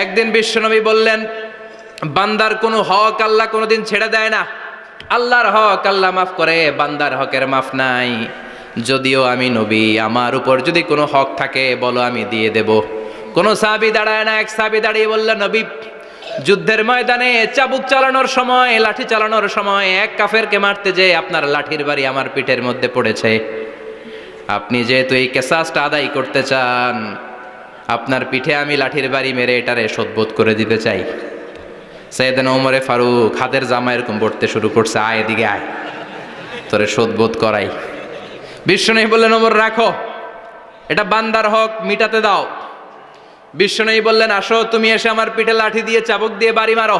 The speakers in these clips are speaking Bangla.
একদিন বিশ্বনবী বললেন, বান্দার কোনো হক আল্লাহ কোনোদিন ছেড়ে দেয় না। আল্লাহর হক আল্লাহ মাফ করে, বান্দার হকের মাফ নাই। যদিও আমি নবী, আমার উপর যদি কোনো হক থাকে বলো, আমি দিয়ে দেব। কোনো সাহাবী দাঁড়ায় না। এক সাহাবী দাঁড়িয়ে বললেন, নবী, যুদ্ধের ময়দানে চাবুক চালানোর সময়, লাঠি চালানোর সময় এক কাফেরকে মারতে যে আপনার লাঠির বাড়ি আমার পিঠের মধ্যে পড়েছে। আপনি যেহেতু এই কেসাসটা আদায় করতে চান, আপনার পিঠে আমি লাঠির বাড়ি মেরে এটারে শোধবোধ করে দিতে চাই। সাইয়েদনা ওমরে ফারুক হাতের জামা এরকম পড়তে শুরু করছে, আয় এদিকে আয়, তোরে শোধবোধ করাই। বিশ্বনবী বললেন, ওমর রাখো, এটা বান্দার হক, মিটাতে দাও। বিশ্বনবী বললেন, আসো, তুমি এসে আমার পিঠে লাঠি দিয়ে চাবুক দিয়ে বাড়ি মারো।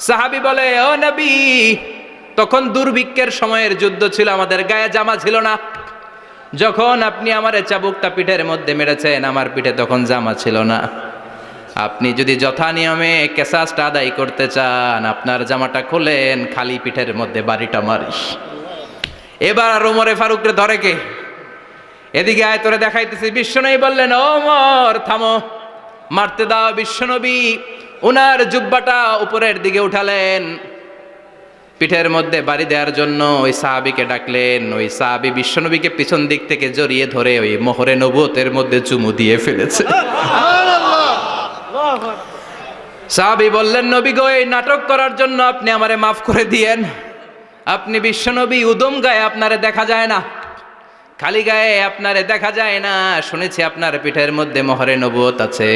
সাহাবী বলে, ও নবী, তখন দুর্ভিক্ষের সময়ের যুদ্ধ ছিল, আমাদের গায়ে জামা ছিল না। যখন আপনি আমার চাবুকটা পিঠের মধ্যে মেরেছেন, আমার পিঠে তখন জামা ছিল না। আপনি যদি যথা নিয়মে কেসাসটা আদায় করতে চান, আপনার জামাটা খোলেন, খালি পিঠের মধ্যে বাড়িটা মারিস। এবার ওমরে ফারুকরে ধরে কে? এদিকে আয়, তোরে দেখাইতেছি। বিশ্বনবী বললেন, ওমর থামো, মারতে দাও। বিশ্বনবী উনার জুব্বাটা উপরের দিকে উঠালেন, পিঠের মধ্যে বাড়ি দেওয়ার জন্য ওই সাহাবীকে ডাকলেন। ওই সাহাবী বিশ্বনবীকে পিছন দিক থেকে জড়িয়ে ধরে ওই মোহরে নবুয়তের মধ্যে চুমু দিয়ে ফেলেছে। সাহাবী বললেন, নবী গো, এই নাটক করার জন্য আপনি আমারে মাফ করে দিয়েন। আপনি বিশ্বনবী, উদম গায়ে আপনারে দেখা যায় না, খালি গায়ে আপনারে দেখা যায় না। শুনেছি আপনার পিঠের মধ্যে মোহরে নবুয়ত আছে।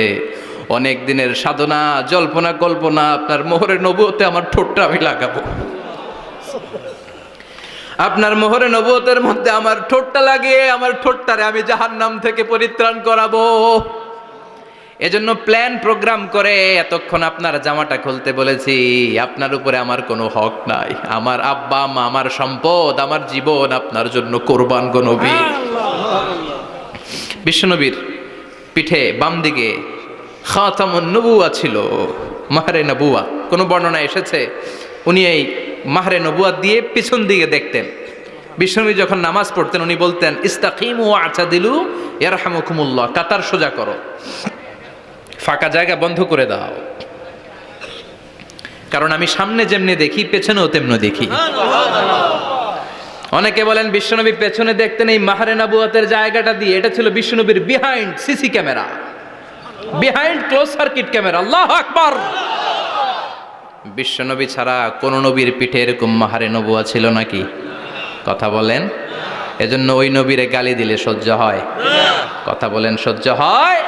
অনেক দিনের সাধনা, জল্পনা কল্পনা, আপনার মোহরে নবুয়তে আমার ঠোঁটটা আমি লাগাবো। আপনার মোহরে নবুয়তের মধ্যে আমার ঠোঁটটা লাগিয়ে আমার ঠোঁটটারে আমি জাহান্নাম থেকে পরিত্রাণ করাবো। এজন্য প্ল্যান প্রোগ্রাম করে এতক্ষণ আপনার জামাটা খুলতে বলেছি। আপনার উপরে আমার কোনো হক নাই। আমার আব্বা মা, আমার সম্পদ, আমার জীবন আপনার জন্য কোরবান গো নবী। বিশ্বনবীর পিঠে বাম দিকে খাতামুন নবুয়া ছিল, মাহরে নবুয়া। কোন বর্ণনা এসেছে উনি এই মাহরে নবুয়া দিয়ে পিছন দিকে দেখতেন। বিশ্বনবী যখন নামাজ পড়তেন উনি বলতেন, ইস্তাকিমু ওয়া'তাদিলু ইয়ারহামুকুমুল্লাহ, কাতার সোজা করো, ফাঁকা জায়গা বন্ধ করে দাও, কারণ আমি সামনে যেমনি দেখি পেছনেও তেমনি দেখি। অনেকে বলেন বিশ্বনবী পেছনে দেখতেন এই মাহরে নবুয়াতের জায়গাটা দিয়ে। এটা ছিল বিশ্বনবীর behind CC camera, behind close circuit camera. আল্লাহু আকবার। বিশ্বনবী ছাড়া কোন নবীর পিঠে এরকম মাহরে নবুয়া ছিল নাকি? কথা বলেন। এজন্য ওই নবীরে গালি দিলে সহ্য হয়? কথা বলেন, সহ্য হয়?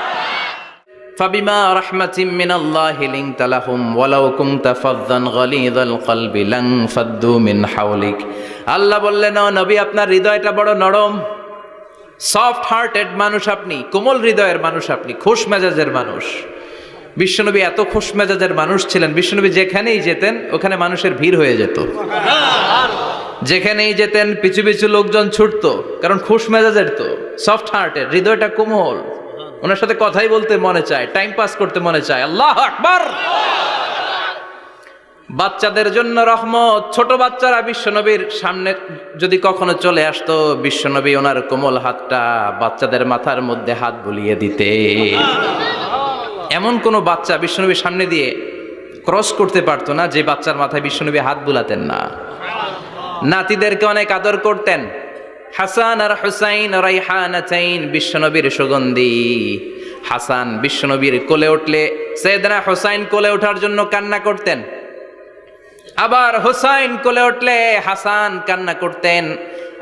ফাবিমা রাহমাতিম মিনাল্লাহি লিনতা লাহুম ওয়ালাউ কুনতা ফাযযান গালিযাল কলবি লান ফাদ্দু মিন হাওলিক। আল্লাহ বললেন, ও নবী, আপনার হৃদয়টা বড় নরম, সফট হার্টেড মানুষ আপনি, কোমল হৃদয়ের মানুষ আপনি, খুশ মেজাজের মানুষ। বিশ্বনবী এত খুশ মেজাজের মানুষ ছিলেন, বিশ্বনবী যেখানেই যেতেন ওখানে মানুষের ভিড় হয়ে যেত। যেখানেই যেতেন পিছু পিছু লোকজন ছুটতো, কারণ খুশ মেজাজের তো, সফট হার্টেড, হৃদয়টা কোমল। ওনার সাথে কথাই বলতে মনে চায়, টাইম পাস করতে মনে চায়। আল্লাহু আকবার। বাচ্চাদের জন্য রহমত। ছোট বাচ্চারা বিশ্বনবীর সামনে যদি কখনো চলে আসতো, বিশ্বনবী ওনার কোমল হাতটা বাচ্চাদের মাথার মধ্যে হাত বুলিয়ে দিতে। এমন কোনো বাচ্চা বিশ্বনবীর সামনে দিয়ে ক্রস করতে পারতো না যে বাচ্চার মাথায় বিশ্বনবী হাত বুলাতেন না। নাতিদেরকে অনেক আদর করতেন। হাসান আর হুসাইন রাইহানাতাইন, বিশ্বনবীর সুগন্ধি। হাসান বিশ্বনবীর কোলে উঠলে সাইয়েদনা হুসাইন কোলে ওঠার জন্য কান্না করতেন, আবার হুসাইন কোলে উঠলে হাসান কান্না করতেন।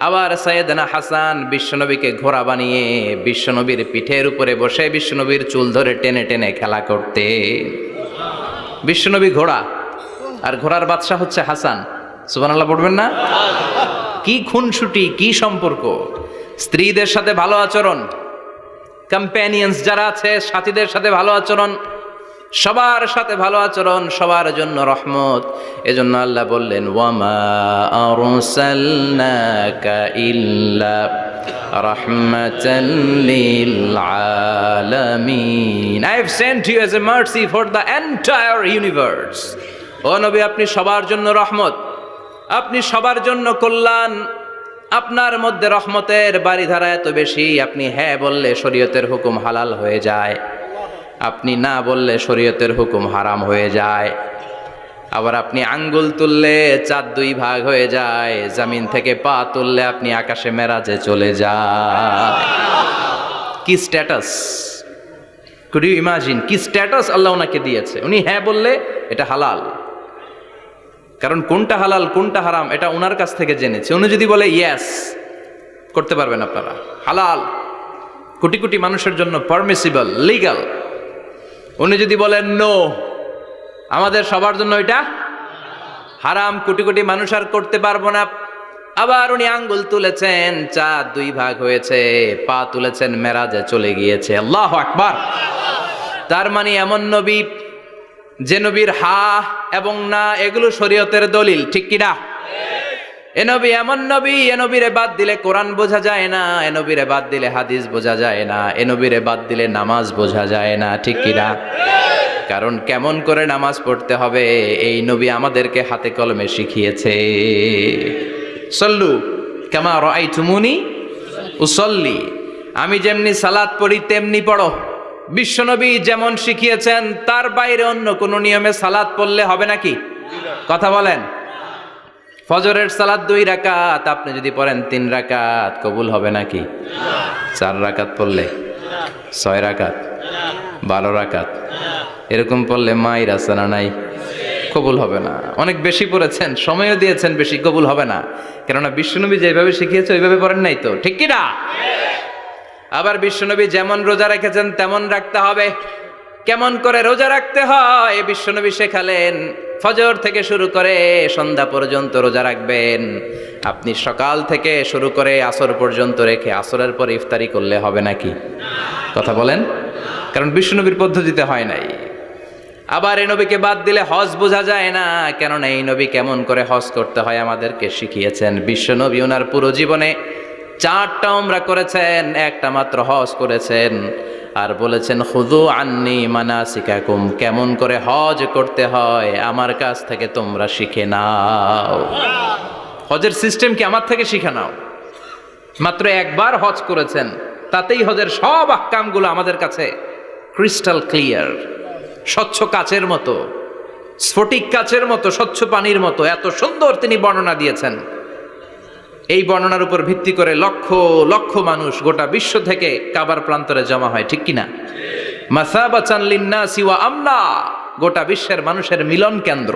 আবার সাইয়েদনা হাসান বিশ্বনবীকে ঘোড়া বানিয়ে বিশ্বনবীর পিঠের উপরে বসে বিশ্বনবীর চুল ধরে টেনে টেনে খেলা করতে। বিশ্বনবী ঘোড়া, আর ঘোড়ার বাদশা হচ্ছে হাসান। সুবহানাল্লাহ পড়বেন না? কি খুনসুটি, কি সম্পর্ক। স্ত্রীদের সাথে ভালো আচরণ, কম্প্যানিয়ন্স যারা আছে সাথীদের সাথে ভালো আচরণ, সবার সাথে ভালো আচরণ, সবার জন্য রহমত। এজন্য আল্লাহ বললেন, ওয়ামা আরসালনাকা ইল্লা রাহমাতাল লিল আলামিন। I have sent you as a mercy for the entire universe. ও নবী, আপনি সবার জন্য রহমত, আপনি সবার জন্য কল্যাণ। আপনার মধ্যে রহমতের বাড়িধারা এত বেশি, আপনি হ্যাঁ বললে শরীয়তের হুকুম হালাল হয়ে যায়। আপনি না বললে শরীয়তের হুকুম হারাম হয়ে যায়। আবার আপনি আঙ্গুল তুললে চাঁদ 2 ভাগ হয়ে যায়, জমিন থেকে পা তুললে আপনি আকাশে মেরাজে চলে যায়। কি স্ট্যাটাস, কুড ইউ ইমাজিন কি স্ট্যাটাস আল্লাহ ওনাকে দিয়েছে। উনি হ্যাঁ বললে এটা হালাল, কারণ কোনটা হালাল কোনটা হারাম এটা ওনার কাছ থেকে জেনেছে। উনি যদি বলে ইয়েস, করতে পারবেন আপনারা, হালাল, কোটি কোটি মানুষের জন্য পারমিসিবল, লিগ্যাল। উনি যদি বলেন নো, আমাদের সবার জন্য এটা হারাম, কোটি কোটি মানুষ আর করতে পারবো না। আবার উনি আঙ্গুল তুলেছেন, চাঁদ 2 ভাগ হয়েছে, পা তুলেছেন, মেরাজে চলে গিয়েছে। আল্লাহু আকবার। তার মানে এমন নবী যে নবীর হা এবং না এগুলো শরীয়তের দলিল, ঠিক কিনা? এ নবী এমন নবী, এ নবীরে বাদ দিলে কোরআন বোঝা যায় না, এ নবীরে বাদ দিলে হাদিস বোঝা যায় না, এ নবীরে বাদ দিলে নামাজ বোঝা যায় না, ঠিক কিনা? কারণ কেমন করে নামাজ পড়তে হবে এই নবী আমাদেরকে হাতে কলমে শিখিয়েছে। সল্লু কামা রাআইতুমুনি উসাল্লি, আমি যেমনি সালাত পড়ি তেমনি পড়ো। বিশ্বনবী যেমন শিখিয়েছেন তার বাইরে অন্য কোন নিয়মে সালাত পড়লে হবে নাকি? কথা বলেন। ফজরের সালাত 2 রাকাত, আপনি যদি পড়েন 3 রাকাত, কবুল হবে নাকি? 4 রাকাত পড়লে, 6 রাকাত, 12 রাকাত এরকম পড়লে মায়ের আসানা নাই, কবুল হবে না। অনেক বেশি পড়েছেন, সময়ও দিয়েছেন বেশি, কবুল হবে না। কেননা বিশ্বনবী যেভাবে শিখিয়েছে ওইভাবে পড়েন নাই তো, ঠিক কি না? আবার বিশ্বনবী যেমন রোজা রেখেছেন তেমন রাখতে হবে। কেমন করে রোজা রাখতে হয় বিশ্বনবী শেখালেন। ফজর থেকে শুরু করে সন্ধ্যা পর্যন্ত রোজা রাখবেন। আপনি সকাল থেকে শুরু করে আসর পর্যন্ত রেখে আসরের পর ইফতারি করলে হবে নাকি? কথা বলেন। কারণ বিশ্বনবীর পদ্ধতিতে হয় নাই। আবার এই নবীকে বাদ দিলে হজ বোঝা যায় না, কেননা এই নবী কেমন করে হজ করতে হয় আমাদেরকে শিখিয়েছেন। বিশ্বনবী ওনার পুরো জীবনে 4টা উমরা করেছেন, একটা মাত্র হজ করেছেন। আর বলেছেন খুযু আন্নী মানাসিকাকুম, কেমন করে হজ করতে হয় আমার কাছ থেকে তোমরা শিখে নাও। হজের সিস্টেম কি আমার থেকে শিখে নাও। মাত্র একবার হজ করেছেন, তাতেই হজের সব আহকামগুলো আমাদের কাছে ক্রিস্টাল ক্লিয়ার, স্বচ্ছ কাচের মতো, স্ফটিক কাচের মতো, স্বচ্ছ পানির মতো এত সুন্দর তিনি বর্ণনা দিয়েছেন। এই বর্ণনার উপর ভিত্তি করে লক্ষ লক্ষ মানুষ গোটা বিশ্ব থেকে কাবার প্রান্তরে জমা হয়, ঠিক কিনা? মাসাবাতান লিন্নাসি ওয়া আমনা, গোটা বিশ্বের মানুষের মিলন কেন্দ্র।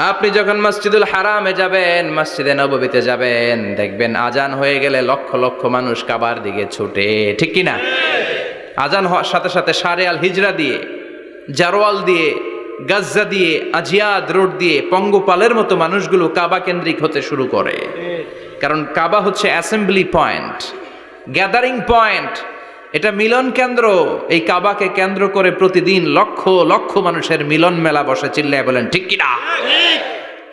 আপনি যখন মসজিদুল হারামে যাবেন, মসজিদে নববীতে যাবেন, দেখবেন আজান হয়ে গেলে লক্ষ লক্ষ মানুষ কাবার দিকে ছুটে, ঠিক কিনা? আজান হওয়ার সাথে সাথে শারে আল হিজরা দিয়ে, জারওয়াল দিয়ে, গাজ্জা দিয়ে, আজিয়াদ রোড দিয়ে পঙ্গপালের মতো মানুষগুলো কাবা কেন্দ্রিক হতে শুরু করে। কারণ কাবা হচ্ছে অ্যাসেম্বলি পয়েন্ট, গ্যাদারিং পয়েন্ট, এটা মিলন কেন্দ্র। এই কাবাকে কেন্দ্র করে প্রতিদিন লক্ষ লক্ষ মানুষের মিলন মেলা বসে। চিল্লায় বলেন ঠিক কিনা?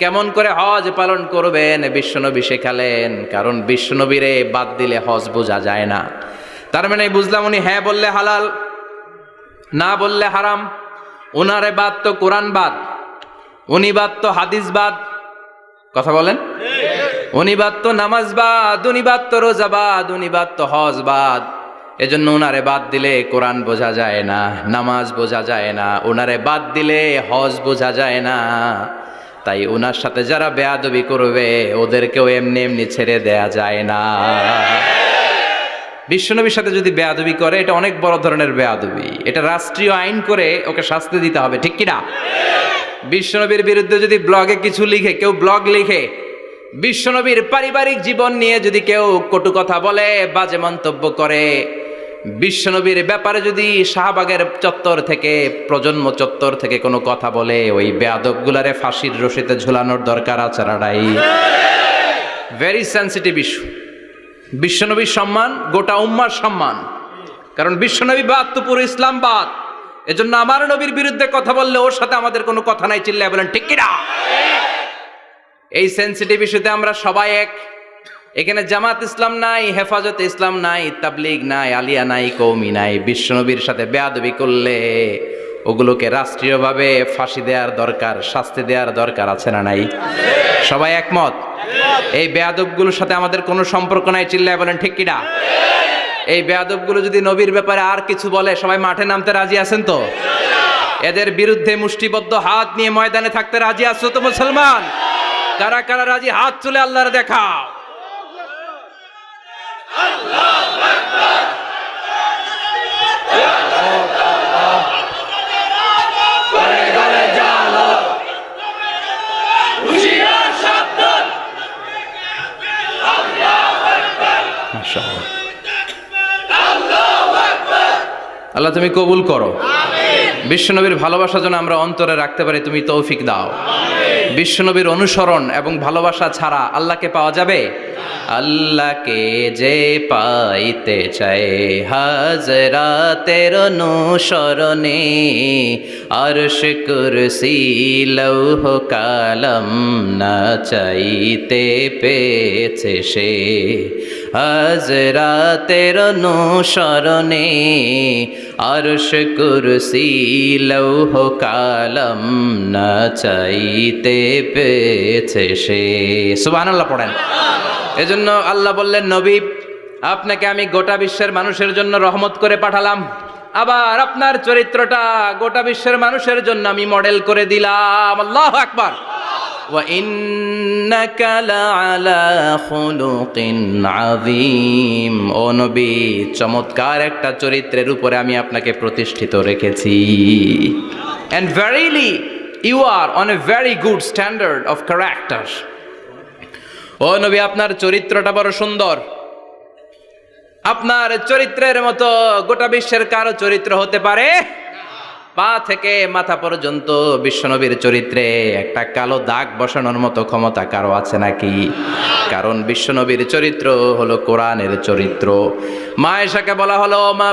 কেমন করে হজ পালন করবেন বিশ্বনবী শেখালেন। কারণ বিশ্বনবীরে বাদ দিলে হজ বোঝা যায় না। তার মানে বুঝলাম উনি হ্যাঁ বললে হালাল, না বললে হারাম। উনারে বাদ তো কোরআন বাদ, উনি বাদ তো হাদিস বাদ। কথা বলেন। উনি বাদ তো নামাজ বাদ, উনি বাদ তো রোজা বাদ, উনি বাদ তো হজ বাদ। এজন্য উনারে বাদ দিলে কোরআন বোঝা যায় না, নামাজ বোঝা যায় না, উনারে বাদ দিলে হজ বোঝা যায় না। তাই উনার সাথে যারা বেয়াদবি করবে ওদেরকেও এমনি এমনি ছেড়ে দেয়া যায় না। বিশ্বনবীর সাথে যদি বেয়াদবি করে এটা অনেক বড় ধরনের বেয়াদবি, এটা রাষ্ট্রীয় আইন করে ওকে শাস্তি দিতে হবে, ঠিক কিনা? বিশ্বনবীর বিরুদ্ধে যদি ব্লগে কিছু লিখে, কেউ ব্লগ লিখে, বিশ্বনবীর পারিবারিক জীবন নিয়ে যদি কেউ কটু কথা বলে, বাজে মন্তব্য করে, বিশ্বনবীর ব্যাপারে যদি শাহবাগের চত্বর থেকে, প্রজন্ম চত্বর থেকে কোনো কথা বলে, ওই বেয়াদবগুলারে ফাঁসির রশিতে ঝুলানোর দরকার আছে না নাই? Very sensitive issue. বিশ্বনবীর সম্মান গোটা উম্মার সম্মান। কারণ বিশ্বনবী বাদ তো পুরো ইসলাম বাদ। এজন্য আমার নবীর বিরুদ্ধে কথা বললে ওর সাথে আমাদের কোনো কথা নাই। চিল্লায় বলেন ঠিক কিনা? এই সেন্সিটিভ ইস্যুতে আমরা সবাই এক। এখানে জামাত ইসলাম নাই, হেফাজতে ইসলাম নাই, তাবলিগ নাই, আলিয়া নাই, কওমি নাই। বিশ্বনবীর সাথে বেয়াদবি করলে ওগুলোকে রাষ্ট্রীয়ভাবে ফাঁসি দেওয়ার দরকার, শাস্তি দেওয়ার দরকার আছে না নাই? সবাই একমত? এই বেয়াদবগুলোর সাথে আমাদের কোনো সম্পর্ক নাই। চিল্লায় বলেন ঠিক কিনা? এই বেয়াদবগুলো যদি নবীর ব্যাপারে আর কিছু বলে সবাই মাঠে নামতে রাজি আছেন তো? এদের বিরুদ্ধে মুষ্টিবদ্ধ হাত নিয়ে ময়দানে থাকতে রাজি আছো তো মুসলমান? কারা কারা রাজি হাত তুলে আল্লাহর দেখাও। আল্লাহ তুমি কবুল করো। বিশ্বনবীর ভালোবাসা যেন আমরা অন্তরে রাখতে পারি, তুমি তৌফিক দাও। বিশ্বনবীর অনুসরণ এবং ভালোবাসা ছাড়া আল্লাহকে পাওয়া যাবে? আল্লাহকে যে পাইতে চায় হাজরাতের অনুসরণে, আরশ কুরসি লৌহ কালাম না চাইতে পেয়েছে সে। হাজরাতের অনুসরণে আরশ কুরসি লৌহ কালাম না চাইতে পেয়েছে সে। সুবহানাল্লাহ পড়েন। এজন্য আল্লাহ বললেন, নবী আপনাকে আমি গোটা বিশ্বের মানুষের জন্য রহমত করে পাঠালাম, আবার আপনার চরিত্রটা গোটা বিশ্বের মানুষের জন্য আমি মডেল করে দিলাম। আল্লাহু আকবার। ওয়া ইন্নাকা লাআলা খুলুকিন আযীম। ও নবী, চমৎকার একটা চরিত্রের উপরে আমি আপনাকে প্রতিষ্ঠিত রেখেছি। And verily you are on a very good standard of character. ও নবী, আপনার চরিত্রটা বড় সুন্দর। আপনার চরিত্রের মতো গোটা বিশ্বের কারো চরিত্র হতে পারে? পা থেকে মাথা পর্যন্ত বিশ্বনবীর চরিত্রে একটা কালো দাগ বসানোর মতো ক্ষমতা কারো আছে নাকি? কারণ বিশ্বনবীর চরিত্র হলো কোরআনের চরিত্র। মা আয়েশাকে বলা হলো, মা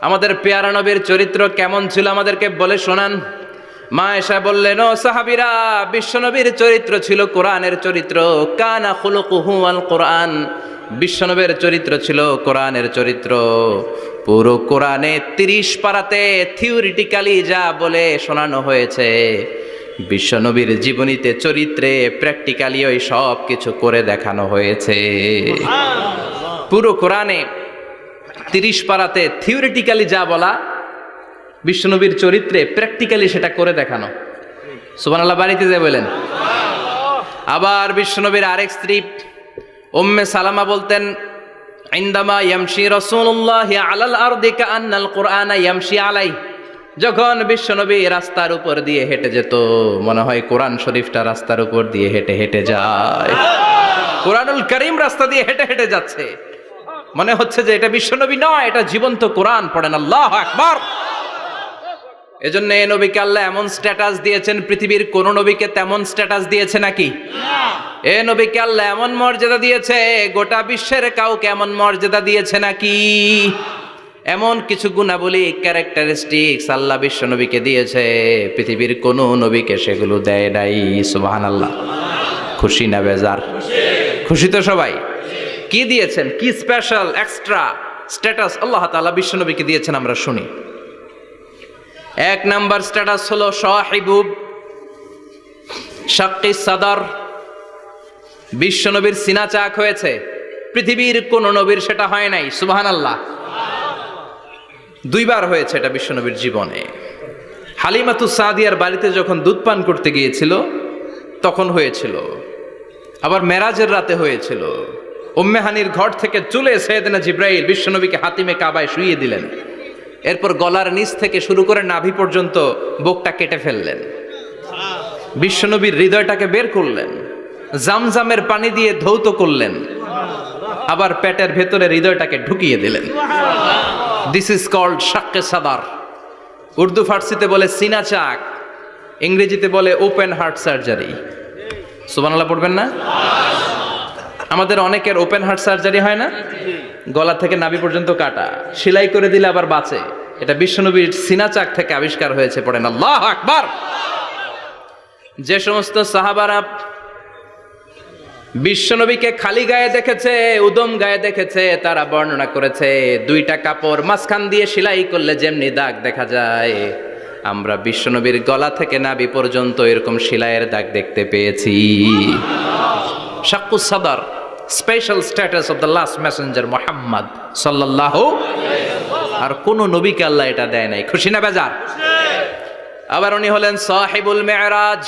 আমাদের পেয়ারা নবীর চরিত্র কেমন ছিল আমাদেরকে বলে শোনান। মা আয়েশা বললেন, ও সাহাবীরা, বিশ্বনবীর চরিত্র ছিল কোরআনের চরিত্র। কানা খুলুকুহু আল কোরআন। বিশ্বনবীর চরিত্র ছিল কোরআনের চরিত্র। পুরো কোরআনে 30 পারাতে থিওরিটিক্যালি যা বলে শোনানো হয়েছে, বিশ্বনবীর জীবনীতে চরিত্রে প্র্যাকটিক্যালি ওই সব কিছু করে দেখানো হয়েছে। পুরো কোরআনে 30 পারাতে থিওরিটিক্যালি যা বলা, বিশ্বনবীর চরিত্রে প্র্যাকটিক্যালি সেটা করে দেখানো। সুবহানাল্লাহ বাড়িতে যে বলেন। আবার বিশ্বনবীর আরেক স্ত্রী উম্মে সালামা বলতেন, ইনদামা ইয়ামশি রাসূলুল্লাহি আলাল আরদি কাআন্নাল কুরআনা ইয়ামশি আলাই। যখন বিশ্বনবী রাস্তার উপর দিয়ে হেঁটে যেত, মনে হয় কোরআন শরীফটা রাস্তার উপর দিয়ে হেঁটে হেঁটে যায়। কোরআনুল কারীম রাস্তা দিয়ে হেঁটে হেঁটে যাচ্ছে, মনে হচ্ছে যে এটা বিশ্বনবী নয়, এটা জীবন্ত কোরআন। পড়েন আল্লাহু আকবার। এজন্য এই নবীকে আল্লাহ এমন স্ট্যাটাস দিয়েছেন, পৃথিবীর কোন নবীকে তেমন স্ট্যাটাস দিয়েছে নাকি? এ নবীকে আল্লাহ এমন মর্যাদা দিয়েছে, গোটা বিশ্বের কাউকে এমন মর্যাদা দিয়েছে নাকি? এমন কিছু গুণাবলী, ক্যারেক্টারিস্টিক্স আল্লাহ বিশ্ব নবীকে দিয়েছে, পৃথিবীর কোন নবীকে সেগুলো দেয় নাই। সুবহানাল্লাহ। খুশি না বেজার? খুশি তো সবাই। কি দিয়েছেন, কি স্পেশাল এক্সট্রা স্ট্যাটাস আল্লাহ তাআলা বিশ্ব নবীকে দিয়েছেন আমরা শুনি। এক নাম্বার স্ট্যাটাস হলো সাহিবু শাক্কি সাদর। বিশ্বনবীর সিনা চাক হয়েছে, পৃথিবীর কোন নবীর সেটা হয় নাই। সুবহানাল্লাহ। 2 বার হয়েছে এটা বিশ্বনবীর জীবনে। হালিমাতুস সাদিয়ার বাড়িতে যখন দুধ পান করতে গিয়েছিল তখন হয়েছিল, আবার মেরাজের রাতে হয়েছিল। উম্মে হানির ঘর থেকে চলে সাইয়েদনা জিবরাইল বিশ্বনবীকে হাতিমে কাবায় শুইয়ে দিলেন। এরপর গলার নিচ থেকে শুরু করে নাভি পর্যন্ত বুকটা কেটে ফেললেন, বিশ্বনবীর হৃদয়টাকে বের করলেন, জামজামের পানি দিয়ে ধৌত করলেন, আবার পেটের ভেতরে হৃদয়টাকে ঢুকিয়ে দিলেন। দিস ইজ কল্ড শাক্কে সাদার। উর্দু ফার্সিতে বলে সিনা চাক, ইংরেজিতে বলে ওপেন হার্ট সার্জারি। সুবহানাল্লাহ পড়বেন না? আমাদের অনেকের ওপেন হার্ট সার্জারি হয় না, গলা থেকে নাভি পর্যন্ত কাটা, সেলাই করে দিলে আবার বাঁচে। এটা বিশ্বনবীর সিনা চাক থেকে আবিষ্কার হয়েছে। পড়েন আল্লাহু আকবার। যে সমস্ত সাহাবারা বিশ্বনবীকে খালি গায়ে দেখেছে, উদম গায়ে দেখেছে, তারা বর্ণনা করেছে 2টা কাপড় মাঝখান দিয়ে সেলাই করলে যেমনি দাগ দেখা যায়, আমরা বিশ্বনবীর গলা থেকে নাভি পর্যন্ত এরকম সেলাইয়ের দাগ দেখতে পেয়েছি। শাক্কুস সাদর, special status of the last Messenger Muhammad সাল্লাল্লাহু। আর কোন নবীকে আল্লাহ এটা দেয় নাই। খুশি না বেজার? আবার উনি হলেন সাহিবুল মেরাজ।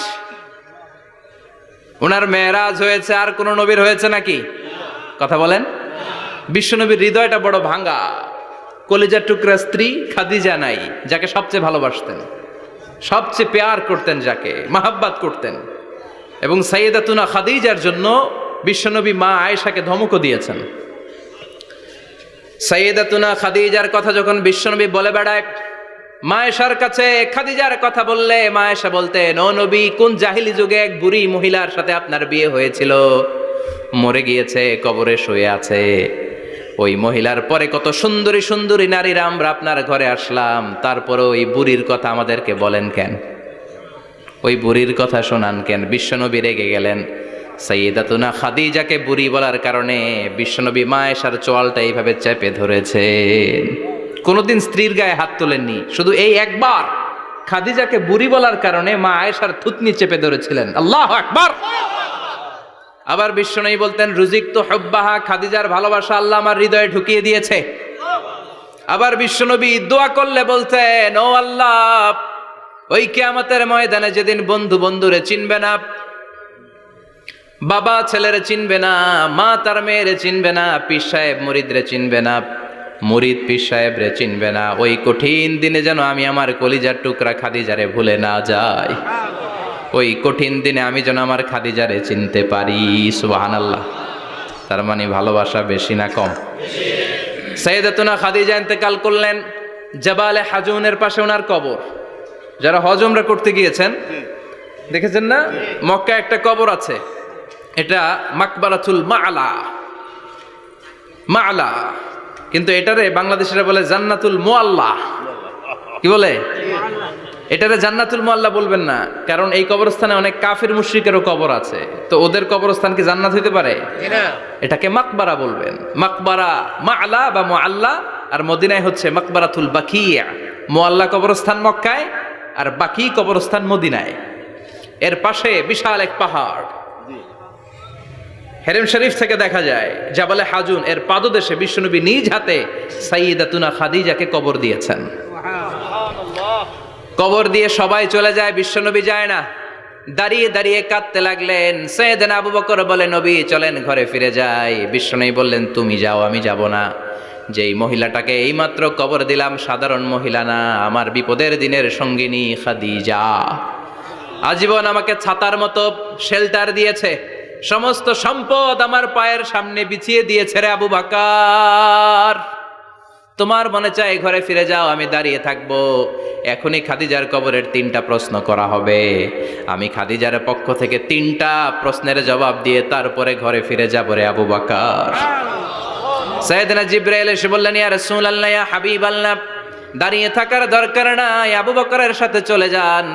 ওনার মেরাজ হয়েছে, আর কোন নবীর হয়েছে নাকি? কথা বলেন। বিশ্বনবীর হৃদয়টা বড় ভাঙা, কলিজার টুকরা স্ত্রী খাদিজা নাই, যাকে সবচেয়ে ভালোবাসতেন, সবচেয়ে প্যার করতেন, যাকে মাহাব্বাত করতেন। এবং সাইয়েদাতুনা খাদিজার জন্য বিশ্বনবী মা আয়েশাকে ধমকও দিয়েছেন। সাইয়েদাতুনা খাদিজার কথা যখন বিশ্বনবী বলে বেড়ায় মা আয়েশার কাছে, খাদিজার কথা বললে মা আয়েশা বলতেন, ও নবী, কোন জাহিলি যুগে এক বুড়ি মহিলার সাথে আপনার বিয়ে হয়েছিল, মরে গিয়েছে, কবরে শুয়ে আছে। ওই মহিলার পরে কত সুন্দরী সুন্দরী নারীরা আমরা আপনার ঘরে আসলাম, তারপরে ওই বুড়ির কথা আমাদেরকে বলেন কেন? ওই বুড়ির কথা শোনান কেন? বিশ্বনবী রেগে গেলেন। সাইয়েদাতুনা খাদিজাকে বুড়ি বলার কারণে বিশ্বনবী মা আয়েশার চোয়ালটা এইভাবে চেপে ধরেছেন। কোনোদিন স্ত্রীর গায়ে হাত তোলেননি, শুধু এই একবার খাদিজাকে বুড়ি বলার কারণে মা আয়েশার থুতনি চেপে ধরেছিলেন। আল্লাহু আকবার। আবার বিশ্বনবী বলতেন, রুজিকতু হুব্বাহা, খাদিজার ভালোবাসা আল্লাহ আমার হৃদয়ে ঢুকিয়ে দিয়েছে। আবার বিশ্বনবী দোয়া করলে বলতেন, ও আল্লাহ, ওই কিয়ামতের ময়দানে যেদিন বন্ধু বন্ধুরে চিনবে না, বাবা ছেলেরে চিনবে না, মা তার মেয়েরে চিনবে না, পীর সাহেব মুরিদরে চিনবে না, মুরিদ পীর সাহেবরে চিনবে না, ওই কঠিন দিনে যেন আমি আমার কলিজার টুকরা খাদিজারে ভুলে না যাই। ওই কঠিন দিনে আমি যেন আমার খাদিজারে চিনতে পারি। সুবহানাল্লাহ। তার মানে ভালোবাসা বেশি না কম? সাইয়েদাতুনা খাদিজা ইন্তেকাল করলেন। জাবালে হাজুনের পাশে ওনার কবর। যারা হজ উমরা করতে গিয়েছেন দেখেছেন না, মক্কায় একটা কবর আছে, এটা মাকবারাতুল মা'লা। মা'লা, কিন্তু এটারে বাংলাদেশিরা বলে জান্নাতুল মুআল্লা। কি বলে? এটারে জান্নাতুল মুআল্লা বলবেন না, কারণ এই কবরস্থানে অনেক কাফির মুশরিকেরও কবর আছে, তো ওদের কবরস্থান কি জান্নাত হইতে পারে? এটাকে মাকবারা বলবেন। মাকবারা মা'লা বা মুআল্লা, আর মদিনায় হচ্ছে মাকবারাতুল বাকিয়া। মুআল্লা কবরস্থান মক্কায়, আর বাকি কবরস্থান মদিনায়। এর পাশে বিশাল এক পাহাড়, হেরেম শরীফ থেকে দেখা যায় জাবালে হাজুন, এর পাদদেশে বিশ্বনবী নিজ হাতে সাইয়েদাতুনা খাদিজাকে কবর দিয়েছেন। কবর দিয়ে সবাই চলে যায়, বিশ্বনবী যায় না। দাঁড়িয়ে দাঁড়িয়ে কাঁদতে লাগলেন। সাইয়েদনা আবু বকর বলে, নবী চলেন ঘরে ফিরে যাই। বিশ্বনবী বললেন, তুমি যাও, আমি যাব না। যেই মহিলাটাকে এইমাত্র কবর দিলাম সাধারণ মহিলা না, আমার বিপদের দিনের সঙ্গিনী খাদিজা। আজীবন আমাকে ছাতার মতো শেল্টার দিয়েছে, সমস্ত সম্পদ আমার পায়ের সামনে বিছিয়ে দিয়েছে রে আবু বকর। তোমার মনে চায় ঘরে ফিরে যাও, আমি দাঁড়িয়ে থাকবো। এখনই খাদিজার কবরের 3টা প্রশ্ন করা হবে। আমি খাদিজার পক্ষ থেকে 3টা প্রশ্নের জবাব দিয়ে তারপরে ঘরে ফিরে যাবো রে আবু বকর। সাইয়েদনা জিবরাইল এসে বললেন, ইয়া রাসূলুল্লাহ, ইয়া হাবিবাল্লাহ, দাঁড়িয়ে থাকার দরকার নাই, আবু বকরের সাথে চলে যান।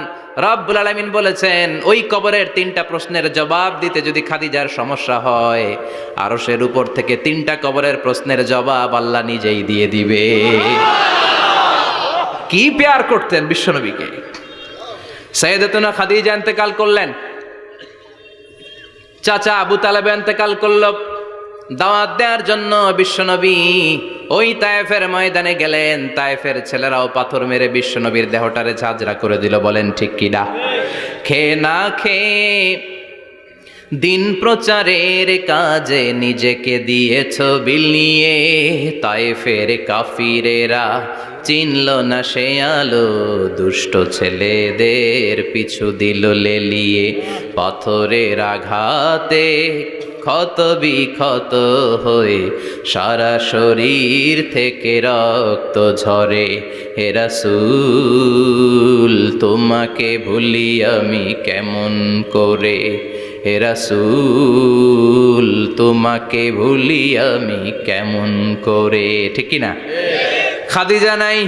রব্বুল আলামিন বলেছেন, ওই কবরের 3টা প্রশ্নের জবাব দিতে যদি খাদিজার সমস্যা হয়, আরশের উপর থেকে 3টা কবরের প্রশ্নের জবাব আল্লাহ নিজেই দিয়ে দিবে। কি প্যার করতেন বিশ্বনবীকে। সাইয়েদাতুনা খাদিজা ইন্তেকাল করলেন, চাচা আবু তালেব ইন্তেকাল করল। দাওয়াত দেওয়ার জন্য বিশ্বনবী ওই তায়েফের ময়দানে গেলেন। তায়েফের ছেলেরাও পাথর মেরে বিশ্বনবীর দেহটারে ঝাঁঝরা করে দিল। বলেন ঠিক কিনা? খেয়ে না খেয়ে দিন প্রচারের কাজে নিজেকে দিয়েছ বিলিয়ে, তায়েফের কাফিরেরা চিনল না সে আলো, দুষ্ট ছেলেদের পিছু দিল লেলিয়ে, পাথরের আঘাতে ক্ষত বিক্ষত হয়ে সারা শরীর থেকে রক্ত ঝরে। হে রাসূল, তোমাকে ভুলি আমি কেমন করে, হে রাসূল, তোমাকে ভুলি আমি কেমন করে। ঠিক কিনা? খাদিজা নাই,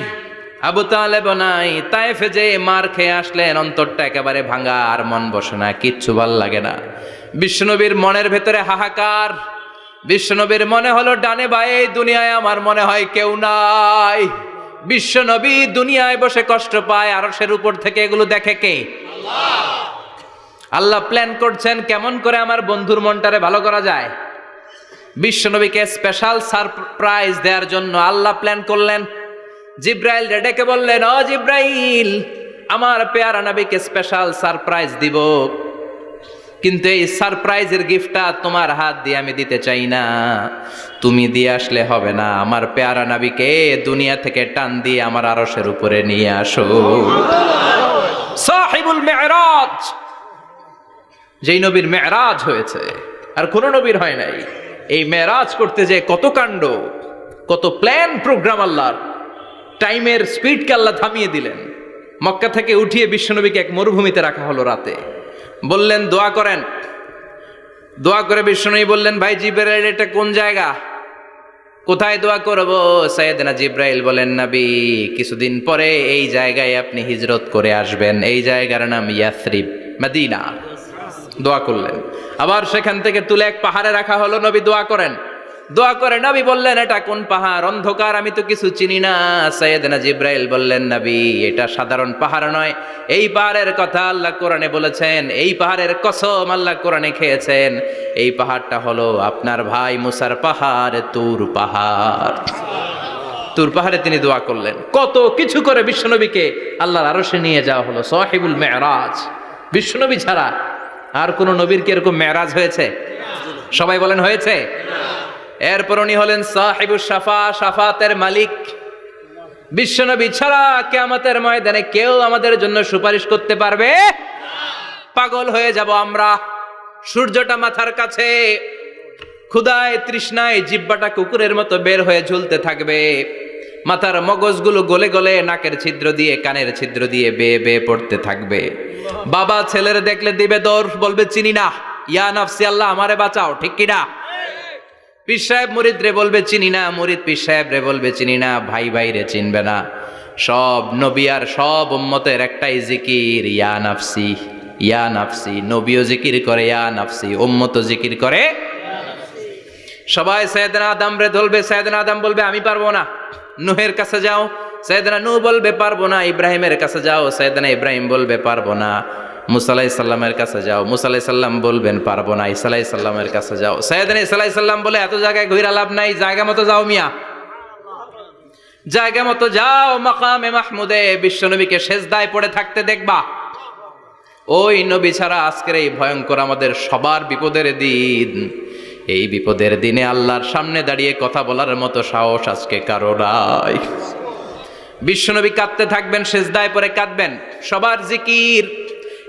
আবু তালেব নাই, তায়েফে যে মার খেয়ে আসলেন, অন্তরটা একেবারে ভাঙা, আর মন বসে না, কিচ্ছু ভাল লাগে না। বিশ্বনবীর মনের ভেতরে হাহাকার। বিশ্বনবীর মনে হলো, ডানে বায়ে দুনিয়ায় আমার মনে হয় কেউ নাই। বিশ্বনবী দুনিয়ায় বসে কষ্ট পায়, আরশের উপর থেকে এগুলো দেখে কে? আল্লাহ প্ল্যান করছেন কেমন করে আমার বন্ধুর মনটারে ভালো করা যায়। বিশ্বনবীকে স্পেশাল সারপ্রাইজ দেওয়ার জন্য আল্লাহ প্ল্যান করলেন। জিব্রাইল ডেকে বললেন, ও জিব্রাইল, আমার পেয়ারা নবীকে স্পেশাল সারপ্রাইজ দিব, কিন্তু এই সারপ্রাইজের গিফটটা তোমার হাত দিয়ে আমি দিতে চাই না, তুমি দিয়ে আসলে হবে না। আমার পেয়ারা নবীকে দুনিয়া থেকে টান দিয়ে আমার আরশের উপরে নিয়ে আসো। সাহিবুল মেরাজ, যেই নবীর মেরাজ হয়েছে আর কোন নবীর হয় নাই। এই মেরাজ করতে যে কত কাণ্ড, কত প্ল্যান প্রোগ্রাম আল্লাহর। টাইমের স্পিডকে আল্লাহ থামিয়ে দিলেন। মক্কা থেকে উঠিয়ে বিশ্বনবীকে এক মরুভূমিতে রাখা হলো রাতে। বললেন দোয়া করেন। দোয়া করে বিশ্বনবী বললেন, ভাই জিব্রাইল, এটা কোন জায়গা, কোথায় দোয়া করব? সাইয়েদনা জিব্রাইল বলেন, নবী, কিছুদিন পরে এই জায়গায় আপনি হিজরত করে আসবেন, এই জায়গার নাম ইয়াসরিব, মদিনা। দোয়া করলেন। আবার সেখান থেকে তুলে এক পাহাড়ে রাখা হলো, নবী দোয়া করেন। দোয়া করে নবী বললেন, এটা কোন পাহাড়? অন্ধকার, আমি তো কিছু চিনি না। সাইয়েদনা জিব্রাইল বললেন, নবী, এটা সাধারণ পাহাড় নয়, এই পাহাড়ের কথা আল্লাহ কোরআনে বলেছেন, এই পাহাড়ের কসম আল্লাহ কোরআনে খেয়েছেন। এই পাহাড়টা হলো আপনার ভাই মুসার পাহাড়, তুর পাহাড়। তুর পাহাড়ে তিনি দোয়া করলেন। কত কিছু করে বিশ্বনবীকে আল্লাহর আরশে নিয়ে যাওয়া হলো। সাহিবুল মেরাজ। বিশ্বনবী ছাড়া আর কোন নবীর কি এরকম মেরাজ হয়েছে? সবাই বলেন হয়েছে। এরপর উনি হলেন সাহিবুস শাফা, শাফাতের মালিক। বিশ্বনবী ছাড়া কিয়ামতের ময়দানে কেউ আমাদের জন্য সুপারিশ করতে পারবে? পাগল হয়ে যাব আমরা। সূর্যটা মাথার কাছে, ক্ষুধায় তৃষ্ণায় জিহ্বাটা কুকুরের মতো বের হয়ে ঝুলতে থাকবে। মাথার মগজগুলো গলে গলে নাকের ছিদ্র দিয়ে, কানের ছিদ্র দিয়ে বেয়ে বেয়ে পড়তে থাকবে। বাবা ছেলের দেখলে দিবে দৌড়, বলবে চিনি না, ইয়া নাফসি, আল্লাহ আমারে বাঁচাও, ঠিক কিনা? পীর সাহেব মুরিদ রে বলবে চিনি না, মুরিদ পীর সাহেব রে বলবে চিনি না, ভাই ভাই রে চিনবে না। সব নবী আর সব উম্মতের একটাই জিকির, ইয়া নাফসি, ইয়া নাফসি। নবীও জিকির করে ইয়া নাফসি, উম্মতও জিকির করে। সবাই সাইয়েদনা আদম রে ধরবে, সাইয়েদনা আদম বলবে আমি পারবো না। নূহের কাছে যাও, সাইয়েদনা নূহ বলবে পারবো না। ইব্রাহিমের কাছে যাও, সাইয়েদনা ইব্রাহিম বলবে পারবো না। মুসা আলাইহিস সালামের কাছে যাও, মুসা আলাইহিস সালাম বলবেন পারবো না। ঈসা আলাইহিস সালামের কাছে যাও, সাইয়েদনা ঈসা আলাইহিস সালাম বলে এত জায়গায় ঘুরে লাভ নাই, জায়গা মতো যাও মিয়া, জায়গা মতো যাও। মাকামে মাহমুদে বিশ্বনবীকে সেজদায় পড়ে থাকতে দেখবা। ওই নবী ছাড়া আজকের এই ভয়ঙ্কর আমাদের সবার বিপদের দিন। এই বিপদের দিনে আল্লাহর সামনে দাঁড়িয়ে কথা বলার মতো সাহস আজকে কারো নাই। বিশ্বনবী কাঁদতে থাকবেন, সেজদায় পড়ে কাঁদবেন। সবার জিকির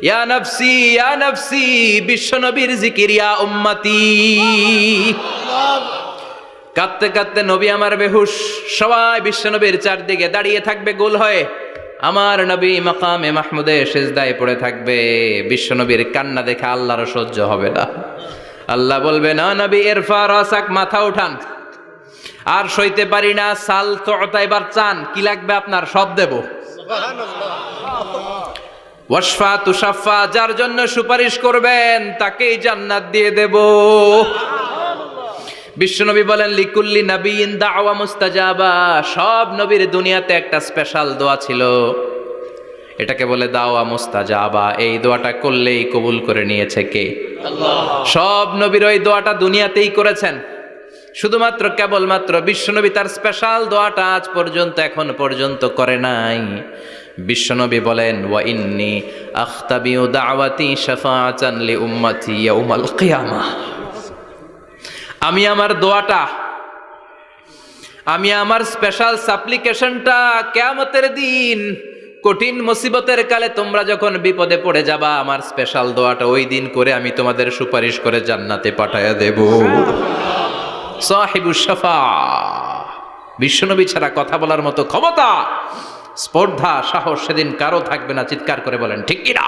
ইয়া নাফসি, ইয়া নাফসি। বিশ্বনবীর জিকির ইয়া উম্মতি। কাঁদতে কাঁদতে নবী আমার বেহুশ। সবাই বিশ্বনবীর চারদিকে দাঁড়িয়ে থাকবে গোল হয়ে। আমার নবী মাকামে মাহমুদে সেজদায় পড়ে থাকবে। বিশ্বনবীর কান্না দেখে আল্লাহর সহ্য হবে না। আল্লাহ বলবে, না নবী, ইরফা রাসাক, মাথা উঠান, আর সইতে পারি না। সাল তো এবার চান, কি লাগবে আপনার, সব দেব। ওয়াশফা তুশাফা, যার জন্য সুপারিশ করবেন তাকেই জান্নাত দিয়ে দেব। বিশ্বনবী বলেন, লিকুল্লি নবিয়িন দাওয়া মুস্তাজাবা। সব নবীর দুনিয়াতে একটা স্পেশাল দোয়া ছিল, এটাকে বলে দাওয়া মুস্তাজাবা। এই দোয়াটা করলেই কবুল করে নিয়েছে কে? আল্লাহ। সব নবীর ওই দোয়াটা দুনিয়াতেই করেছেন। শুধুমাত্র কেবলমাত্র বিশ্বনবী তার স্পেশাল দোয়াটা আজ পর্যন্ত, এখন পর্যন্ত করে নাই। বিশ্বনবী বলেন, ওয়া ইন্নী আখতাবিউ দাওয়াতি শাফাআতান লি উম্মতি ইয়াউমাল কিয়ামাহ। আমি আমার দোয়াটা, আমি আমার স্পেশাল সাপ্লিকেশনটা কিয়ামতের দিন, কঠিন মুসিবতের কালে তোমরা যখন বিপদে পড়ে যাবা, আমার স্পেশাল দোয়াটা ওই দিন করে আমি তোমাদের সুপারিশ করে জান্নাতে পাঠায়া দেব। সাহিবুস শাফা। বিশ্বনবী ছাড়া কথা বলার মতো ক্ষমতা, স্পর্ধা, সাহস সেদিন কারো থাকবে না। চিৎকার করে বলেন ঠিক কিনা?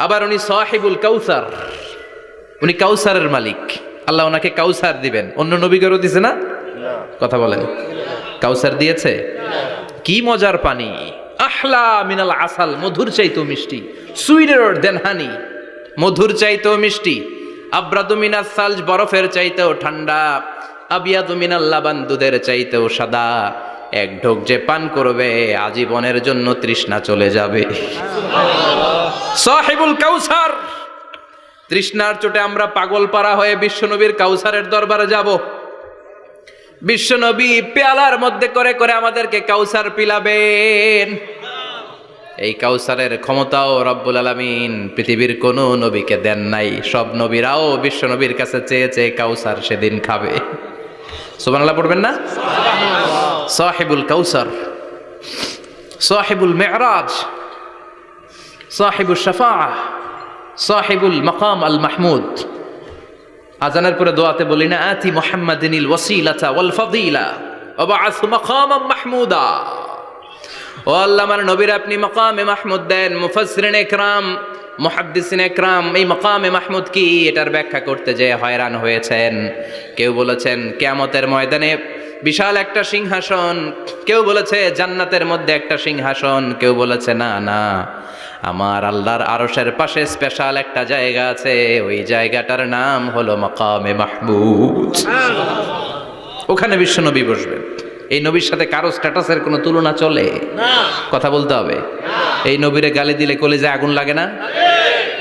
আবার উনি সাহিবুল কাউসার, উনি কাউসারের মালিক। আল্লাহ ওনাকে কাউসার দিবেন। অন্য নবীগণও দিছে না? কথা বলেন, কাউসার দিয়েছে। কি মজার পানি, আহলা মিনাল আসাল, মধুর চাইতেও মিষ্টি। সুইটার দেন হানি, মধুর চাইতেও মিষ্টি। আব্রাদু মিনাস সালজ, বরফের চাইতেও ঠান্ডা। আবিয়াদু মিনাল লাবান, দুধের চাইতেও সাদা। এক ঢোক যে পান করবে আজীবনের জন্য তৃষ্ণা চলে যাবে। সাহিবুল কাউসার। তৃষ্ণার চোটে আমরা পাগল পারা হয়ে বিশ্বনবীর কাউসারের দরবারে যাব। বিশ্বনবী পেয়ালার মধ্যে করে করে আমাদেরকে কাউসার পিলাবেন। এই কাউসারের ক্ষমতাও রব্বুল আলামিন পৃথিবীর কোনো নবীকে দেন নাই। সব নবীরাও বিশ্বনবীর কাছে চেয়ে চেয়ে কাউসার সেদিন খাবে। সুবহানাল্লাহ পড়বেন না? সাহিবুল কাউসার, সাহিবুল মেরাজ, সাহিবুল শাফাআহ, সাহিবুল মাকাম আল মাহমুদ। আজানের পরে দোয়াতে বলি না, আতি মুহাম্মাদিনিল ওয়াসিলাতা ওয়াল ফাদিলা ওয়া বা'আথ মাকামাম মাহমুদা। ও আল্লাহ, আমার নবীর আপনি মাকামে মাহমুদ দেন। মুফাসসিরিন ইকরাম, মুহাদ্দিসিন ইকরাম এই মাকামে মাহমুদ কি এটার ব্যাখ্যা করতে যে হয়রান হয়েছেন। কেউ বলেছেন কিয়ামতের ময়দানে বিশাল একটা সিংহাসন, কেউ বলেছে জান্নাতের মধ্যে একটা সিংহাসন, কেউ বলেছে না না, আমার আল্লাহর আরশের পাশে স্পেশাল একটা জায়গা আছে, ওই জায়গাটার নাম হলো মাকামে মাহমুদ। ওখানে বিশ্বনবী বসবেন। এই নবীর সাথে কারো স্ট্যাটাসের কোনো তুলনা চলে না, কথা বলতে হবে। এই নবীরে গালি দিলে কলিজায় আগুন লাগে না?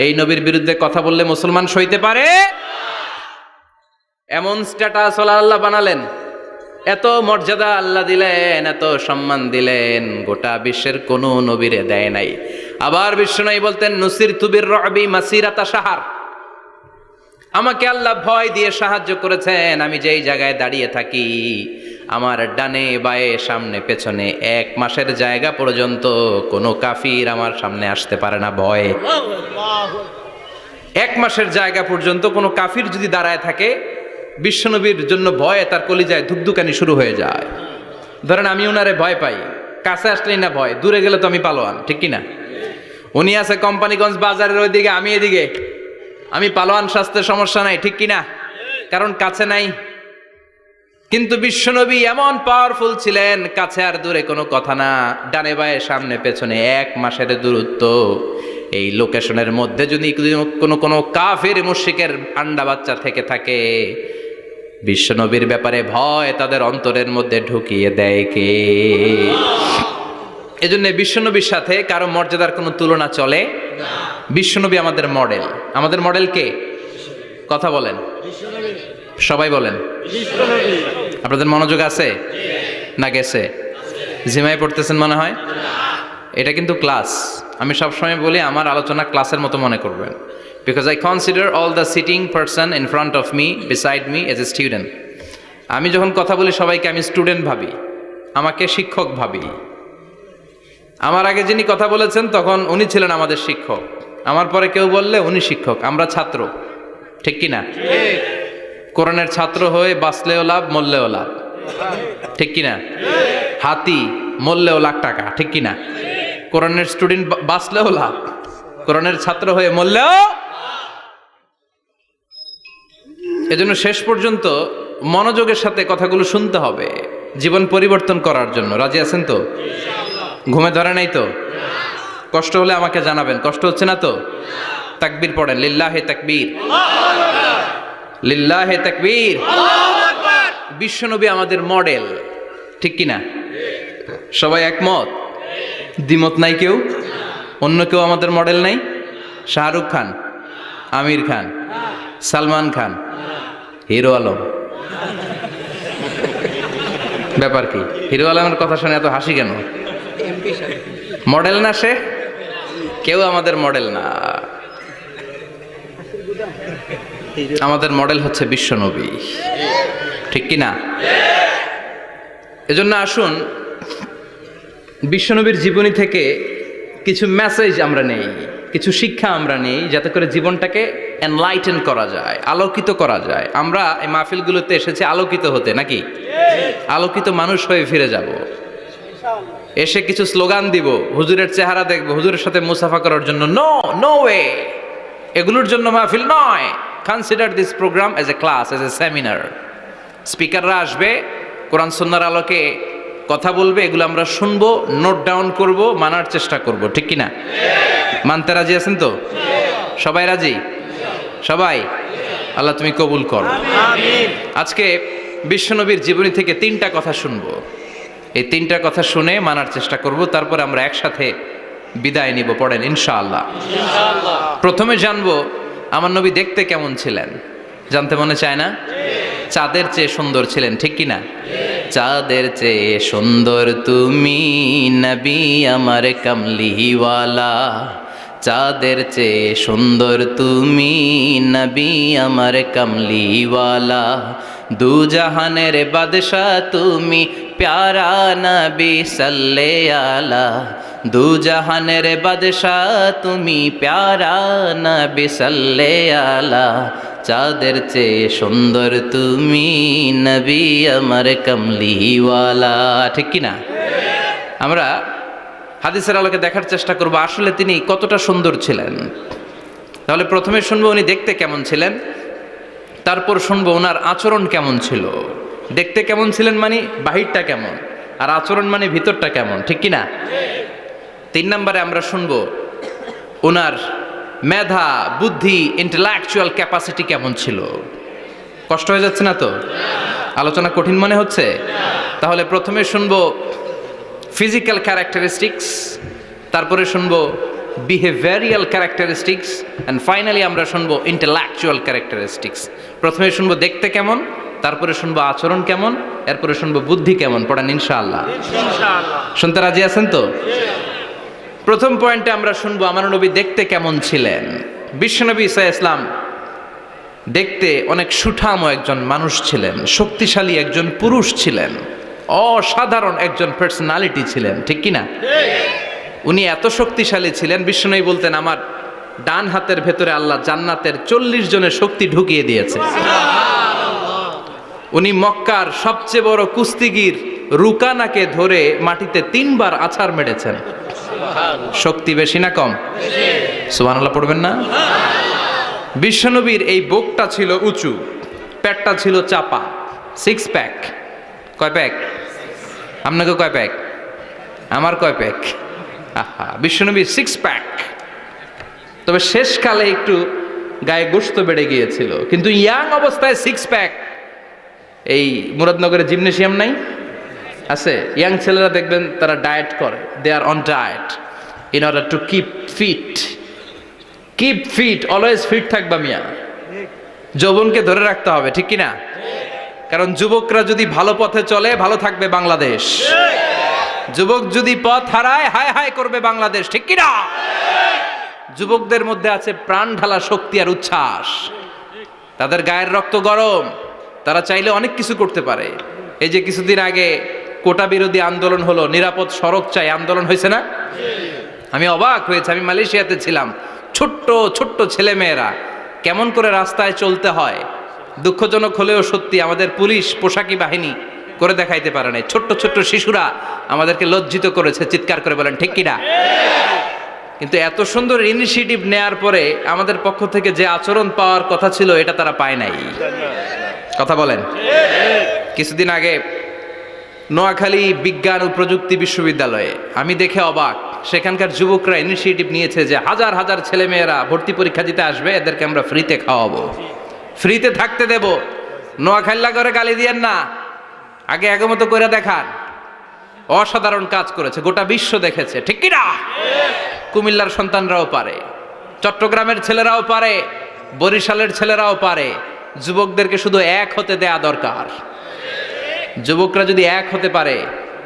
এই নবীর বিরুদ্ধে কথা বললে মুসলমান সইতে পারে? এমন স্ট্যাটাস আল্লাহ বানালেন, এত মর্যাদা আল্লাহ দিলেন, এত সম্মান দিলেন, গোটা বিশ্বের কোনো নবীরে দেয় নাই। আবার বিশ্বনবী বলতেন, নুসিরতু বির-রু'বি মাসিরাতা শাহর, আমাকে আল্লাহ ভয় দিয়ে সাহায্য করেছেন। আমি যেই জায়গায় দাঁড়িয়ে থাকি, আমার ডানে বায়ে সামনে পেছনে 1 মাসের জায়গা পর্যন্ত কোনো কাফির আমার সামনে আসতে পারে না ভয়ে। 1 মাসের জায়গা পর্যন্ত কোনো কাফির যদি দাঁড়ায় থাকে, বিশ্বনবীর জন্য ভয়ে তার কলিজায় ধুকধুকানি শুরু হয়ে যায়। ধরেন আমি ওনারে ভয় পাই, কাছে আসলেই না ভয়, দূরে গেলে তো আমি পালোয়ান, ঠিক কিনা? উনি আছে কোম্পানিগঞ্জ বাজারের ওইদিকে, আমি এদিকে, আমি পালোয়ান, স্বাস্থ্যের সমস্যা নাই, ঠিক কিনা? কারণ কাছে নাই। কিন্তু বিশ্বনবী এমন পাওয়ারফুল ছিলেন, কাছে আর দূরে কোনো কথা না, ডানে বায়ে সামনে পেছনে 1 মাসের দূরত্ব। এই লোকেশনের মধ্যে যদি কোনো কাফির মুশরিকের আন্ডা বাচ্চা থেকে থাকে, বিশ্বনবীর ব্যাপারে ভয় তাদের অন্তরের মধ্যে ঢুকিয়ে দেয় কে? এজন্য বিশ্বনবীর সাথে কারো মর্যাদার কোনো তুলনা চলে না। বিশ্বনবী আমাদের মডেল। আমাদের মডেল কে? কথা বলেন, সবাই বলেন। আপনাদের মনোযোগ আছে না গেছে? জিমায় পড়তেছেন মনে হয়। এটা কিন্তু ক্লাস। আমি সবসময় বলি আমার আলোচনা ক্লাসের মতো মনে করবেন, because I consider all the sitting person in front of me beside me as a student. আমি যখন কথা বলি সবাইকে আমি স্টুডেন্ট ভাবি, আমাকে শিক্ষক ভাবি। আমার আগে যিনি কথা বলেছেন তখন উনি ছিলেন আমাদের শিক্ষক, আমার পরে কেউ বললে উনি শিক্ষক, আমরা ছাত্র, ঠিক কিনা? কোরআনের ছাত্র হয়ে বাঁচলেও লাভ, মরলেও লাভ, ঠিক কিনা? হাতি মরলেও লাখ টাকা, ঠিক কিনা? কোরআনের স্টুডেন্ট বাঁচলেও লাভ, কোরআনের ছাত্র হয়ে মরলেও। এজন্য শেষ পর্যন্ত মনোযোগের সাথে কথাগুলো শুনতে হবে জীবন পরিবর্তন করার জন্য। রাজি আছেন তো? ঘুমে ধরে নাই তো? কষ্ট হলে আমাকে জানাবেন। কষ্ট হচ্ছে না তো? তাকবীর পড়েন, লিল্লাহে তাকবীর, লিল্লাহে তাকবীর। বিশ্বনবী আমাদের মডেল, ঠিক কিনা? সবাই একমত? দ্বিমত নাই কেউ? অন্য কেউ আমাদের মডেল নাই? শাহরুখ খান, আমির খান, সালমান খান, হিরো আলম। ব্যাপার কি? হিরো আলমের কথা শুনে এত হাসি কেন? মডেল না সে? কেউ আমাদের মডেল না। আমাদের মডেল হচ্ছে বিশ্বনবী, ঠিক কিনা? এজন্য আসুন বিশ্বনবীর জীবনী থেকে কিছু মেসেজ আমরা নেই, কিছু শিক্ষা আমরা নেই, যাতে করে জীবনটাকে এনলাইটেন করা যায়, আলোকিত করা যায়। আমরা এই মাহফিলগুলোতে এসেছি আলোকিত হতে, নাকি? আলোকিত মানুষ হয়ে ফিরে যাব। এসে কিছু স্লোগান দিব, হুজুরের চেহারা দেখবো, হুজুরের সাথে মুসাফা করার জন্য, নো নো ওয়ে। এগুলোর জন্য মাহফিল নয়। Consider this programme as a class, as a seminar. স্পিকাররা আসবে, কোরআন সুন্নাহর আলোকে কথা বলবে, এগুলো আমরা শুনবো, নোট ডাউন করব, মানার চেষ্টা করব, ঠিক কিনা? মানতে রাজি আছেন তো? সবাই রাজি? সবাই? আল্লাহ তুমি কবুল করো। আজকে বিশ্বনবীর জীবনী থেকে 3টা কথা শুনবো। এই 3টা কথা শুনে মানার চেষ্টা করব, তারপর আমরা একসাথে বিদায় নিব। পড়েন ইনশাআল্লাহ। প্রথমে জানবো আমার নবী দেখতে কেমন ছিলেন জানতে মনে চায় না? চাঁদের চেয়ে সুন্দর ছিলেন, ঠিক কি না? চাঁদের চেয়ে সুন্দর তুমি নবী আমার কামলিওয়ালা, চাঁদের চেয়ে সুন্দর তুমি নবী আমার কামলিওয়ালা, দু জাহানের বাদশাহ তুমি প্যারা নবী সাল্লে আলা, দু জাহানের বাদশাহ তুমি প্যারা নবী সাল্লে আলা, চাঁদের চেয়ে সুন্দর তুমি নবী আমার কামলিওয়ালা, ঠিক কি না? আমরা হাদিসের আলোকে দেখার চেষ্টা করব আসলে তিনি কতটা সুন্দর ছিলেন। তাহলে প্রথমে শুনবো উনি দেখতে কেমন ছিলেন, তারপর শুনবো ওনার আচরণ কেমন ছিল। দেখতে কেমন ছিলেন মানে বাহিরটা কেমন, আর আচরণ মানে ভিতরটা কেমন, ঠিক কি না? 3 নম্বরে আমরা শুনবো ওনার মেধা, বুদ্ধি, ইন্টেলেকচুয়াল ক্যাপাসিটি কেমন ছিল। কষ্ট হয়ে যাচ্ছে না তো? আলোচনা কঠিন মনে হচ্ছে? তাহলে প্রথমে শুনবো ফিজিক্যাল ক্যারেক্টারিস্টিক্স, তারপরে শুনবো বিহেভিয়ারিয়াল ক্যারেক্টারিস্টিক্স, অ্যান্ড ফাইনালি আমরা শুনবো ইন্টেলেকচুয়াল ক্যারেক্টারিস্টিক্স। প্রথমে শুনবো দেখতে কেমন, তারপরে শুনবো আচরণ কেমন, এরপরে শুনবো বুদ্ধি কেমন। পড়েন ইনশাআল্লাহ। শুনতে রাজি আছেন তো? প্রথম পয়েন্টে আমরা শুনবো আমার নবী দেখতে কেমন ছিলেন। বিশ্বনবী ঈসা ইসলাম দেখতে অনেক সুঠাম একজন মানুষ ছিলেন, শক্তিশালী একজন পুরুষ ছিলেন, অসাধারণ একজন পার্সোনালিটি ছিলেন, ঠিক কি না? উনি এত শক্তিশালী ছিলেন, বিশ্বনবী বলতেন আমার ডান হাতের ভেতরে আল্লাহ জান্নাতের 40 জনের শক্তি ঢুকিয়ে দিয়েছে। উনি মক্কার সবচেয়ে বড় কুস্তিগির রুকানাকে ধরে মাটিতে 3 বার আছাড় মেরেছেন। শক্তি বেশি না কম? সুবহানাল্লাহ পড়বেন না? বিশ্বনবীর এই বুকটা ছিল উঁচু, পেটটা ছিল চাপা, 6 প্যাক। কয় প্যাক? আপনাকে কয় প্যাক? আমার কয় প্যাক? বিশ্বনবীর 6 প্যাক। তবে শেষকালে একটু গায়ে গোশত বেড়ে গিয়েছিল, কিন্তু ইয়াং অবস্থায় 6 প্যাক। এই মুরাদনগরে জিমনেশিয়াম নাই? আছে। ইয়াং ছেলেরা দেখবেন তারা ডায়েট করে, they are on diet in order to keep fit. Keep fit, always fit থাকবা মিয়া। যৌবনকে ধরে রাখতে হবে, ঠিক কিনা? কারণ যুবকরা যদি ভালো পথে চলে ভালো থাকবে বাংলাদেশ, যুবক যদি পথ হারায় হায় হায় করবে বাংলাদেশ, ঠিক কিনা? যুবকদের মধ্যে আছে প্রাণ ঢালা শক্তি আর উচ্ছ্বাস, তাদের গায়ের রক্ত গরম, তারা চাইলে অনেক কিছু করতে পারে। এই যে কিছুদিন আগে কোটা বিরোধী আন্দোলন হলো, নিরাপদ সড়ক চাই আন্দোলন হয়েছে না? আমি অবাক হয়েছে, আমি মালয়েশিয়াতে ছিলাম, ছোট্ট ছোট্ট ছেলে মেয়েরা কেমন করে রাস্তায় চলতে হয় দুঃখজনক হলেও সত্যি আমাদের পুলিশ পোশাকি বাহিনী করে দেখাইতে পারে নাই। ছোট্ট ছোট্ট শিশুরা আমাদেরকে লজ্জিত করেছে, চিৎকার করে বলেন ঠিক কিনা? কিন্তু এত সুন্দর ইনিশিয়েটিভ নেয়ার পরে আমাদের পক্ষ থেকে যে আচরণ পাওয়ার কথা ছিল এটা তারা পায় নাই। কথা বলেন। কিছুদিন আগে নোয়াখালী বিজ্ঞান ও প্রযুক্তি বিশ্ববিদ্যালয়ে আমি দেখে অবাক, সেখানকার যুবকরা ইনিশিয়েটিভ নিয়েছে যে হাজার হাজার ছেলেমেয়েরা ভর্তি পরীক্ষা দিতে আসবে, এদেরকে আমরা ফ্রিতে খাওয়াবো, ফ্রিতে থাকতে দেব। নোয়াখালী করে গালি দিয়েন না, আগে আগমত করে দেখান। অসাধারণ কাজ করেছে, গোটা বিশ্ব দেখেছে, ঠিক কিনা? কুমিল্লার সন্তানরাও পারে, চট্টগ্রামের ছেলেরাও পারে, বরিশালের ছেলেরাও পারে। যুবকদেরকে শুধু এক হতে দেয়া দরকার। যুবকরা যদি এক হতে পারে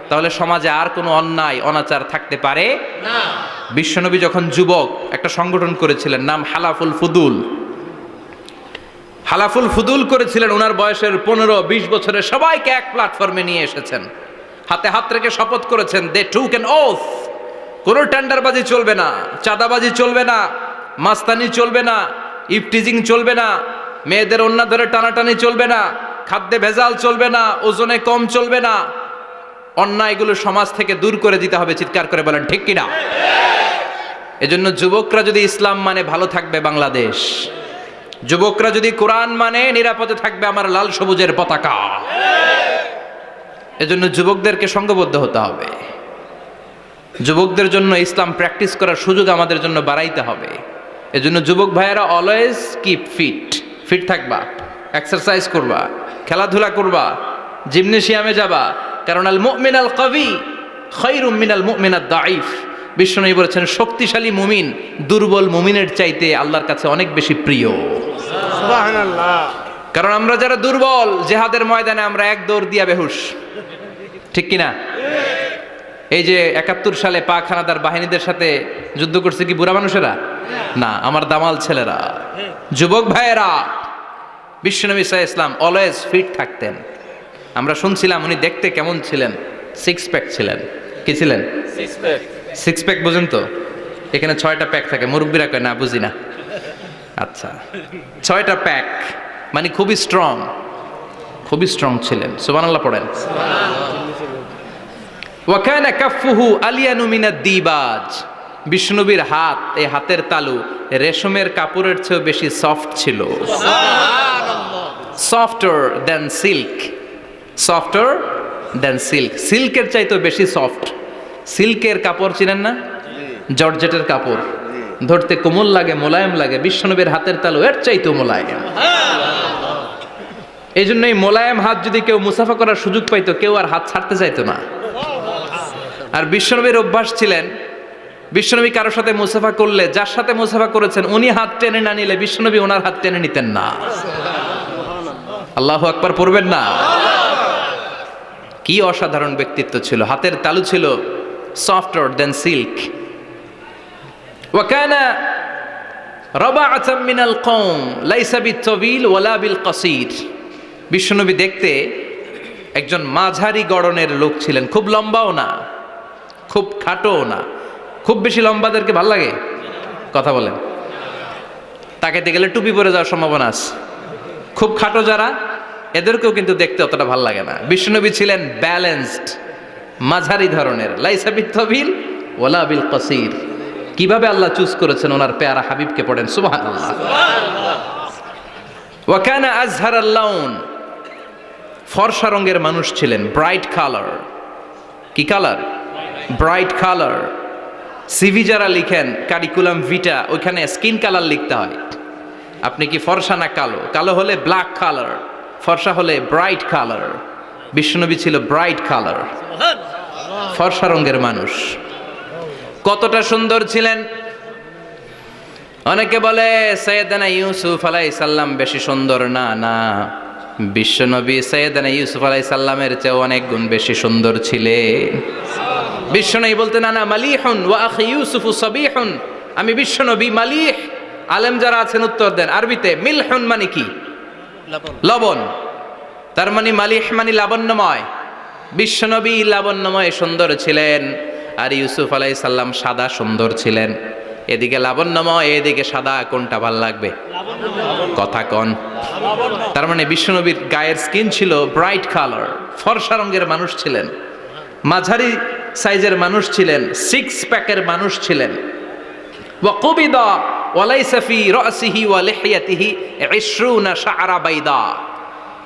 তাহলে সমাজে আর কোনো অন্যায় অনাচার থাকতে পারে না। বিশ্বনবী যখন যুবক একটা সংগঠন করেছিলেন, নাম হালাফুল ফুদুল। হালাফুল ফুদুল করেছিলেন, ওনার বয়সের 15-20 বছরের সবাইকে এক প্ল্যাটফর্মে নিয়ে এসেছেন, হাতে হাত রেখে শপথ করেছেন, দে টুক অ্যান ওথ, কোনো টেন্ডারবাজি চলবে না, চাঁদাবাজি চলবে না, মাস্তানি চলবে না, ইফটিজিং চলবে না, মেয়েদের ওন্না ধরে টানাটানি চলবে না, খাদ্যে ভেজাল চলবে না, ওজনে কম চলবে না, অন্যায়গুলো সমাজ থেকে দূর করে দিতে হবে। চিৎকার করে বলেন ঠিক কিনা? এজন্য যুবকরা যদি ইসলাম মানে ভালো থাকবে বাংলাদেশ, যুবকরা যদি কোরআন মানে নিরাপদে থাকবে আমার লাল সবুজের পতাকা। এজন্য যুবকদেরকে সংঘবদ্ধ হতে হবে, যুবকদের জন্য ইসলাম প্র্যাকটিস করার সুযোগ আমাদের জন্য বাড়াইতে হবে। এজন্য যুবক ভাইয়েরা অলওয়েজ কিপ ফিট, ফিট থাকবা, এক্সারসাইজ করবা, খেলাধুলা করবা, জিমনেশিয়ামে যাবা। কারণ আল মুমিন আল কবি খায়রুম মিনাল মুমিন আদ দাঈফ, বিশ্বনবী বলেছেন শক্তিশালী মুমিন দুর্বল মুমিনের চাইতে আল্লাহর কাছে অনেক বেশি প্রিয়। সুবহানাল্লাহ। কারণ আমরা যারা দুর্বল জিহাদের ময়দানে আমরা এক দৌড় দিয়া বেহুশ, ঠিক কিনা? এই যে 71 সালে পাক হানাদার বাহিনীদের সাথে যুদ্ধ করছে কি বুড়া মানুষেরা? না, আমার দামাল ছেলেরা, যুবক ভাইয়েরা। বিশ্বনবী সাল্লাল্লাহু আলাইহি ওয়াসাল্লাম অলওয়েজ ফিট থাকতেন। আমরা শুনছিলাম উনি দেখতে কেমন ছিলেন? 6 প্যাক ছিলেন। কি ছিলেন? 6 প্যাক বুঝেন তো? এখানে 6টা প্যাক থাকে, মুরব্বীরা কয় না বুঝি না। আচ্ছা, 6টা প্যাক মানে খুবই স্ট্রং, খুবই স্ট্রং ছিলেন। সুবহানাল্লাহ পড়েন। ওয়া কানা কাফফুহু আলিয়ানু মিনাদ দিবাজ। বিষ্ণুনবীর হাত, এই হাতের তালু রেশমের কাপড়ের চেয়ে বেশি সফট ছিল। Softer than silk, softer than silk, সিল্কের চাইতে বেশি সফট। সিল্কের কাপড় চিনেন না? জর্জেটের কাপড় ধরতে কোমল লাগে, মোলায়েম লাগে। বিশ্বনবীর হাতের তালু এর চাইতেও মোলায়েম। এই জন্যই মোলায়েম হাত যদি কেউ মুসাফা করার সুযোগ পাইতো, কেউ আর হাত ছাড়তে চাইতো না। আর বিশ্বনবীর অভ্যাস ছিলেন, বিশ্বনবী কারোর সাথে মুসাফা করলে, যার সাথে মুসাফা করেছেন উনি হাত টেনে না নিলে বিশ্বনবী ওনার হাত টেনে নিতেন না। আল্লাহু আকবার পড়বেন না? কি অসাধারণ ব্যক্তিত্ব ছিল। হাতের তালু ছিল সফটার দেন সিল্ক। ওয়া কানা রাবাআতাম মিনাল কওম লাইসা বিত-তাবিল ওয়ালা বিল কাসীর। বিশ্বনবী দেখতে একজন মাঝারি গড়নের লোক ছিলেন, খুব লম্বাও না খুব খাটোও না। খুব বেশি লম্বাদেরকে ভাল লাগে? কথা বলেন। তাকাইতে গেলে টুপি পরে যাওয়ার সম্ভাবনা আছে। খুব খাটো যারা, এদেরকেও কিন্তু দেখতে অতটা ভাল লাগে না। বিশ্বনবী ছিলেন ব্যালেন্সড, মাঝারি ধরনের। লাইসা বিত-তাবিল ওয়ালা বিল কাসীর। কিভাবে আল্লাহ চুজ করেছেন ওনার পেয়ারা হাবিবকে, পড়েন সুবহানাল্লাহ। ওয়া কানা আযহারাল লাউন। ফর্সা রঙের মানুষ ছিলেন, ব্রাইট কালার। কি কালার? Bright colour. সিভি যারা লিখেন কারিকুলাম ভিটা, ওইখানে স্কিন কালার লিখতে হয়। আপনি কি ফর্সা না কালো? কালো হলে ব্ল্যাক কালার, ফর্সা হলে ব্রাইট কালার। বিশ্বনবী ছিল ব্রাইট কালার, ফর্সা রঙের মানুষ। কতটা সুন্দর ছিলেন! অনেকে বলে সাইয়েদনা ইউসুফ আলাইহিস সালাম বেশি সুন্দর। না না, বিশ্বনবী সাইয়েদনা ইউসুফ আলাইহিস সালামের চেয়ে অনেক গুণ বেশি সুন্দর ছিলেন। বিশ্বনবী বলতেন আনা মালিহুন ওয়া আখি ইউসুফু সাবিহুন। আমি বিশ্বনবী মালিহ। আলেম যারা আছেন উত্তর দেন আরবিতে। মিলহুন মানে কি? লবণ। তার মানে মালিহ মানে লাবণ্যময়। বিশ্বনবী লাবণ্যময় সুন্দর ছিলেন, আর ইউসুফ আলাইহিস সালাম সাদা সুন্দর ছিলেন। এদিকে লাবণ্যময়, এদিকে সাদা, কোনটা ভাল লাগবে? কথা কন। তার মানে বিশ্বনবীর গায়ের স্কিন ছিল ব্রাইট কালার, ফর্সা রঙের মানুষ ছিলেন, মাঝারি সাইজের মানুষ ছিলেন, 6 প্যাকের মানুষ ছিলেন। ওয়া কুবিদা ওয়া লাইসা ফি রাসিহি ওয়া লিহিয়াতিহি 20 শাআরা বাইদা।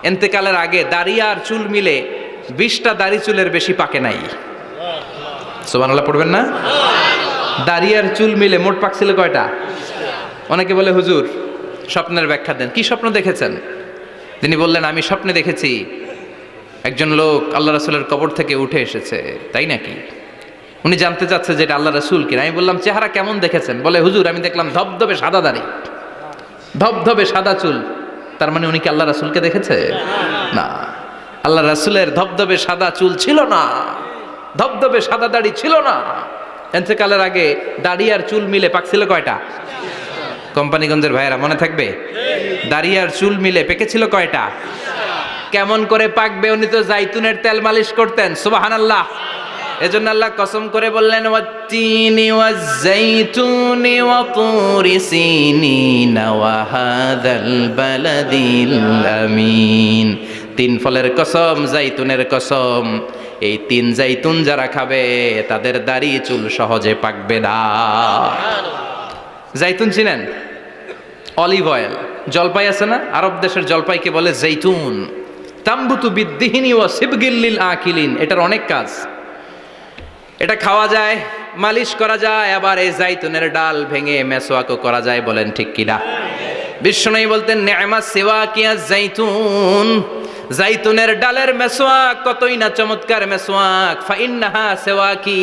ইন্তেকালের আগে দাড়ি আর চুল মিলে 20টা দাড়ি চুলের বেশি পাকে নাই। সুবহানাল্লাহ পড়বেন না? দাড়ি আর চুল মিলে মোট পাকছিল কয়টা? অনেকে বলে হুজুর স্বপ্নের ব্যাখ্যা দেন। কি স্বপ্ন দেখেছেন? তিনি বললেন আমি স্বপ্নে দেখেছি একজন লোক আল্লাহ রাসূলের কবর থেকে উঠে এসেছে। তাই নাকি? উনি জানতে চাচ্ছে যে এটা আল্লাহ রাসূল কিনা। আমি বললাম চেহারা কেমন দেখেছেন? বলে হুজুর আমি দেখলাম ধবধবে সাদা দাড়ি, ধবধবে সাদা চুল। তার মানে উনি কি আল্লাহ রাসূলকে দেখেছে? না, আল্লাহ রাসূলের ধবধবে সাদা চুল ছিল না, ধবধবে সাদা দাড়ি ছিল না। ইন্তেকালের আগে দাড়ি আর চুল মিলে পাকছিল কয়টা? কোম্পানিগঞ্জের ভাইয়েরা মনে থাকবে? দাড়ি আর চুল মিলে পেকেছিল কয়টা? কেমন করে পাকবে? উনি তো জাইতুনের তেল মালিশ করতেন। সুবহানাল্লাহ। এজন্য আল্লাহ কসম করে বললেন ওয়াত্তিনি ওয়াজ-জাইতুনি ওয়া তুরি সিনিন ওয়া হাযাল বালাদিল আমিন। 3 ফলের কসম, জাইতুনের কসম। এই 3 জাইতুন যারা খাবে তাদের দাড়ি চুল সহজে পাকবে না। জাইতুন চিনেন? Olive oil. জলপাই আছে না? আরব দেশের জলপাইকে বলে জাইতুন। তাম্বুতু বিদ্দিহিনি ওয়া সিবগিল লিল আকিলিন। এটার অনেক কাজ। এটা খাওয়া যায়, মালিশ করা যায়, আবার এই জাইতুনের ডাল ভেঙে মেসওয়াকও করা যায়। বলেন ঠিক কিনা? বিশ্বনবী বলতেন নি'মা সিওয়াকিয়া জাইতুন। জাইতুনের ডালের মেসওয়াক কতই না চমৎকার মেসওয়াক। ফাইন্নাহা সিওয়াকি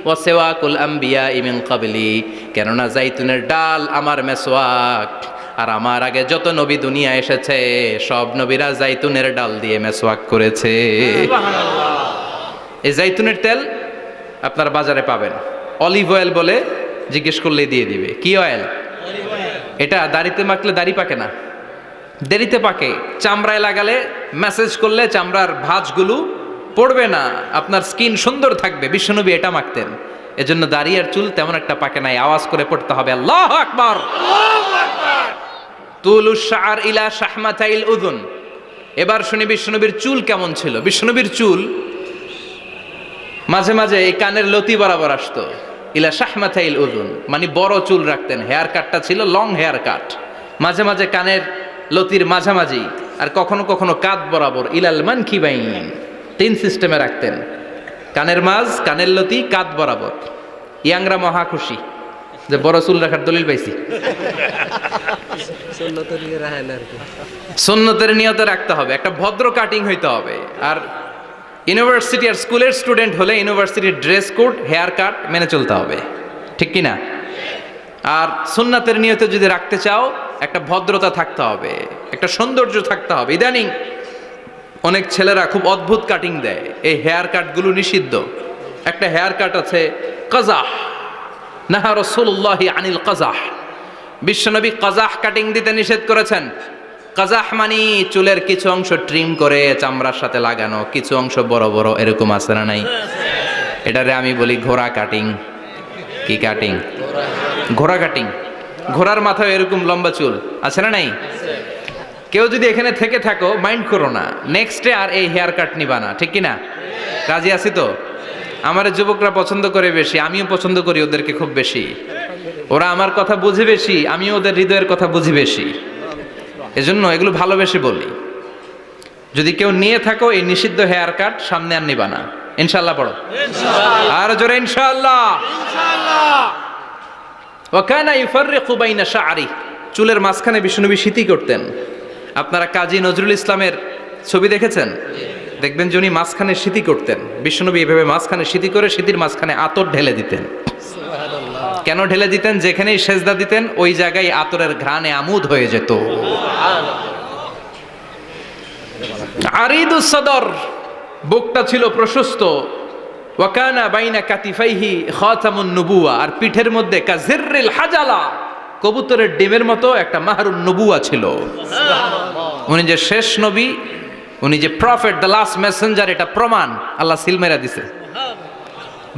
ওয়াসিওয়াকুল আম্বিয়া মিন ক্বাবলি, কেননা জাইতুনের ডাল আমার মেসওয়াক, আর আমার আগে যত নবী দুনিয়া এসেছে সব নবীরা জাইতুনের ডাল দিয়ে মেসওয়াক করেছে। এই জাইতুনের তেল আপনার বাজারে পাবেন, অলিভ অয়েল বলে জিজ্ঞেস করলেই দিয়ে দিবে। কি অয়েল? এটা দাড়িতে মাখলে দাড়ি পাকে না, দেরিতে পাকে। চামড়ায় লাগালে ম্যাসেজ করলে চামড়ার ভাঁজগুলো পড়বে না, আপনার স্কিন সুন্দর থাকবে। বিশ্বনবী এটা মাখতেন, এজন্য দাড়ি আর চুল তেমন একটা পাকে নাই। আওয়াজ করে পড়তে হবে আল্লাহু আকবার। তুলুশ শাআর ইলা শাহমাতাইল উযুন। এবার শুনি বিশ্বনবীর চুল কেমন ছিল। বিশ্বনবীর চুল মাঝে মাঝে এই কানের লতি বরাবর আসতো। ইলা শাহমাতাইল উযুন মানে বড় চুল রাখতেন, হেয়ার কাটটা ছিল লং হেয়ার কাট, মাঝে মাঝে কানের লতির মাঝামাঝি, আর কখনো কখনো কাঁধ বরাবর। ইলাল মানকিবাইন, তিন সিস্টেমে রাখতেন, কানের মাঝ, কানের লতি, কাঁধ বরাবর। ইয়াংরা মহা খুশি যে বড় চুল রাখার দলিল পাইছি। সুন্নতের নিয়তে রাখতে হবে, একটা ভদ্র কাটিং হইতে হবে। আর ইউনিভার্সিটি আর স্কুলের স্টুডেন্ট হলে ইউনিভার্সিটির ড্রেস কোড, হেয়ার কাট মেনে চলতে হবে, ঠিক কি না? আর সুন্নাতের নিয়তে যদি রাখতে চাও একটা ভদ্রতা থাকতে হবে, একটা সৌন্দর্য থাকতে হবে। ইদানিং অনেক ছেলেরা খুব অদ্ভুত কাটিং দেয়, এই হেয়ার কাটগুলো নিষিদ্ধ। একটা হেয়ার কাট আছে কাজাহ, নাহা রাসূলুল্লাহি আনিল কাজাহ। বিশ্বনবী কাজাহ কাটিং দিতে নিষেধ করেছেন। কাজাহ মানে চুলের কিছু অংশ ট্রিম করে চামড়ার সাথে লাগানো, কিছু অংশ বড় বড়, এরকম আছে না নাই? এটারে আমি বলি ঘোড়া কাটিং। কি কাটিং? ঘোড়া কাটিং। ঘোড়ার মাথায় এরকম লম্বা চুল আছে না নাই? কেউ যদি এখানে থেকে থাকো মাইন্ড করো না, নেক্সট ডে আর এই হেয়ার কাট নিবা না, ঠিক কি না? রাজি আছি তো? আমার যুবকরা পছন্দ করে বেশি, আমিও পছন্দ করি ওদেরকে খুব বেশি। ওরা আমার কথা বুঝে বেশি, আমিও ওদের হৃদয়ের কথা বুঝি বেশি, এজন্য এগুলো ভালোবেসে বলি। যদি কেউ নিয়ে থাকো এই নিষিদ্ধ হেয়ার কাট, সামনে আর নিবা না, ইনশাআল্লাহ। পড়ো আর জোরে ইনশাআল্লাহ। ওয়া কানা ইউফাররিকু বাইনা শা'রি, চুলের মাঝখানে বিশ্বনবী সিতি করতেন। আপনারা কাজী নজরুল ইসলামের ছবি দেখেছেন? দেখবেন যে উনি মাঝখানে সিতি করতেন। বিশ্বনবী এভাবে মাঝখানে সিতি করে সিতির মাঝখানে আতর ঢেলে দিতেন। কেন ঢেলে দিতেন? যেখানেই সেজদা দিতেন ওই জায়গায় আতরের ঘ্রাণে আমোদ হয়ে যেত। আরিদুস সদর, বুকটা ছিল প্রশস্ত। ওয়া কানা বাইনা কাতিফাইহি খাতামুন নবুওয়া, আর পিঠের মধ্যে কাজিররিল হাজালা, কবুতরের ডিমের মতো একটা মাহরুন নবুওয়া ছিল। উনি যে শেষ নবী, উনি যে প্রফেট, দ্য লাস্ট মেসেঞ্জার, এটা প্রমাণ আল্লাহ সিল মেরা দিছে।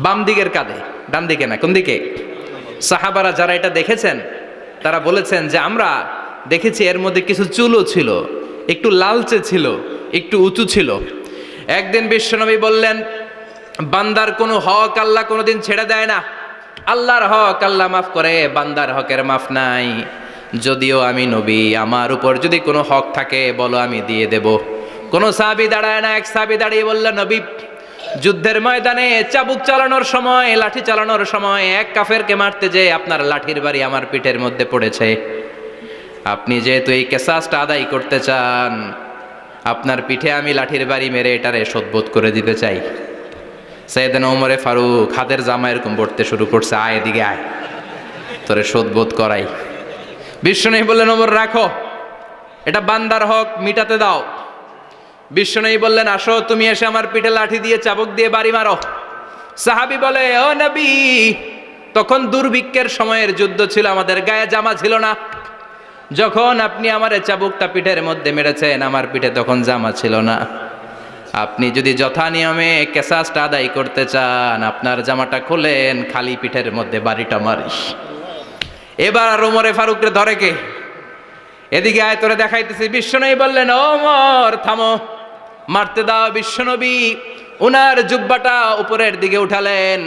বাম দিকের কাঁধে, ডান দিকে না। কোন দিকে? সাহাবারা যারা এটা দেখেছেন তারা বলেছেন যে আমরা দেখেছি এর মধ্যে কিছু চুলও ছিল, একটু লালচে ছিল, একটু উঁচু ছিল। একদিন বিশ্বনবী বললেন, বান্দার কোনো হক আল্লাহ কোনোদিন ছেড়ে দেয় না। আল্লাহর হক আল্লাহ মাফ করে, বান্দার হকের মাফ নাই। যদিও আমি নবী, আমার উপর যদি কোনো হক থাকে বলো, আমি দিয়ে দেব। কোনো সাহাবী দাঁড়ায় না। এক সাহাবী দাঁড়িয়ে বলল, নবী, যুদ্ধের ময়দানে চাবুক চালানোর সময়, লাঠি চালানোর সময় এক কাফেরকে মারতে যে আপনার লাঠির বাড়ি আমার পিঠের মধ্যে পড়েছে। আপনি যেহেতু এই কেসাসটা আদায় করতে চান, আপনার পিঠে আমি লাঠির বাড়ি মেরে এটারে শোধবোধ করে দিতে চাই। সাইয়েদনা ওমরে ফারুক হাতের জামা এরকম পড়তে শুরু করছে, আয় এদিকে আয়, তোরে শোধবোধ করাই। বিশ্বনবী বললেন, ওমর রাখো, এটা বান্দার হক, মিটাতে দাও। বিশ্বনবী বললেন, আসো, তুমি এসে আমার পিঠে লাঠি দিয়ে চাবুক দিয়ে বাড়ি মারো। সাহাবী বলে, ও নবী, তখন দুর্ভিক্ষের সময়ের যুদ্ধ ছিল, আমাদের গায়ে জামা ছিল না। যখন আপনি আমার চাবুকটা পিঠের মধ্যে মেরেছেন, আমার পিঠে তখন জামা ছিল না। আপনি যদি যথা নিয়মে কেসাসটা আদায় করতে চান, আপনার জামাটা খোলেন, খালি পিঠের মধ্যে বাড়িটা মারিস। এবার আর ওমরে ফারুকরে ধরে কে? এদিকে আয়, তোরে দেখাইতেছি। বিশ্বনবী বললেন, ওমর থামো, মারতে দাও। বিশ্বনবী উনার জুব্বাটা উপরের দিকে উঠালেন,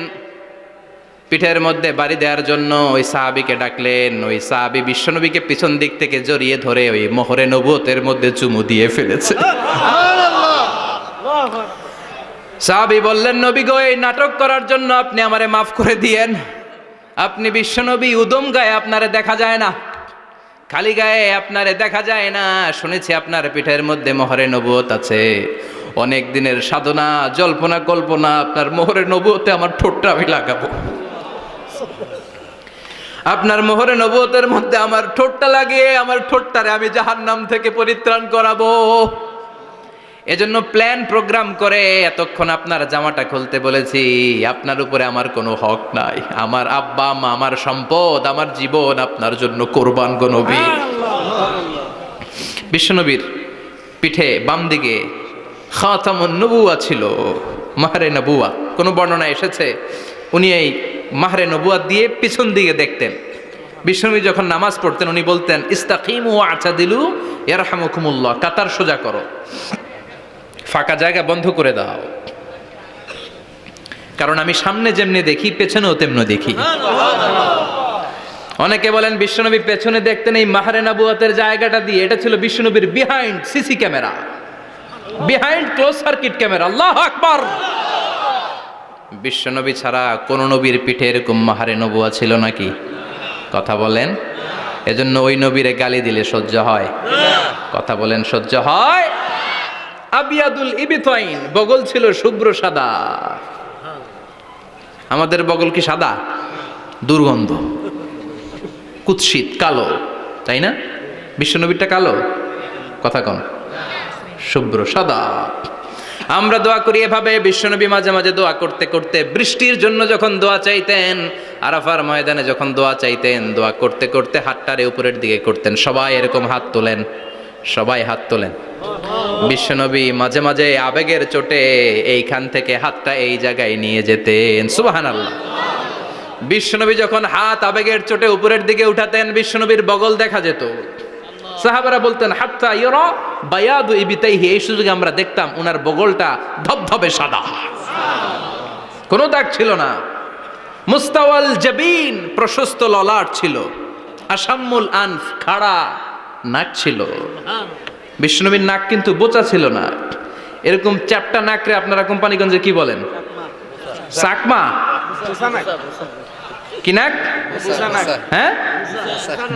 পিঠের মধ্যে বাড়ি দেওয়ার জন্য ওই সাহাবীকে ডাকলেন। ওই সাহাবী বিশ্বনবীকে পিছন দিক থেকে জড়িয়ে ধরে ওই মোহরে নবুয়তের মধ্যে চুমু দিয়ে ফেলেছে। সাহাবী বললেন, নবী গো, এই নাটক করার জন্য আপনি আমারে মাফ করে দিয়েন। আপনি বিশ্বনবী, উদম গায়ে আপনারে দেখা যায় না, খালি গায়ে আপনারে দেখা যায় না। শুনেছি আপনার পিঠের মধ্যে মোহরে নবুয়ত আছে। অনেক দিনের সাধনা জল্পনা কল্পনা আপনার মোহরে নবুয়তে আমার ঠোঁটটা আমি লাগাবো, আপনার মোহরে নবুয়তের মধ্যে আমার ঠোঁটটা লাগিয়ে আমার ঠোঁটটারে আমি জাহান্নাম থেকে পরিত্রাণ করাবো। এজন্য প্ল্যান প্রোগ্রাম করে এতক্ষণ আপনার জামাটা খুলতে বলেছি। আপনার উপরে আমার কোনো হক নাই, আমার আব্বা মা, আমার সম্পদ, আমার জীবন আপনার জন্য কোরবান গো নবী। বিশ্বনবীর পিঠে বাম দিকে খাতামুন নবুয়া ছিল, মাহরে নবুয়া। কোনো বর্ণনা এসেছে উনি এই মাহরে নবুয়া দিয়ে পিছন দিকে দেখতেন। বিশ্বনবী যখন নামাজ পড়তেন উনি বলতেন ইস্তাকিমু ওয়া'তাদিলু ইয়ারহামুকুমুল্লাহ, কাতার সোজা করো, ফাঁকা জায়গা বন্ধ করে দাও, কারণ আমি সামনে যেমনি দেখি পেছনেও তেমনি দেখি। অনেকে বলেন বিশ্বনবী পেছনে দেখতেন এই মাহরে নবুয়াতের জায়গাটা দিয়ে, এটা ছিল বিশ্বনবীর behind CC camera, behind close circuit camera. আল্লাহু আকবার। বিশ্বনবী ছাড়া কোন নবীর পিঠে এরকম মাহরে নবুয়া ছিল নাকি? কথা বলেন। এজন্য ওই নবীরে গালি দিলে সহ্য হয়? কথা বলেন, সহ্য হয়? আবিয়াদুল ইবিতাইন, বগল ছিল শুভ্র সাদা। আমাদের বগল কি সাদা? দুর্গন্ধ, কুৎসিত, কালো, তাই না? বিশ্বনবীরটা কালো? কথা কন, শুভ্র সাদা। আমরা দোয়া করি এভাবে। বিশ্বনবী মাঝে মাঝে দোয়া করতে করতে বৃষ্টির জন্য যখন দোয়া চাইতেন, আরাফার ময়দানে যখন দোয়া চাইতেন, দোয়া করতে করতে হাতটারে উপরের দিকে করতেন। সবাই এরকম হাত তোলেন, সবাই হাত তোলেন। বিশ্বনবী মাঝে মাঝে আবেগের চোটে এইখান থেকে হাতটা এই জায়গায় নিয়ে যেতেন। সুবহানাল্লাহ। বিশ্বনবী যখন হাত আবেগের চোটে উপরের দিকে উঠাতেন, বিশ্বনবীর বগল দেখা যেত। সাহাবারা বলতেন হাত্তা ইরা বায়াদু ইবিতাইহি, এই সুযোগে আমরা দেখতাম ওনার বগলটা ধবধবে সাদা, কোনো দাগ ছিল না। মুস্তাওয়াল জাবিন, প্রশস্ত ললাট ছিল। আসাম্মুল আনফ, খাড়া নাক ছিল। বিশ্বনবীর নাক কিন্তু বোচা ছিল না, এরকম চ্যাপটা নাকরে আপনারা কোম্পানিগঞ্জে কি বলেন? চাকমা। কি নাক? হ্যাঁ,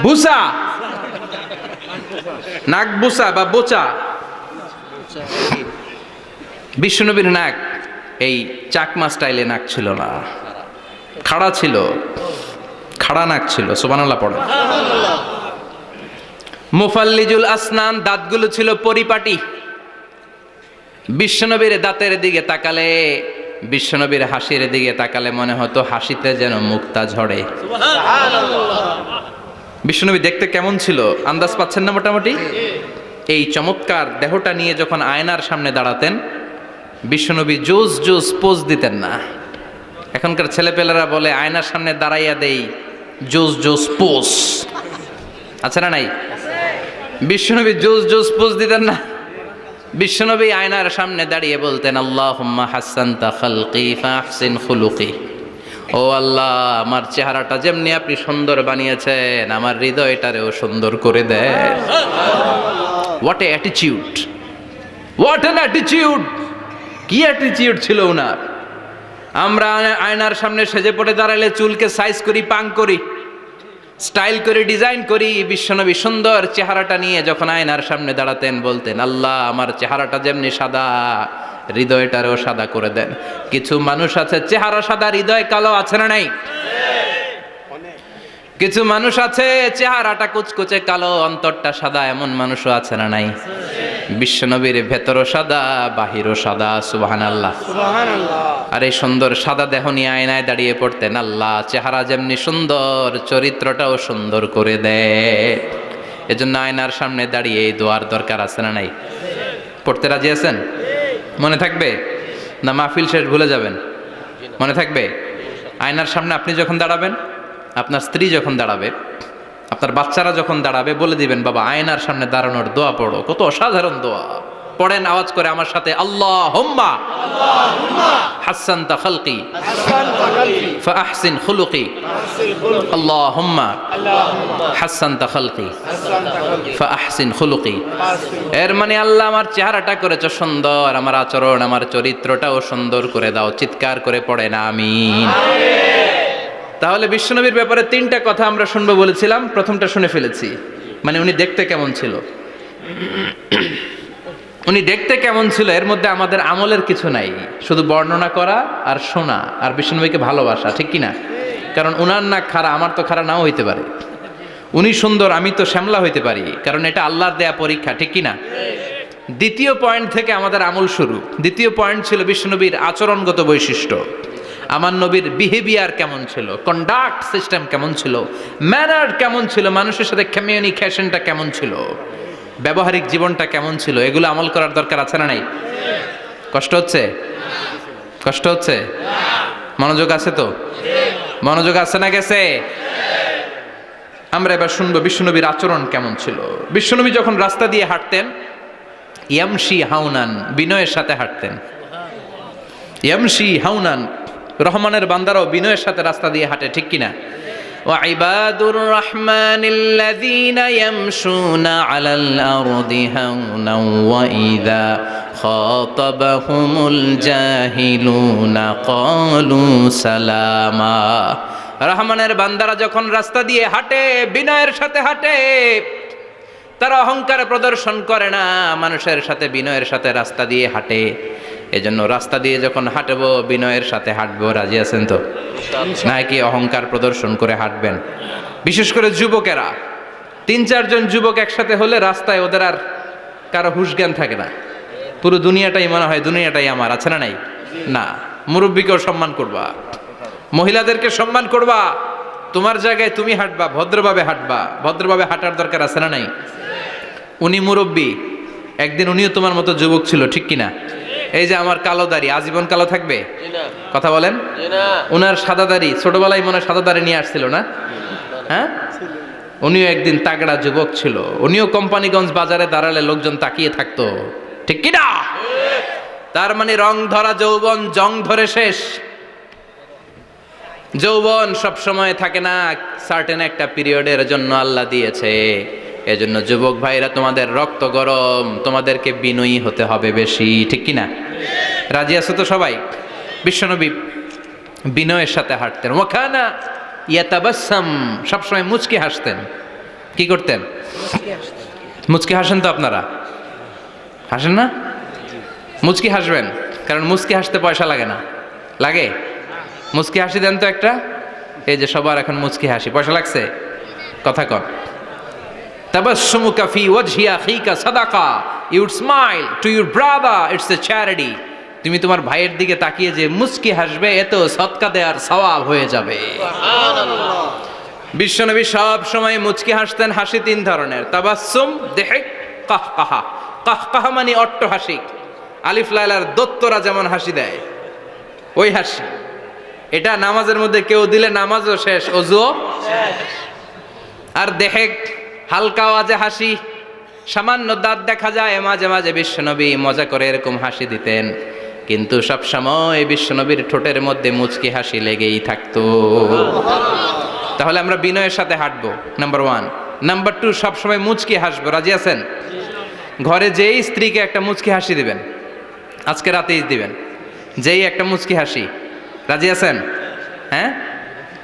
বুসা। নাক বুসা বা বোচা। বিশ্বনবীর নাক এই চাকমা স্টাইলে নাক ছিল না, খাড়া ছিল, খাড়া নাক ছিল। সুবহানাল্লাহ পড়ে। মুফাল্লিজুল আসনান, দাঁতগুলো ছিল পরিপাটি। বিশ্বনবীর দাঁতের দিকে তাকালে, বিশ্বনবীর হাসির দিকে তাকালে মনে হতো হাসিতে যেন মুক্তা ঝরে। বিশ্বনবী দেখতে কেমন ছিল আন্দাজ পাচ্ছেন না মোটামুটি? এই চমৎকার দেহটা নিয়ে যখন আয়নার সামনে দাঁড়াতেন, বিশ্বনবী জোস জোস পোজ দিতেন না। এখনকার ছেলেপেলেরা বলে আয়নার সামনে দাঁড়াইয়া দেই জোস জোস পোজ, আছে না নাই? বিশ্বনবী জোস জোস পোজ দিতেন না। বিশ্বনবী আয়নার সামনে দাঁড়িয়ে বলতেন আল্লাহুম্মা হাসানতা খালকি ফাহসিন খুলুকি, ও আল্লাহ আমার চেহারাটা যেমনি আপনি সুন্দর বানিয়েছেন আমার হৃদয়টারেও সুন্দর করে দেন। What a attitude, what an attitude! কি অ্যাটিটিউড ছিল ওনার! আমরা আয়নার সামনে সেজে পড়ে দাঁড়ালে চুলকে সাইজ করি, পাং করি, স্টাইল করে, ডিজাইন করি। বিশ্বনবী সুন্দর চেহারাটা নিয়ে যখন আয়নার সামনে দাঁড়াতেন বলতেন আল্লাহ আমার চেহারাটা যেমনি সাদা হৃদয়টারেও সাদা করে দেন। কিছু মানুষ আছে চেহারা সাদা হৃদয় কালো, আছে না নাই? কিছু মানুষ আছে চেহারাটা কুচকুচে কালো অন্তরটা সাদা, এমন মানুষও আছে না নাই? বিশ্বনবীর ভেতরও সাদা বাহিরও সাদা। সুবহানাল্লাহ। আর এই সুন্দর সাদা দেহ নিয়ে আয়নায় দাঁড়িয়ে পড়তেন আল্লাহ চেহারা যেমনি সুন্দর চরিত্রটাও সুন্দর করে দেয়। এজন্য আয়নার সামনে দাঁড়িয়ে এই দোয়ার দরকার, আছে না নাই? পড়তে রাজি আছেন? মনে থাকবে না মাহফিল শেষ ভুলে যাবেন? মনে থাকবে? আয়নার সামনে আপনি যখন দাঁড়াবেন, আপনার স্ত্রী যখন দাঁড়াবে, আপনার বাচ্চারা যখন দাঁড়াবে, বলে দিবেন বাবা আয়নার সামনে দাঁড়ানোর দোয়া পড়ো। কত অসাধারণ দোয়া! পড়েন আওয়াজ করে আমার সাথে, আল্লাহুম্মা হাসানতা খালকি ফাহসিন খুলুকি, আল্লাহুম্মা হাসানতা খালকি ফাহসিন খুলুকি। এর মানে আল্লাহ আমার চেহারাটা করেছো সুন্দর, আমার আচরণ আমার চরিত্রটাও সুন্দর করে দাও। চিৎকার করে পড়েন আমিন। তাহলে বিশ্বনবীর ব্যাপারে তিনটা কথা আমরা শুনবো বলেছিলাম, প্রথমটা শুনে ফেলেছি, মানে উনি দেখতে কেমন ছিল। উনি দেখতে কেমন ছিল এর মধ্যে আমাদের আমলের কিছু নাই, শুধু বর্ণনা করা আর শোনা আর বিশ্বনবীকে ভালোবাসা, ঠিক কিনা? কারণ উনার নাক খাড়া, আমার তো খাড়া নাও হইতে পারে। উনি সুন্দর, আমি তো শ্যামলা হইতে পারি, কারণ এটা আল্লাহর দেয়া পরীক্ষা, ঠিক কিনা? দ্বিতীয় পয়েন্ট থেকে আমাদের আমল শুরু। দ্বিতীয় পয়েন্ট ছিল বিশ্বনবীর আচরণগত বৈশিষ্ট্য। আমার নবীর বিহেভিয়ার কেমন ছিল, কন্ডাক্ট সিস্টেম কেমন ছিল, ম্যানার কেমন ছিল, মানুষের সাথে কমিউনিকেশনটা কেমন ছিল, ব্যবহারিক জীবনটা কেমন ছিল, এগুলো আমল করার দরকার আছে না নাই? কষ্ট হচ্ছে? কষ্ট হচ্ছে? মনোযোগ আছে তো? মনোযোগ আছে না গেছে? আমরা এবার শুনবো বিশ্বনবীর আচরণ কেমন ছিল। বিশ্বনবী যখন রাস্তা দিয়ে হাঁটতেন, ইয়ামশি হাউনান, বিনয়ের সাথে হাঁটতেন। ইয়ামশি হাউনান, রহমানের বান্দারাও বিনয়ের সাথে রাস্তা দিয়ে হাঁটে, ঠিক কিনা? وعباد الرحمن الذين يمشون على الأرض هونا وإذا خاطبهم الجاهلون قالوا سلاما। রহমানের বান্দারা যখন রাস্তা দিয়ে হাঁটে, বিনয়ের সাথে হাঁটে, তারা অহংকার প্রদর্শন করে না, মানুষের সাথে বিনয়ের সাথে রাস্তা দিয়ে হাঁটে। এজন্য রাস্তা দিয়ে যখন হাঁটবো বিনয়ের সাথে হাঁটবো, রাজি আছেন তো? নাকি অহংকার প্রদর্শন করে হাঁটবেন? বিশেষ করে যুবকেরা, 3-4 জন যুবক একসাথে হলে রাস্তায় ওদের আর কারো হুঁশ জ্ঞান থাকে না, পুরো দুনিয়াটাই মনে হয় দুনিয়াটাই আমার, আছে না নাই? না, মুরব্বীকেও সম্মান করবা, মহিলাদেরকে সম্মান করবা, তোমার জায়গায় তুমি হাঁটবা, ভদ্রভাবে হাঁটবা। ভদ্রভাবে হাঁটার দরকার আছে না নাই? উনি মুরব্বী, একদিন উনিও তোমার মতো যুবক ছিল, ঠিক কিনা? এই যে আমার কালো দাড়ি আজীবন কালো থাকবে? কথা বলেন। উনার সাদা দাড়ি ছোটবেলায় মনে হয় সাদা দাড়ি নিয়ে আসছিল না? হ্যাঁ, উনিও একদিন তাগড়া যুবক ছিল, উনিও কোম্পানিগঞ্জ বাজারে দাঁড়ালে লোকজন তাকিয়ে থাকতো, ঠিক কিনা? তার মানে রং ধরা যৌবন জং ধরে শেষ। যৌবন সব সময় থাকে না, সার্টেন একটা পিরিয়ডের জন্য আল্লাহ দিয়েছে। এজন্য যুবক ভাইরা, তোমাদের রক্ত গরম, তোমাদেরকে বিনয়ী হতে হবে বেশি, ঠিক কিনা? রাজি আছো তো সবাই? বিশ্বনবী বিনয়ের সাথে হাঁটতেন। ওয়াকানা ইয়াতাবাসসাম, সবসময় মুচকি হাসতেন। কি করতেন? মুচকি হাসেন তো আপনারা? হাসেন না? মুচকি হাসবেন, কারণ মুচকি হাসতে পয়সা লাগে না। লাগে? মুচকি হাসি দেন তো একটা। এই যে সবার এখন মুচকি হাসি, পয়সা লাগছে? কথা কন। তাবাসসুমুকা ফি ওয়াজহি আখিকা সাদাকা, you would smile to your brother, it's a charity. তুমি তোমার ভাইয়ের দিকে তাকিয়ে যে মুচকি হাসবে, এত সদকা দেওয়ার সওয়াব হয়ে যাবে। সুবহানাল্লাহ। বিশ্বনবী সব সময় মুচকি হাসতেন। হাসি 3 ধরনের, তাবাসসুম, দিহিক, কাহকাহা। কাহকাহা মানে অট্টহাসি, আলিফ লাইলার দত্তরা যেমন হাসি দেয় ওই হাসি। এটা নামাজের মধ্যে কেউ দিলে নামাজও শেষ, ওযুও শেষ। আর দিহিক, হালকা আওয়াজে হাসি, সামান্য দাঁত দেখা যায় মাঝে মাঝে। বিশ্বনবী মজা করে এরকম হাসি দিতেন, কিন্তু সব সময় বিশ্বনবীর ঠোঁটের মধ্যে মুচকি হাসি লেগেই থাকতো। তাহলে আমরা বিনয়ের সাথে হাঁটবো, নাম্বার 1। নাম্বার 2, সব সময় মুচকি হাসবো। রাজি আছেন? ঘরে যেই স্ত্রীকে একটা মুচকি হাসি দিবেন, আজকে রাতেই দিবেন, যেই একটা মুচকি হাসি। রাজি আছেন? হ্যাঁ,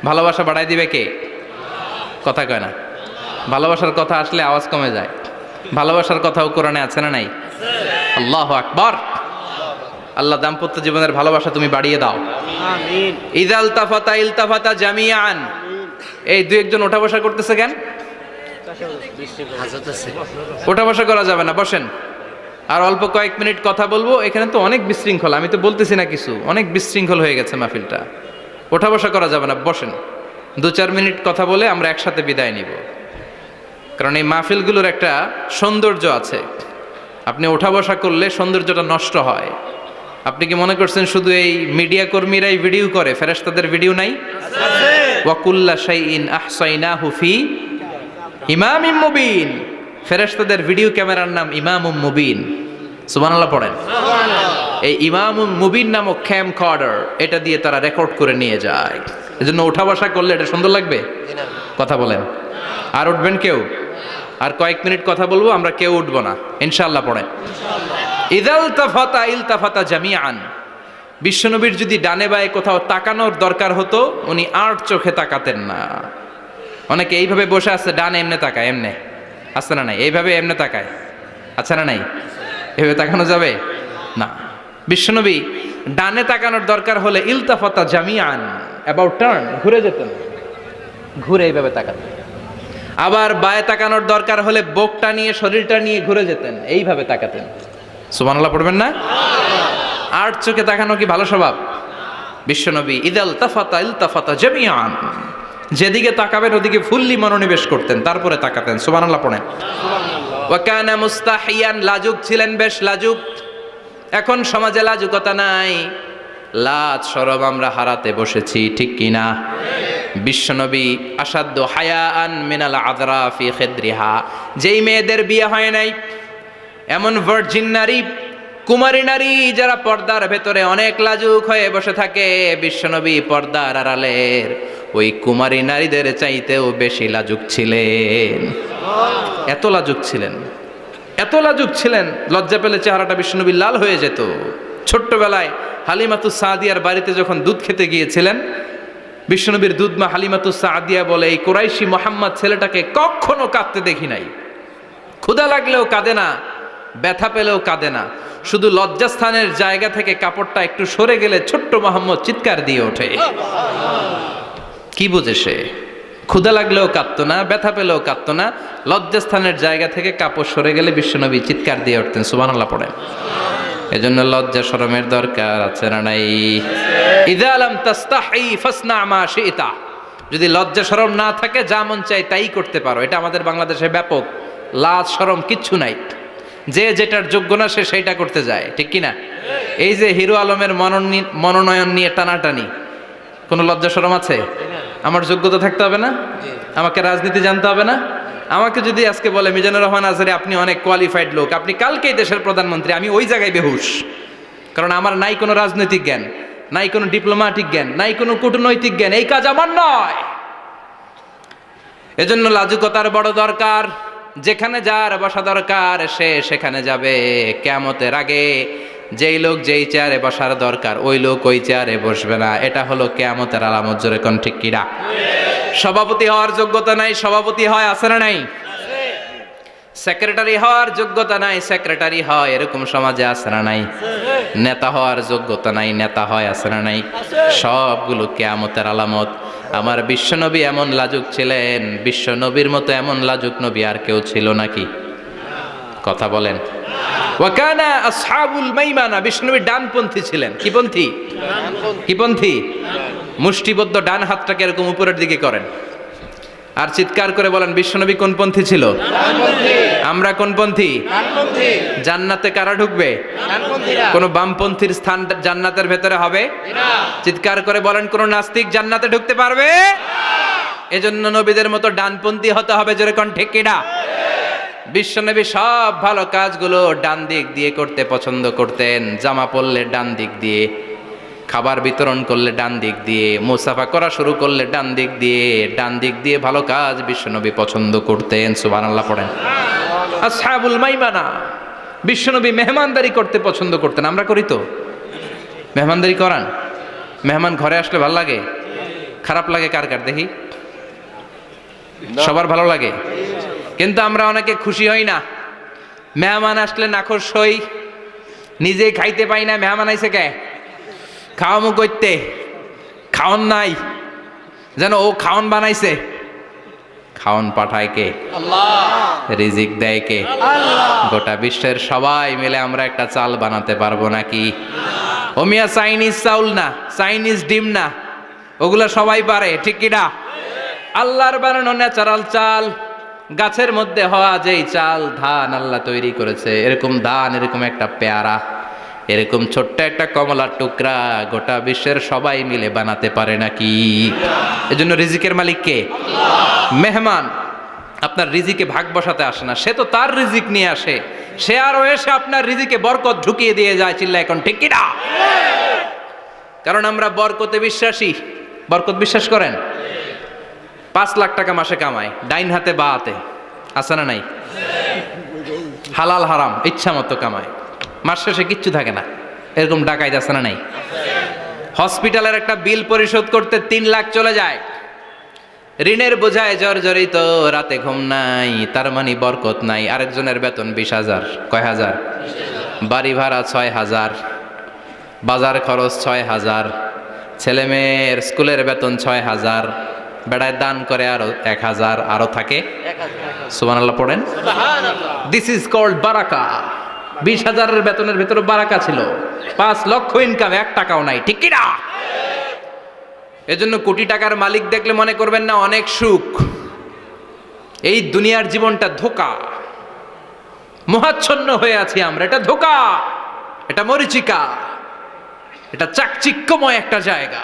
ভালোবাসা বাড়াই দিবে কে? কথা কয় না। ভালোবাসার কথা আসলে আওয়াজ কমে যায়। ভালোবাসার কথাও কোরআনে আছে না নাই? আল্লাহু আকবার। আল্লাহ দাম্পত্য জীবনের ভালোবাসা তুমি বাড়িয়ে দাও, আমিন। ইযাল তাফাতা ইলতাফাতা জামিআন। এই 2-1 জন ওঠা বসা করতেছে কেন? ওঠা বসা করা যাবে না, বসেন। আর অল্প কয়েক মিনিট কথা বলবো। এখানে তো অনেক বিশৃঙ্খল, আমি তো বলতেছি না কিছু, অনেক বিশৃঙ্খল হয়ে গেছে মাহফিলটা। ওঠা বসা করা যাবে না, বসেন। 2-4 মিনিট কথা বলে আমরা একসাথে বিদায় নিব। কারণ এই মাহফিলগুলোর একটা সৌন্দর্য আছে, আপনি ওঠা বসা করলে সৌন্দর্যটা নষ্ট হয়। আপনি কি মনে করছেন শুধু এই মিডিয়া কর্মীরাই ভিডিও করে, ফেরেশতাদের ভিডিও নাই? ওয়া কুল্লা শাইইন আহসাইনাহু ফি ইমামিম মুবিন। ফেরেশতাদের ভিডিও ক্যামেরার নাম ইমামুম মুবিন। সুবহানাল্লাহ পড়েন। এই ইমামুম মুবিন নামক ক্যামকর্ডার, এটা দিয়ে তারা রেকর্ড করে নিয়ে যায়। এজন্য ওঠা বসা করলে এটা সুন্দর লাগবে? কথা বলেন। আর উঠবেন কেউ? আর কয়েক মিনিট কথা বলবো, আমরা কেউ উঠবো না ইনশাআল্লাহ। পড়েন। ইযাল তাফাতা ইলতাফাতা জামিআন। বিশ্বনবীর যদি ডানে বায়ে কোথাও তাকানোর দরকার হতো, উনি আর চোখে তাকাতেন না। অনেকে এইভাবে বসে আছে, ডানে এমনে তাকায়, এমনে আছে না নাই? এইভাবে এমনে তাকায়, আছে না নাই? এভাবে তাকানো যাবে না। বিশ্বনবী ডানে তাকানোর দরকার হলে ইলতাফাতা জামিআন, অ্যাবাউট টার্ন, ঘুরে যেতেন, ঘুরে এইভাবে তাকাতেন। আবার বায়ে তাকানোর দরকার হলে বুকটা নিয়ে শরীরটা নিয়ে ঘুরে যেতেন, এইভাবে তাকাতেন। সুবহানাল্লাহ পড়বেন না? আর চোখে তাকানো কি ভালো স্বভাব? বিশ্বনবী ইদাল তাফাতা ইলতাফাতা জামিআন, যেদিকে তাকাবেন ওদিকে ফুললি মনোনিবেশ করতেন, তারপরে তাকাতেন। সুবহানাল্লাহ পড়েন। ওয়া কানা মুস্তাহিয়ান, লাজুক ছিলেন, বেশ লাজুক। এখন সমাজে লাজুকতা নাই, লাজ শরম আমরা হারাতে বসেছি, ঠিক কিনা? বিশ্বনবী আসাদ্দু হায়াআন মিনাল আযরা ফি খিদরিহা, যেই মেয়েদের বিয়ে হয় নাই, এমন ভার্জিন নারী, কুমারী নারী যারা পর্দার ভেতরে অনেক লাজুক হয়ে বসে থাকে, বিশ্বনবী পর্দার আড়ালের ওই কুমারী নারীদের চাইতেও বেশি লাজুক ছিলেন। এত লাজুক ছিলেন, এত লাজুক ছিলেন, লজ্জা পেলে চেহারাটা বিশ্বনবী লাল হয়ে যেত। ছোট্টবেলায় হালিমাতুস সাদিয়ার বাড়িতে যখন দুধ খেতে গিয়েছিলেন, বিশ্বনবীর দুধমা হালিমাতুস সাদিয়া বলে, এই কুরাইশি মোহাম্মদ ছেলেটাকে কখনো কাঁদতে দেখি নাই। ক্ষুধা লাগলেও কাঁদে না, ব্যথা পেলেও কাঁদে না, শুধু লজ্জাস্থানের জায়গা থেকে কাপড়টা একটু সরে গেলে ছোট্ট মোহাম্মদ চিৎকার দিয়ে ওঠে। কি বুঝে সে? ক্ষুধা লাগলেও কাঁদতো না, ব্যথা পেলেও কাঁদতো না, লজ্জাস্থানের জায়গা থেকে কাপড় সরে গেলে বিশ্বনবী চিৎকার দিয়ে উঠতেন। সুবহানাল্লাহ পড়েন। এজন্য লজ্জা শরমের দরকার আছে না নাই? ইযা লাম তাস্তাহি ফাসনা মা শিতা, যদি লজ্জা শরম না থাকে যা মন চাই তাই করতে পারো। এটা আমাদের বাংলাদেশে ব্যাপক, লাজ শরম কিচ্ছু নাই, যে যেটার যোগ্য না সে সেইটা করতে যায়, ঠিক কিনা? এই যে হিরো আলমের মনোনয়ন নিয়ে টানাটানি, কোনো লজ্জা শরম আছে? আমার যোগ্যতা থাকতে হবে না? আমাকে রাজনীতি জানতে হবে না? আমাকে যদি আজকে বলে মিজানুর রহমান আজহারী আপনি অনেক কোয়ালিফাইড লোক, আপনি কালকেই দেশের প্রধানমন্ত্রী, আমি ওই জায়গায় বেহুশ, কারণ আমার নাই কোনো রাজনৈতিক জ্ঞান, নাই কোনো ডিপ্লোম্যাটিক জ্ঞান, নাই কোনো কূটনৈতিক জ্ঞান, এই কাজ আমার নয়। এজন্য লাজুকতার বড় দরকার। যেখানে যার বসা দরকার সে সেখানে যাবে। কিয়ামতের আগে যেই লোক যেই চেয়ারে বসার দরকার ওই লোক ওই চেয়ারে বসবে না। এটা হলো কিয়ামতের আলামত। জোরে কোন ঠিক কিনা? সভাপতি হওয়ার যোগ্যতা নাই, সভাপতি হয়, আছে না নাই? সেক্রেটারি হওয়ার যোগ্যতা নাই, সেক্রেটারি হয়, এরকম সমাজে আছে না নাই? নেতা হওয়ার যোগ্যতা নাই, নেতা হয়, আছে না নাই? সবগুলো কিয়ামতের আলামত। আমার বিশ্বনবী এমন লাজুক ছিলেন, বিশ্বনবীর মতো এমন লাজুক নবী আর কেউ ছিল নাকি? কথা বলেন। ওয়াকানা আসহাবুল মাইমানা, বিশ্বনবী ডানপন্থী ছিলেন। কি পন্থী? কি পন্থী? মুষ্টিবদ্ধ ডান হাতটাকে এরকম উপরের দিকে করেন আর চিৎকার করে বলেন, বিশ্বনবী কোন পন্থী ছিল? আমরা কোন পন্থী? জান্নাতে কারা ঢুকবে? কোন বামপন্থীর স্থান জান্নাতের ভেতরে হবে? চিৎকার করে বলেন, কোন নাস্তিক জান্নাতে ঢুকতে পারবে? এজন্য নবীদের মতো ডানপন্থী হতে হবে। জোরে কোন ঠিক কিনা? বিশ্বনবী সব ভালো কাজগুলো ডান দিক দিয়ে করতে পছন্দ করতেন। জামা পরলে ডান দিক দিয়ে, খাবার বিতরণ করলে ডান দিক দিয়ে, মুসাফা করা শুরু করলে ডান দিক দিয়ে, ডান দিক দিয়ে ভালো কাজ বিশ্বনবী পছন্দ করতেন। সুবহানাল্লাহ পড়েন। আসহাবুল মাইমানা, বিশ্বনবী মেহমানদারি করতে পছন্দ করতেন। আমরা করি তো? মেহমানদারি করান? মেহমান ঘরে আসলে ভালো লাগে? খারাপ লাগে কার কার দেখি? সবার ভালো লাগে, কিন্তু আমরা অনেকে খুশি হই না। মেহমান আসলে নাখোশ হই, নিজেই খাইতে পাই না। মেহমান আইছে কে? খাওয়ামু করতে, খাওন নাই, যেন ও খাওন বানাইছে। খাওন পাঠায় কে? আল্লাহ। রিজিক দেয় কে? আল্লাহ। গোটা বিশ্বের সবাই মিলে আমরা একটা চাল বানাতে পারবো নাকি? ও মিয়া চাইনিজ চাউল না, চাইনিজ ডিম না, ওগুলা সবাই পারে, ঠিক কিনা? আল্লাহর বানানো ন্যাচারাল চাল, গাছের মধ্যে হওয়া যেই চাল, ধান আল্লাহ তৈরি করেছে, এরকম ধান, এরকম একটা পেয়ারা, এরকম ছোট্ট একটা কমলার টুকরা গোটা বিশ্বের সবাই মিলে বানাতে পারে নাকি? এজন্য রিজিকের মালিক কে? মেহমান আপনার রিজিকে ভাগ বসাতে আসে না, সে তো তার রিজিক নিয়ে আসে। সে আরো এসে আপনার রিজিকে বরকত ঢুকিয়ে দিয়ে যায়। চিল্লা এখন ঠিক কিনা? কারণ আমরা বরকতে বিশ্বাসী। বরকত বিশ্বাস করেন? 5 লাখ টাকা মাসে কামায়, ডাইন হাতে বা হাতে, আছে না নাই? হালাল হারাম ইচ্ছা মতো কামায়, মাস শেষে কিচ্ছু থাকে না, এরকম ডাকাইত আছে না নাই? হসপিটালের একটা বিল পরিশোধ করতে 3 লাখ চলে যায়, ঋণের বোঝায় জর্জরিত, রাতে ঘুম নাই, তার মানে বরকত নাই। আরেকজনের বেতন 20,000, কয় হাজার? বাড়ি ভাড়া 6,000, বাজার খরচ 6,000, ছেলে মেয়ের স্কুলের বেতন 6,000, বেড়ায় দান করে আরো 1,000, আরো থাকে। সুবহানাল্লাহ পড়েন। দিস ইজ কল্ড বারাকা। 20,000-এর বেতনের ভেতরে বারাকা ছিল। 5 লক্ষ ইনকাম, 1 টাকাও নাই, ঠিক কি না? এজন্য কোটি টাকার মালিক দেখলে মনে করবেন না অনেক সুখ। এই দুনিয়ার জীবনটা ধোঁকা, মোহাচ্ছন্ন হয়ে আছি আমরা। এটা ধোঁকা, এটা মরিচিকা, এটা চাকচিক্যময় একটা জায়গা।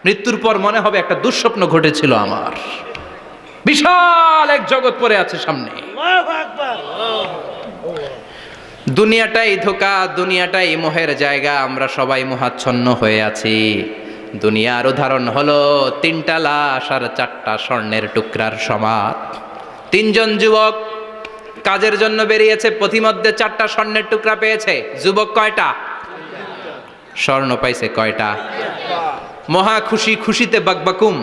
মৃত্যুর পর মনে হবে একটা দুঃস্বপ্ন ঘটেছিল আমার। বিশাল এক জগৎ পড়ে আছে সামনে। দুনিয়াটাই ধোঁকা, দুনিয়াটাই মোহের জায়গা। আমরা সবাই মোহাচ্ছন্ন হয়ে আছি। দুনিয়ার উদাহরণ হলো 3টা লাশ আর 4টা স্বর্ণের টুকরার সমান। 3 জন যুবক কাজের জন্য বেরিয়েছে, পথিমধ্যে 4টা স্বর্ণের টুকরা পেয়েছে। যুবক কয়টা? স্বর্ণ পাইছে কয়টা? মহা খুশি, খুশিতে বাকবাকুম।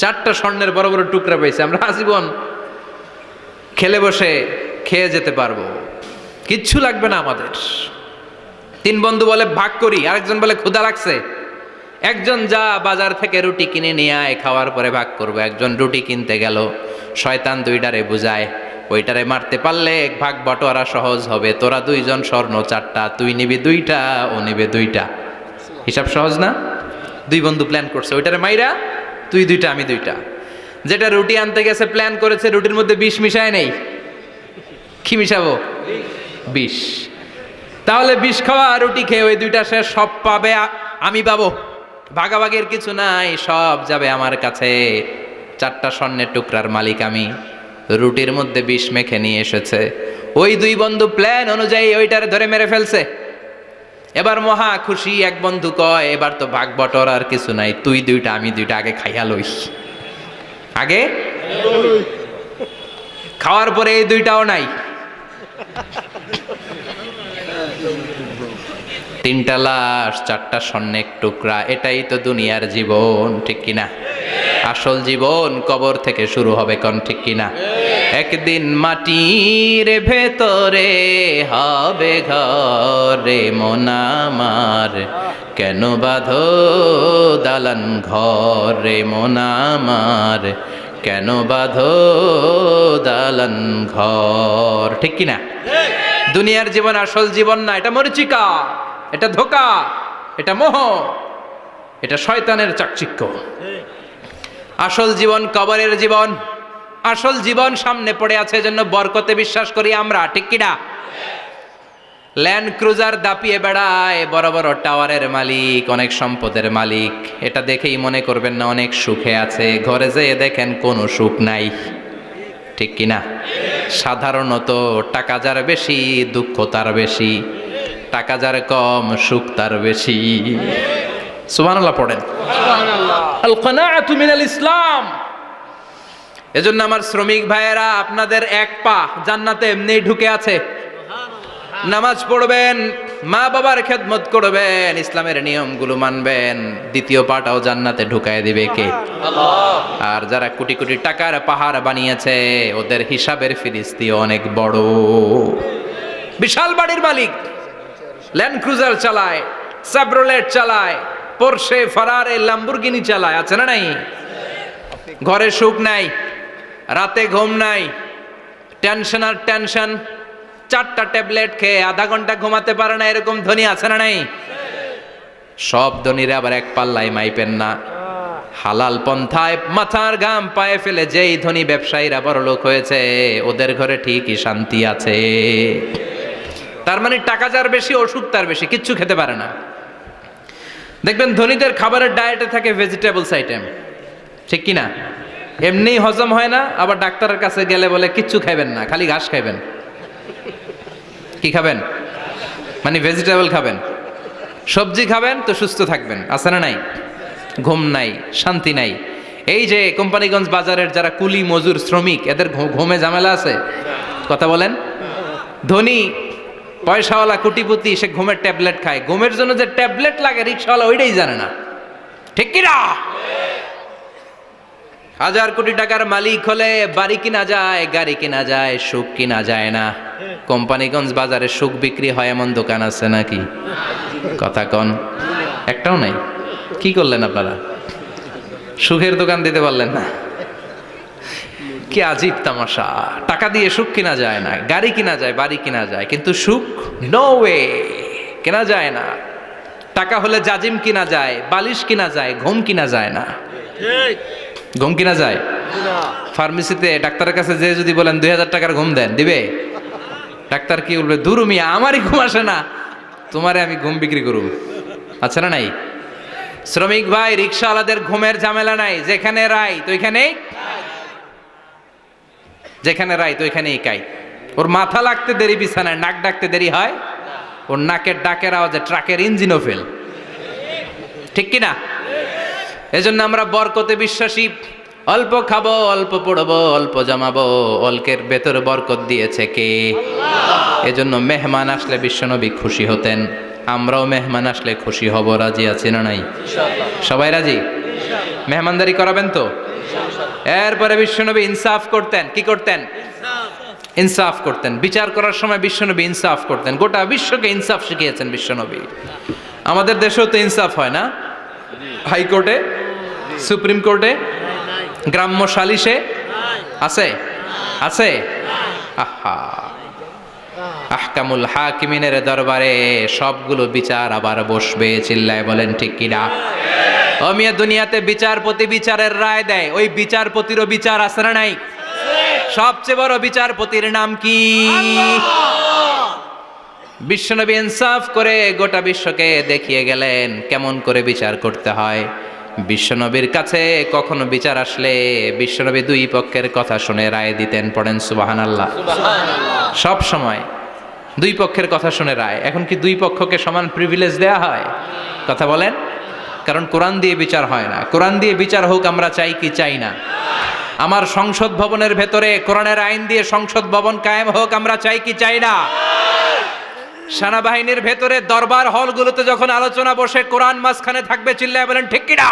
4টা স্বর্ণের বড় বড় টুকরা পেয়েছে। আমরা আজীবন খেলে বসে খেয়ে যেতে পারবো, কিচ্ছু লাগবে না আমাদের। 3 বন্ধু বলে ভাগ করি, আরেকজন বলে ক্ষুধা লাগছে। একজন যা বাজার থেকে রুটি কিনে নিয়ে আয়, খাওয়ার পরে ভাগ করবো। একজন রুটি কিনতে গেল, শয়তান 2টারে বুঝায়, ওইটারে মারতে পারলে ভাগ বটোয়ারা সহজ হবে। তোরা 2 জন স্বর্ণ 4টা, তুই নিবি 2টা, ও নিবে 2টা। হিসাব সহজ না? 2 বন্ধু প্ল্যান করছে, ওইটারে মাইরা তুই 2টা, আমি 2টা। যেটা রুটি আনতে গেছে প্ল্যান করেছে, রুটির মধ্যে বিষ মিশায় নেই। কি মিশাবো? বিষ। তাহলে বিষ খাওয়া রুটি খেয়ে ওই 2টা শেষ, সব পাবে আমি পাবো। ভাগাভাগির কিছু নাই, সব যাবে আমার কাছে। 4টা স্বর্ণের টুকরার মালিক আমি। রুটির মধ্যে বিষ মেখে নিয়ে এসেছে। ওই 2 বন্ধু প্ল্যান অনুযায়ী ওইটারে ধরে মেরে ফেলছে। এবার মহা খুশি। এক বন্ধু কয়, এবার তো ভাগ বটর আর কিছু নাই, তুই 2টা, আমি 2টা, আগে খাইয়া লই। আগে খাওয়ার পরে এই 2টাও নাই। 3টা লাশ, 4টা স্বর্ণের টুকরা। এটাই তো দুনিয়ার জীবন, ঠিক কিনা? আসল জীবন কবর থেকে শুরু হবে, কোন ঠিক কিনা? একদিন মাটির ভেতরে হবে ঘরে মন আমার, কেন বাঁধো দালান ঘরে মন আমার, কেন বাঁধো দালান ঘর, ঠিক কিনা? দুনিয়ার জীবন আসল জীবন না, এটা মরিচিকা, এটা ধোঁকা, এটা মোহ, এটা শয়তানের চাকচিক্য। আসল জীবন কবরের জীবন। আসল জীবন সামনে পড়ে আছে, এজন্য বরকতে বিশ্বাস করি আমরা, ঠিক কিনা? ল্যান্ড ক্রুজার দাপিয়ে বেড়ায়, বড় বড় টাওয়ারের মালিক, অনেক সম্পদের মালিক। এটা দেখেই মনে করবেন না অনেক সুখে আছে। ঘরে যেয়ে দেখেন কোনো সুখ নাই, ঠিক কিনা? সাধারণত টাকা যার বেশি, দুঃখ তার বেশি। টাকা যার কম, সুখ তার বেশি। সুবহানাল্লাহ পড়েন। আল কানাআতু মিনাল ইসলাম। এজন্য আমার শ্রমিক ভাইয়েরা, আপনাদের 1 পা জান্নাতে এমনি ঢুকে আছে। নামাজ পড়বেন, মা বাবার খেদমত করবেন, ইসলামের নিয়মগুলো মানবেন, 2য় পাটাও জান্নাতে ঢুকায় দিবে কে? আল্লাহ। আর যারা কোটি কোটি টাকার পাহাড় বানিয়েছে, ওদের হিসাবের ফিরিস্তি অনেক বড়। বিশাল বাড়ির মালিক, ল্যান্ড ক্রুজার চালায়, সাব্রোলেট চালায়, পোরশে, ফারারে, ল্যাম্বরগিনি চালায়, আছে না নাই? ঘরে সুখ নাই, রাতে ঘুম নাই, টেনশন আর টেনশন। 4টা ট্যাবলেট খেয়ে আধা ঘন্টা ঘুমাতে পারে না, এরকম ধনী আছে না নাই? সব ধনীরা আবার এক পাল্লায় মাইপেন না। হালাল পন্থায় মাথার ঘাম পায়ে ফেলে যেই ধনী ব্যবসায়ীরা বড় লোক হয়েছে, ওদের ঘরে ঠিকই শান্তি আছে। তার মানে টাকা যার বেশি, অসুখ তার বেশি, কিচ্ছু খেতে পারে না। দেখবেন ধনীদের খাবারের ডায়েটে থাকে ভেজিটেবলস আইটেম, ঠিক কিনা? এমনি হজম হয় না, আবার ডাক্তারের কাছে গেলে বলে কিচ্ছু খাইবেন না, খালি ঘাস খাইবেন। কি খাবেন? মানে ভেজিটেবল খাবেন, সবজি খাবেন তো সুস্থ থাকবেন, আছে না নাই? ঘুম নাই, শান্তি নাই। এই যে কোম্পানিগঞ্জ বাজারের যারা কুলি মজুর শ্রমিক, এদের ঘুমে ঝামেলা আছে? কথা বলেন। ধনী পয়সাওয়ালা কোটিপতি, সে ঘুমের ট্যাবলেট খায়। ঘুমের জন্য যে ট্যাবলেট লাগে রিক্সাওয়ালা ওইটাই জানে না, ঠিক কিনা? হাজার কোটি টাকার মালিক হলে বাড়ি কিনা যায়, গাড়ি কিনা যায়, সুখ কিনা যায় না। কোম্পানিগঞ্জ বাজারে সুখ বিক্রি হয় এমন দোকান আছে নাকি? কথা কন, একটাও নাই। কি করলেন আপনারা? সুখের দোকান দিতে পারলেন না। কি আজীব তামাশা! টাকা দিয়ে সুখ কিনা যায় না, গাড়ি কিনা যায়, বাড়ি কিনা যায়, কিন্তু সুখ নো ওয়ে, কেনা যায় না। টাকা হলে জাজিম কিনা যায়, বালিশ কিনা যায়, ঘুম কিনা যায় না। ঘুম কিনা যায়? ফার্মেসিতে ডাক্তারের কাছে যে যদি বলেন 2000 টাকার ঘুম দেন, দিবে? ডাক্তার কি বলবে? দূর মিয়া, আমারই ঘুম আসে না, তোমারে আমি ঘুম বিক্রি করব। আচ্ছা না নাই? শ্রমিক ভাই, রিক্সাওয়ালাদের ঘুমের ঝামেলা নাই। যেখানে রাই তো ওইখানেই, যেখানে রাই তো ওইখানেই কাই। ওর মাথা লাগতে দেরি বিছানায়, নাক ডাকতে দেরি হয়, ওর নাকের ডাকের আওয়াজে ট্রাকের ইঞ্জিনও ফেল। ঠিক কিনা? এজন্য আমরা বরকতে বিশ্বাসী। অল্প খাবো, অল্প পড়বো, অল্প জমাবো, অল্পের ভেতর বরকত দিয়েছে কে? এজন্য মেহমান আসলে বিশ্বনবী খুশি হতেন। আমরাও মেহমান আসলে খুশি হব। রাজি আছি না নাই? সবাই রাজি? মেহমানদারি করাবেন তো? এরপরে বিশ্বনবী ইনসাফ করতেন। কি করতেন? ইনসাফ করতেন। বিচার করার সময় বিশ্বনবী ইনসাফ করতেন। গোটা বিশ্বকে ইনসাফ শিখিয়েছেন বিশ্বনবী। আমাদের দেশেও তো ইনসাফ হয় না? হাইকোর্টে, সুপ্রিম কোর্টে, গ্রাম্য সালিশে আছে? আছে? আহা, আহকামুল হাকিমিনের দরবারে সবগুলো বিচার আবার বসবে। চিল্লায় বলেন ঠিক কিনা? ও মিয়া, দুনিয়াতে বিচারপতি বিচারের রায় দেয়, ওই বিচারপতিরও বিচার আছে না নাই? সবচেয়ে বড় বিচারপতির নাম কি? বিশ্বনবী ইনসাফ করে গোটা বিশ্বকে দেখিয়ে গেলেন কেমন করে বিচার করতে হয়। বিশ্বনবীর কাছে কখনো বিচার আসলে বিশ্বনবী দুই পক্ষের কথা শুনে রায় দিতেন। পড়েন সুবহানাল্লাহ। সব সময় দুই পক্ষের কথা শুনে রায়। এখন কি দুই পক্ষকে সমান প্রিভিলেজ দেয়া হয়? কথা বলেন। কারণ কোরআন দিয়ে বিচার হয় না। কোরআন দিয়ে বিচার হোক আমরা চাই কি চাই না? আমার সংসদ ভবনের ভেতরে কোরআনের আইন দিয়ে সংসদ ভবন কায়েম হোক আমরা চাই কি চাই না? সেনাবাহিনীর ভেতরে দরবার হলগুলোতে যখন আলোচনা বসে কোরআন মাঝখানে থাকবে। চিল্লায় বলেন ঠিক কিনা?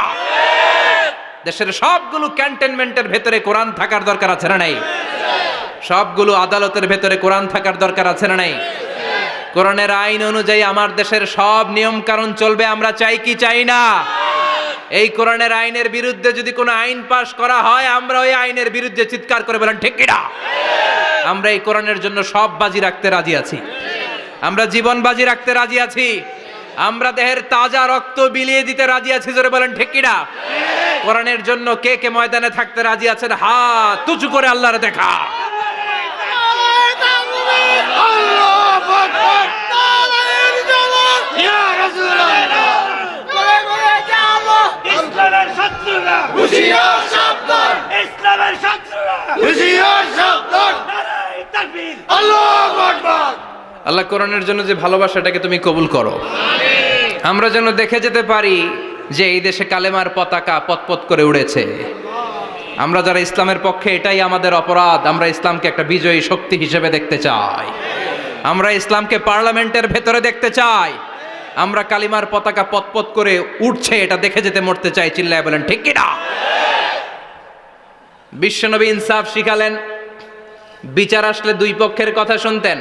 দেশের সবগুলো ক্যান্টনমেন্টের ভেতরে কোরআন থাকার দরকার আছে না নাই? সবগুলো আদালতের ভেতরে কোরআন থাকার দরকার আছে না নাই? কোরআনের আইন অনুযায়ী আমার দেশের সব নিয়ম কানুন চলবে আমরা চাই কি চাই না? এই কোরআনের আইনের বিরুদ্ধে যদি কোনো আইন পাশ করা হয় আমরা ওই আইনের বিরুদ্ধে চিৎকার করে বলেন ঠিক কিনা? আমরা এই কোরআনের জন্য সব বাজি রাখতে রাজি আছি। আমরা জীবন বাজি রাখতে রাজি আছি। আমরা দেহের তাজা রক্ত বিলিয়ে দিতে রাজি আছি। জোরে বলেন ঠিক কিনা? কোরআনের জন্য কে কে ময়দানে থাকতে রাজি আছেন? হাত উঁচু করে আল্লাহরে দেখা। ইসলামের শত্রুরা হুঁশিয়ার সাবধান, ইসলামের শত্রুরা হুঁশিয়ার সাবধান। নারায়ে তাকবীর, আল্লাহু আকবার। আল্লাহ কোরআনের জন্য যে ভালোবাসাটাকে তুমি কবুল করো। আমরা যেন দেখে যেতে পারি যে এই দেশে কালেমার পতাকা পতপত করে উড়েছে। আমরা যারা ইসলামের পক্ষে, এটাই আমাদের অপরাধ। আমরা ইসলামকে একটা বিজয়ী শক্তি হিসেবে দেখতে চাই। আমরা ইসলামকে পার্লামেন্টের ভেতরে দেখতে চাই। আমরা কালিমার পতাকা পতপত করে উঠছে এটা দেখে যেতে মরতে চাই। চিল্লায় বলেন ঠিক কিনা? বিশ্বনবী ইনসাফ শিখালেন। বিচার আসলে দুই পক্ষের কথা শুনতেন।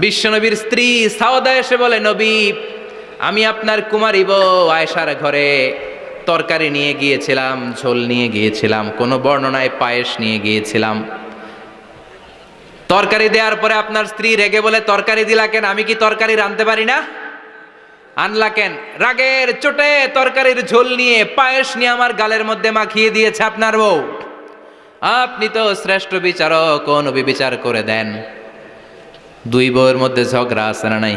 বিশ্বনবীর স্ত্রী সাওদা এসে বলে, নবী, আমি আপনার কুমারী বউ আয়েশার ঘরে তরকারি নিয়ে গিয়েছিলাম, ঝোল নিয়ে গিয়েছিলাম, কোনো বর্ণনায় পায়েস নিয়ে গিয়েছিলাম। তরকারি দেওয়ার পরে আপনার স্ত্রী রেগে বলে, তরকারি দিলা কেন? আমি কি তরকারি রাঁধতে পারি না? আনলা কেন? রাগের চোটে তরকারির ঝোল নিয়ে পায়েস নিয়ে আমার গালের মধ্যে মাখিয়ে দিয়েছে আপনার বউ। আপনি তো শ্রেষ্ঠ বিচারক, কোন বিচার করে দেন। দুই বউয়ের মধ্যে ঝগড়া আছে না নাই?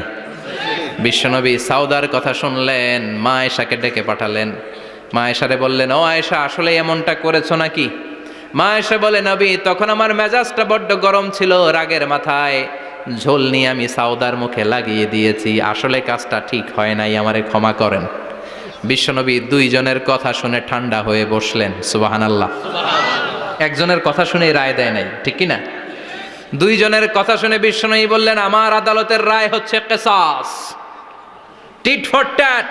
বিশ্বনবী সাউদার কথা শুনলেন, মা আয়েশাকে ডেকে পাঠালেন। মা আয়েশারে বললেন, ও আয়েশা, আসলে এমনটা করেছো নাকি? মা আয়েশা বলে, নবী, তখন আমার মেজাজটা বড্ড গরম ছিল, রাগের মাথায় ঝোল নিয়ে আমি সাউদার মুখে লাগিয়ে দিয়েছি। আসলে কাজটা ঠিক হয় নাই, আমারে ক্ষমা করেন। বিশ্বনবী দুইজনের কথা শুনে ঠান্ডা হয়ে বসলেন। সুবহানাল্লাহ। একজনের কথা শুনে রায় দেয় নাই, ঠিক কি না? দুইজনের কথা শুনে বিশ্বনবী বললেন, আমার আদালতের রায় হচ্ছে কিসাস, টিট ফর ট্যাট।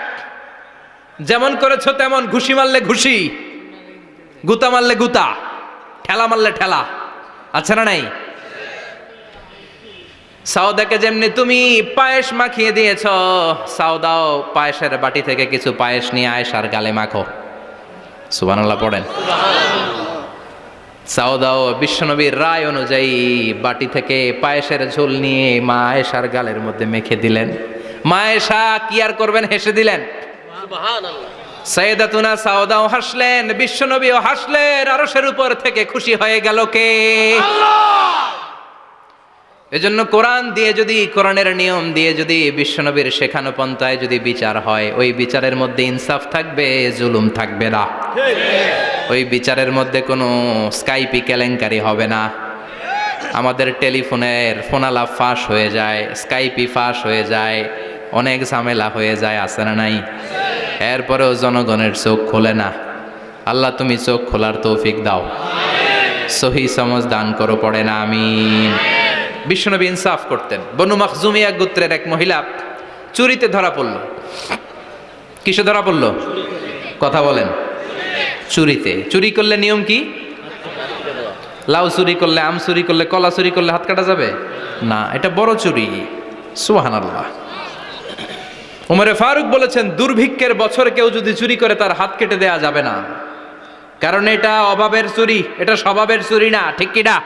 যেমন করেছো তেমন, ঘুষি মারলে ঘুষি, গুতা মারলে গুতা, ঠেলা মারলে ঠেলা, আচ্ছা না নাই? সাউদাকে যেমনি তুমি পায়েস মাখিয়ে দিয়েছ, সাউদাও পায়েসের বাটি থেকে কিছু পায়েস নিয়ে আয়েশার গালে মাখো। সুবহানাল্লাহ পড়েন। সাউদাও বিশ্বনবীর রায় অনুযায়ী বাটি থেকে পায়েসের ঝোল নিয়ে মা আয়েশার গালের মধ্যে মেখে দিলেন। মা আয়েশা কি আর করবেন, হেসে দিলেন। সাইয়েদাতুনা সাউদাও হাসলেন, বিশ্বনবীও হাসলেন। আরশের উপর থেকে খুশি হয়ে গেল কে? এজন্য কোরআন দিয়ে যদি, কোরআনের নিয়ম দিয়ে যদি, বিশ্বনবীর শেখানো পন্থায় যদি বিচার হয়, ওই বিচারের মধ্যে ইনসাফ থাকবে, জুলুম থাকবে না। ওই বিচারের মধ্যে কোনো স্কাইপি কেলেঙ্কারি হবে না। আমাদের টেলিফোনের ফোনালাপ ফাঁস হয়ে যায়, স্কাইপি ফাঁস হয়ে যায়, অনেক ঝামেলা হয়ে যায়, আছে না নাই? এরপরেও জনগণের চোখ খোলে না। আল্লাহ তুমি চোখ খোলার তৌফিক দাও, সহি সমজ দান করো, পড়ে না আমিন। বিশ্বনবী ইনসাফ করতেন। বনু মাখজুমিয়া গোত্রের এক মহিলা চুরিতে ধরা পড়ল। কিসে ধরা পড়ল? কথা বলেন। চুরিতে। চুরি করলে নিয়ম কি? লাউ চুরি করলে, আম চুরি করলে, কলা চুরি করলে হাত কাটা যাবে না, এটা বড় চুরি। সুবহানাল্লাহ। ওমরে ফারুক বলেছেন, দুর্ভিক্ষের বছর কেউ যদি চুরি করে তার হাত কেটে দেয়া যাবে না, কারণ এটা অভাবের চুরি, এটা স্বভাবের চুরি না। ঠিক কি না?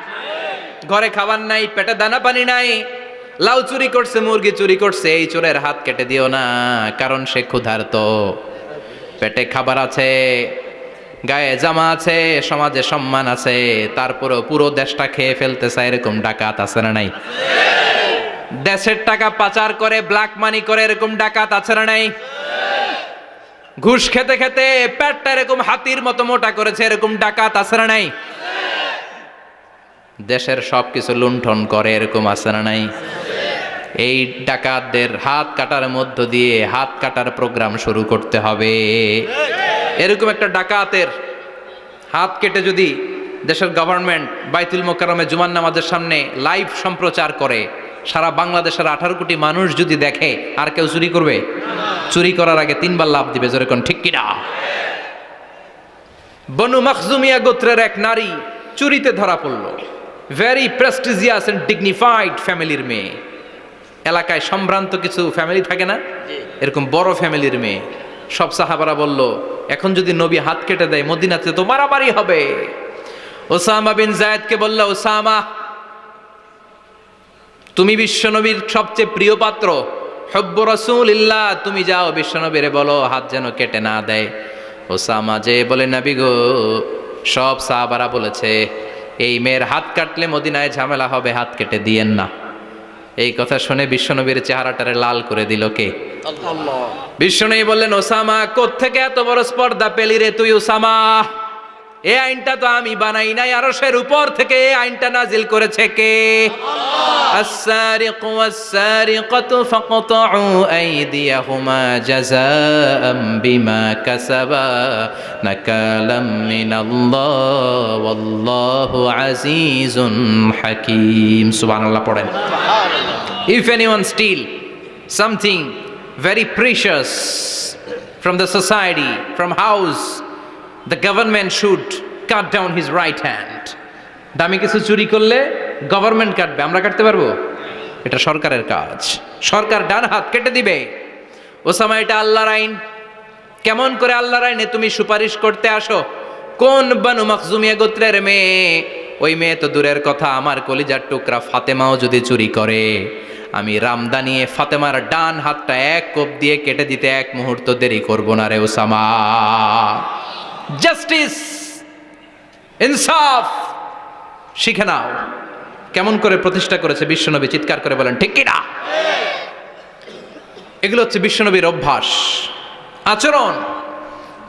ঘরে খাবার নাই, পেটে দানা পানি নাই, লাউ চুরি করছে, মুরগি চুরি করছে, এই চোরের হাত কেটে দিও না, কারণ সে ক্ষুধার্ত, পেটে খাবার আছে, গায়ে জামা আছে, সমাজে সম্মান আছে, তারপরেও পুরো দেশটা খেয়ে ফেলতে চায়, এরকম ডাকাত আছে না নাই? দেশের টাকা পাচার করে, ব্ল্যাক মানি করে, এরকম ডাকাত আছে না নাই? ঘুষ খেতে খেতে পেটটা এরকম হাতির মতো মোটা করেছে, এরকম ডাকাত আছে না নাই? দেশের সবকিছু লুণ্ঠন করে, এরকম আছে না নাই? এই ডাকাতদের হাত কাটার মধ্য দিয়ে হাত কাটার প্রোগ্রাম শুরু করতে হবে। এরকম একটা ডাকাতের হাত কেটে যদি দেশের গভর্নমেন্ট বাইতুল মোকাররমে জুমার নামাজের সামনে লাইভ সম্প্রচার করে, সারা বাংলাদেশের 18 কোটি মানুষ যদি দেখে, আর কেউ চুরি করবে? চুরি করার আগে 3 বার লাভ দিবে, জোরে কোন ঠিক কিনা? বনু মাখজুমিয়া গোত্রের এক নারী চুরিতে ধরা পড়ল। ভেরি প্রেস্টিজিয়াস এন্ড ডিগনিফাইড ফ্যামিলির মেয়ে। এলাকায় সম্ভ্রান্ত কিছু ফ্যামিলি থাকে না, এরকম বড় ফ্যামিলির মেয়ে। সব সাহাবারা বলল, এখন যদি নবী হাত কেটে দেয় মদিনাতে তো মারামারি হবে। ওসামা বিন যায়েদকে বলল, ওসামা তুমি বিশ্বনবীর সবচেয়ে প্রিয় পাত্র, হুব্বু রাসূলিল্লাহ, তুমি যাও বিশ্বনবীরে বলো হাত যেন কেটে না দেয়। ওসামা যে বলে, নবী গো, সব সাহাবারা বলেছে এই মেয়ের হাত কাটলে মদিনায় ঝামেলা হবে, হাত কেটে দিয়েন না। এই কথা শুনে বিশ্বনবীর চেহারাটারে লাল করে দিল কে? আল্লাহ। বিশ্বনবী বললেন, ওসামা কোত্থেকে এত বড় স্পর্ধা পেলি রে তুই ওসামা? এই আইনটা তো আমি বানাই নাই, আরশের উপর থেকে এই আইনটা নাজিল করেছে কে? আস-সারিকু ওয়াস-সারিকাতু ফাকতাউ আইদিয়াহুমা জাযাআম বিমা কাসাবা নাকালাম মিনাল্লাহ ওয়াল্লাহু আজিজুন হাকীম। সুবহানাল্লাহ পড়েন। If anyone steal something very precious from the society, from house, the government should cut down his right hand. দামি কিছু চুরি করলে গভর্নমেন্ট কাটবে, আমরা কাটতে পারবো? এটা সরকারের কাজ, সরকার ডান হাত কেটে দিবে। ওসামা, এটা আল্লাহর আইন। কেমন করে আল্লাহর আইনে তুমি সুপারিশ করতে আসো? কোন বনু মাখজুমিয়া গোত্রের মেয়ে? ওই মেয়ে তো দূরের কথা, আমার কলিজার টুকরা ফাতেমাও যদি চুরি করে, আমি রামদা নিয়ে ফাতেমার ডান হাতটা এক কোপ দিয়ে কেটে দিতে এক মুহূর্ত দেরি করব না রে ওসামা। জাস্টিস, ইনসাফ শিখে নাও। কেমন করে প্রতিষ্ঠা করেছে বিশ্বনবী, চিৎকার করে বলেন ঠিক কিনা? এগুলো হচ্ছে বিশ্বনবীর অভ্যাস, আচরণ।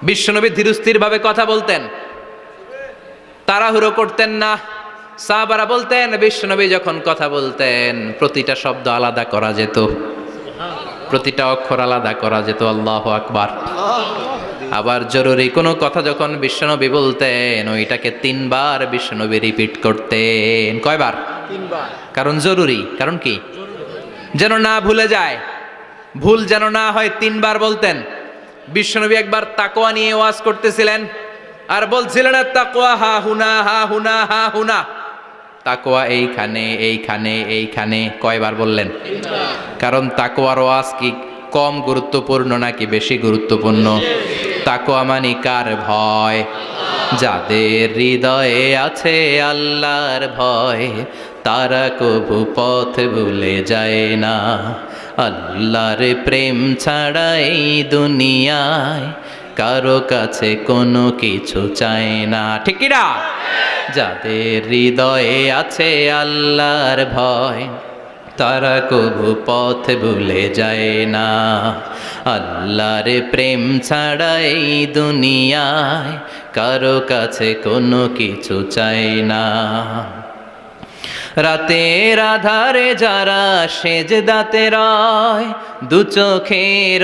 বিশ্বনবী ধীরস্থির ভাবে কথা বলতেন, তাড়াহুড়ো করতেন না। সাহাবারা বলতেন, বিশ্বনবী যখন কথা বলতেন প্রতিটা শব্দ আলাদা করা যেত, প্রতিটা অক্ষর আলাদা করা যেত। আল্লাহু আকবার। আবার জরুরি কোনো কথা যখন বিশ্বনবী বলতেন, ওইটাকে 3 বার বিশ্বনবী রিপিট করতেন। কয়বার? 3 বার। কারণ জরুরি। কারণ কি? যেন না ভুলে যায়, ভুল যেন না হয়, 3 বার বলতেন। বিশ্বনবী একবার তাকওয়া নিয়ে ওয়াজ করতেছিলেন, আর বলছিলেন তাকওয়া হা হুনা হা হুনা হা হুনা, তাকওয়া এইখানে এইখানে এইখানে। কয়বার বললেন? কারণ তাকওয়ার ওয়াজ কি কম গুরুত্বপূর্ণ নাকি বেশি গুরুত্বপূর্ণ? তাকওয়া মানে কার ভয়? যাদের হৃদয়ে আছে আল্লাহর ভয়, তারা কভু পথ ভুলে যায় না। আল্লাহর প্রেম ছাড়া এই দুনিয়ায় কারো কাছে কোনো কিছু চায় না, ঠিক কি না? যাদের হৃদয়ে আছে আল্লাহর ভয়, তারা কভু পথ ভুলে যায় না। আল্লাহর প্রেম ছাড়া এই দুনিয়ায় কারো কাছে কোনো কিছু চায় না। রাতের আধারে যারা সেজদাতে রয়, দু চোখের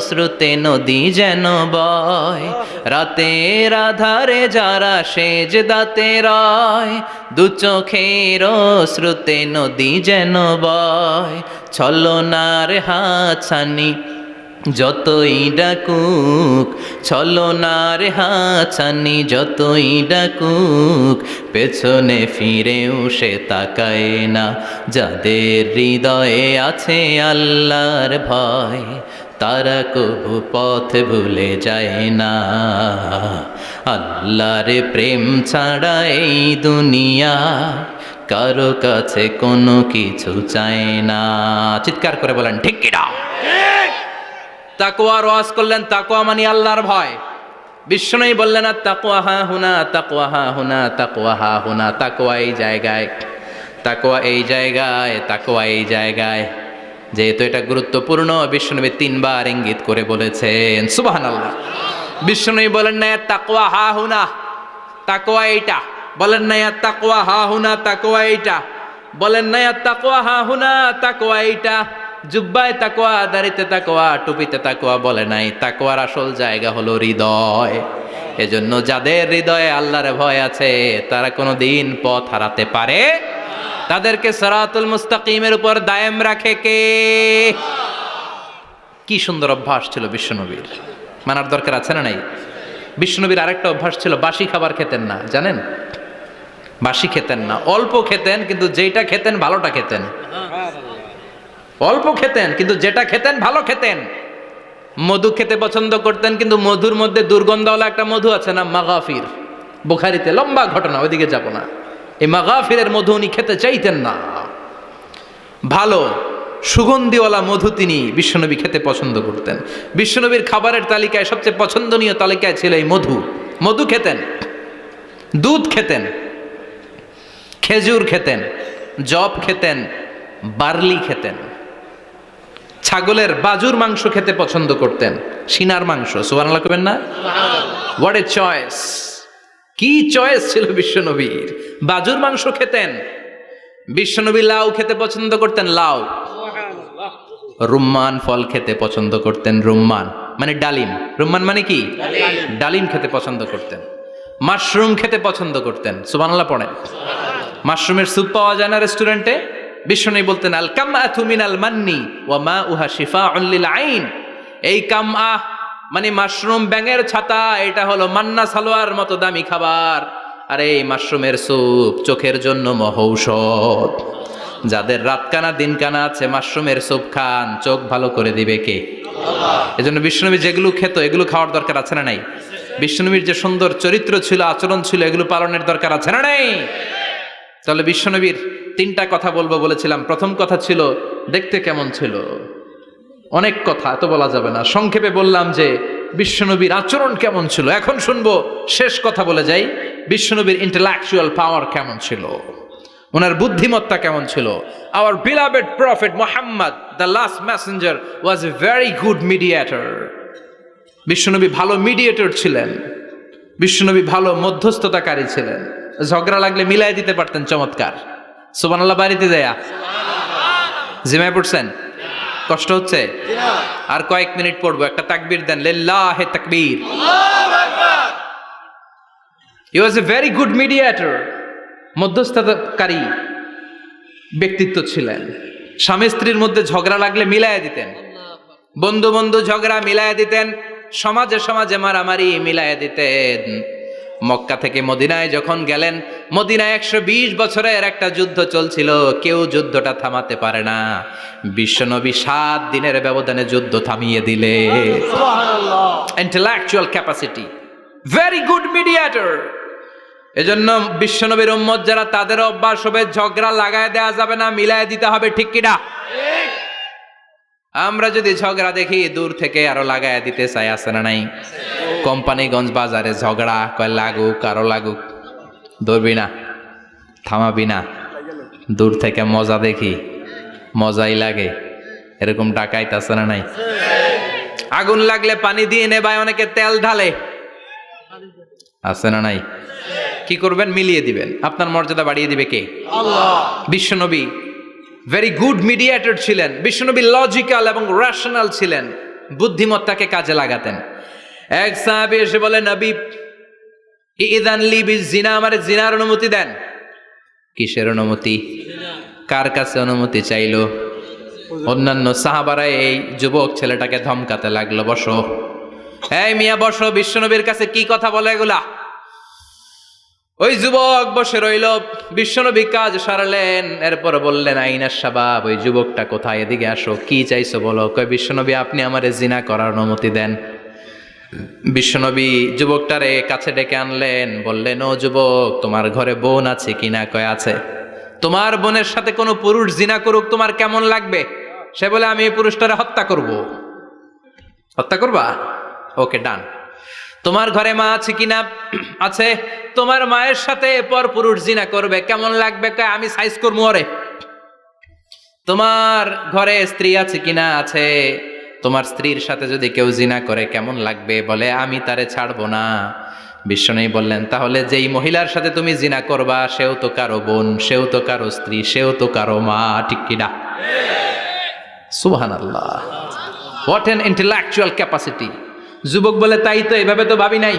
শ্রুতে নদী যেন বয়। রাতের আধারে যারা সেজদাতে রয়, দু চোখের শ্রুতে নদী যেন বয়। ছলনার হাতছানি যতই ডাকুক, ছলনার হাতছানি যতই ডাকুক, পেছনে ফিরেও সে তাকায় না। যাদের হৃদয়ে আছে আল্লাহর ভয়, তারা কভু পথ ভুলে যায় না। আল্লাহর প্রেম ছাড়া এই দুনিয়া কারো কাছে কোনো কিছু চায় না। চিৎকার করে বলেন ঠিক কিনা? তাকওয়ার ওয়াজ করলেন, তাকওয়া মানে আল্লাহর ভয়। বিষ্ণুই বললেন আর তাকওয়া হা হুনা, তাকওয়া হা হুনা, তাকওয়া হা হুনা। তাকওয়া এই জায়গায়, তাকওয়া এই জায়গায়, তাকওয়া এই জায়গায়। যেহেতু এটা গুরুত্বপূর্ণ, বিষ্ণুনবী 3 বার ইঙ্গিত করে বলেছেন। সুবহানাল্লাহ। বিষ্ণুই বলেন না তাকওয়া হা হুনা, তাকওয়া এইটা। বলেন না তাকওয়া হা হুনা, তাকওয়া এইটা। বলেন না তাকওয়া হা হুনা, তাকওয়া এইটা। জুব্বায় তাকওয়া, দাড়িতে তাকওয়া, টুপিতে তাকওয়া বলে নাই। তাকওয়ার আসল জায়গা হলো হৃদয়। এজন্য যাদের হৃদয়ে আল্লাহর ভয় আছে, তারা কোনো দিন পথ হারাতে পারে। তাদেরকে সিরাতুল মুস্তাকিমের উপর দায়েম রাখে কে? কি সুন্দর অভ্যাস ছিল বিশ্বনবীর, মানার দরকার আছে না নাই? বিশ্বনবীর আরেকটা অভ্যাস ছিল, বাসি খাবার খেতেন না, জানেন? বাসি খেতেন না, অল্প খেতেন, কিন্তু যেটা খেতেন ভালোটা খেতেন। অল্প খেতেন কিন্তু যেটা খেতেন ভালো খেতেন। মধু খেতে পছন্দ করতেন, কিন্তু মধুর মধ্যে দুর্গন্ধওয়ালা একটা মধু আছে না, মাগাফির। বুখারীতে লম্বা ঘটনা, ওইদিকে যাব না। এই মাগাফিরের মধু উনি খেতে চাইতেন না। ভালো সুগন্ধিওয়ালা মধু তিনি বিশ্বনবী খেতে পছন্দ করতেন। বিশ্বনবীর খাবারের তালিকায় সবচেয়ে পছন্দনীয় তালিকায় ছিল এই মধু। মধু খেতেন, দুধ খেতেন, খেজুর খেতেন, জব খেতেন, বার্লি খেতেন, ছাগলের বাজুর মাংস খেতে পছন্দ করতেন, সিনার মাংস। সুবহানাল্লাহ কবেন না? What a choice! কি চয়েস ছিল বিশ্বনবীর! বাজুর মাংস খেতেন। বিশ্বনবী লাউ খেতে পছন্দ করতেন, লাউ। রুম্মান ফল খেতে পছন্দ করতেন, রুম্মান মানে ডালিম। রুম্মান মানে কি? ডালিম খেতে পছন্দ করতেন। মাশরুম খেতে পছন্দ করতেন। সুবহানাল্লাহ পড়েন। মাশরুমের স্যুপ পাওয়া যায় না রেস্টুরেন্টে? বিশ্বনবী বলতেন আল কামআতু মিনাল মান্নি ওয়া মাউহা শিফাউন লিল আইন। এই কামআ মানে মাশরুম, ব্যাঙের ছাতা, এটা হলো মান্না সালোয়ার মতো দামি খাবার। আর এই মাশরুমের স্যুপ চোখের জন্য মহৌষধ। যাদের রাতকানা দিনকানা আছে, মাশরুমের স্যুপ খান, চোখ ভালো করে দিবে কে? আল্লাহ। এজন্য বিশ্বনবী যেগুলো খেত, এগুলো খাওয়ার দরকার আছে না নাই? বিশ্বনবীর যে সুন্দর চরিত্র ছিল, আচরণ ছিল, এগুলো পালনের দরকার আছে না নাই? তাহলে বিশ্বনবীর 3টা কথা বলবো বলেছিলাম। প্রথম কথা ছিল দেখতে কেমন ছিল। অনেক কথা এত বলা যাবে না, সংক্ষেপে বললাম যে বিশ্বনবীর আচরণ কেমন ছিল। এখন শুনবো, শেষ কথা বলে যাই, বিশ্বনবীর ইন্টেলেকচুয়াল পাওয়ার কেমন ছিল, ওনার বুদ্ধিমত্তা কেমন ছিল। Our beloved prophet Muhammad, the last messenger, was a very good mediator. বিশ্বনবী ভালো মিডিয়েটর ছিলেন। বিশ্বনবী ভালো মধ্যস্থতাকারী ছিলেন। ঝগড়া লাগলে মিলাই দিতে পারতেন, চমৎকার। সুবহানাল্লাহ। বাড়িতে যায়া জিমায় পড়ছেন? কষ্ট হচ্ছে? আর কয়েক মিনিট পড়বো, একটা তাকবীর দেন, লিল্লাহি তাকবীর। He was a very good mediator. মধ্যস্থতাকারী ব্যক্তিত্ব ছিলেন। স্বামী স্ত্রীর মধ্যে ঝগড়া লাগলে মিলাইয়া দিতেন, বন্ধু বন্ধু ঝগড়া মিলাইয়া দিতেন, সমাজে সমাজে মারামারি মিলাইয়া দিতেন। মক্কা থেকে মদিনায় যখন গেলেন, মদিনায় 120 বছরের একটা যুদ্ধ চলছিল, কেউ যুদ্ধটা থামাতে পারে না। বিশ্বনবী 7 দিনের ব্যবধানে যুদ্ধ থামিয়ে দিলে। Intellectual capacity, very good mediator. এজন্য বিশ্বনবীর উম্মত যারা, তাদের অভ্যাস হবে ঝগড়া লাগায় দেওয়া যাবে না, মিলায় দিতে হবে, ঠিক কিনা? আমরা যদি ঝগড়া দেখি দূর থেকে আরো লাগায় দিতে চাই, আছে না নাই? কোম্পানিগঞ্জ বাজারে ঝগড়া, কয় লাগুক আরো লাগুক, ধরবি না, থামাবি না, দূর থেকে মজা দেখি, মজাই লাগে, এরকম ডাকাইতে আছে না নাই? আগুন লাগলে পানি দিয়ে নেবায়, অনেকে তেল ঢালে, আছে না নাই? কি করবেন? মিলিয়ে দিবেন। আপনার মর্যাদা বাড়িয়ে দিবে কে? আল্লাহ। বিশ্বনবী ভেরি গুড মিডিয়েটর ছিলেন। বিশ্বনবী লজিক্যাল এবং রেশনাল ছিলেন, বুদ্ধিমত্তাকে কাজে লাগাতেন। এক সাহাবী এসে বলে, নবী ইযান লি বিজিনা, আমারে জিনার অনুমতি দেন। কিসের অনুমতি? কার কাছে অনুমতি চাইলো? অন্যান্য সাহাবারা এই যুবক ছেলেটাকে ধমকাতে লাগলো, বসো, এই মিয়া বসো, বিশ্বনবীর কাছে কি কথা বলে এগুলা? ওই যুবক বসে রইল। বিশ্বনবী কাজ সারলেন, এরপর বললেন, আইনা শাবাব, ওই যুবকটা কোথায়, এদিকে আসো, কি চাইছো বলো। কয়, বিশ্বনবী আপনি আমারে জিনা করার অনুমতি দেন। বিশ্বনবী যুবকটারে কাছে ডেকে আনলেন, বললেন, ও যুবক, তোমার ঘরে বোন আছে কিনা? কয় আছে। তোমার বোনের সাথে কোনো পুরুষ জিনা করুক, তোমার কেমন লাগবে? সে বলে, আমি এই পুরুষটারে হত্যা করব। হত্যা করবা? ওকে, ডান। তোমার ঘরে মা আছে কিনা? আছে। তোমার মায়ের সাথে পর পুরুষ জিনা করবে, কেমন লাগবে? কয়, আমি সাইজ করবো ওরে। তোমার ঘরে স্ত্রী আছে কিনা? আছে। তোমার স্ত্রীর সাথে যদি কেউ জিনা করে কেমন লাগবে? বলে, আমি তারে ছাড়বো না। বিশ্বনবী বললেন, তাহলে যেই মহিলার সাথে তুমি জিনা করবা, সেও তো কারো বোন, সেও তো কারো স্ত্রী, সেও তো কারো মা, ঠিক কিনা? সুবহানাল্লাহ, হোয়াট অ্যান ইন্টেলেকচুয়াল ক্যাপাসিটি। যুবক বলে, তাই তো, এভাবে তো ভাবি নাই।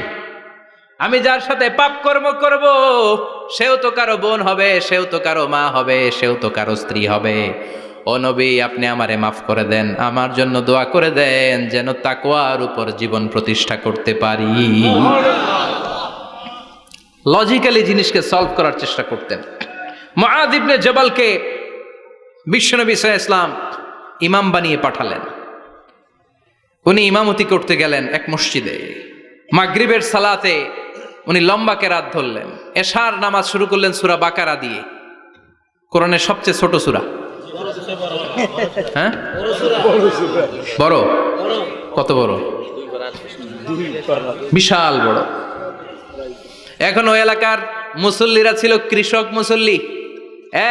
আমি যার সাথে পাপ কর্ম করব, সেও তো কারো বোন হবে, সেও তো কারো মা হবে, সেও তো কারো স্ত্রী হবে। ও নবী, আপনি আমারে মাফ করে দেন, আমার জন্য দোয়া করে দেন, যেন তাকওয়ার উপর জীবন প্রতিষ্ঠা করতে পারি। লজিক্যালি জিনিসকে সলভ করার চেষ্টা করতেন। মুআয ইবনে জবালকে বিশ্বনবী সাল্লাল্লাহু আলাইহি ওয়াসাল্লাম ইমাম বানিয়ে পাঠালেন। উনি ইমামতি করতে গেলেন এক মসজিদে। মাগরিবের সালাতে উনি লম্বা কেরাত ধরলেন। এশার নামাজ শুরু করলেন সূরা বাকারা দিয়ে, কোরআনের সবচেয়ে ছোট সূরা। হ্যাঁ, বড়? কত বড়? বিশাল বড়। এখন ওই এলাকার মুসল্লিরা ছিল কৃষক মুসল্লি।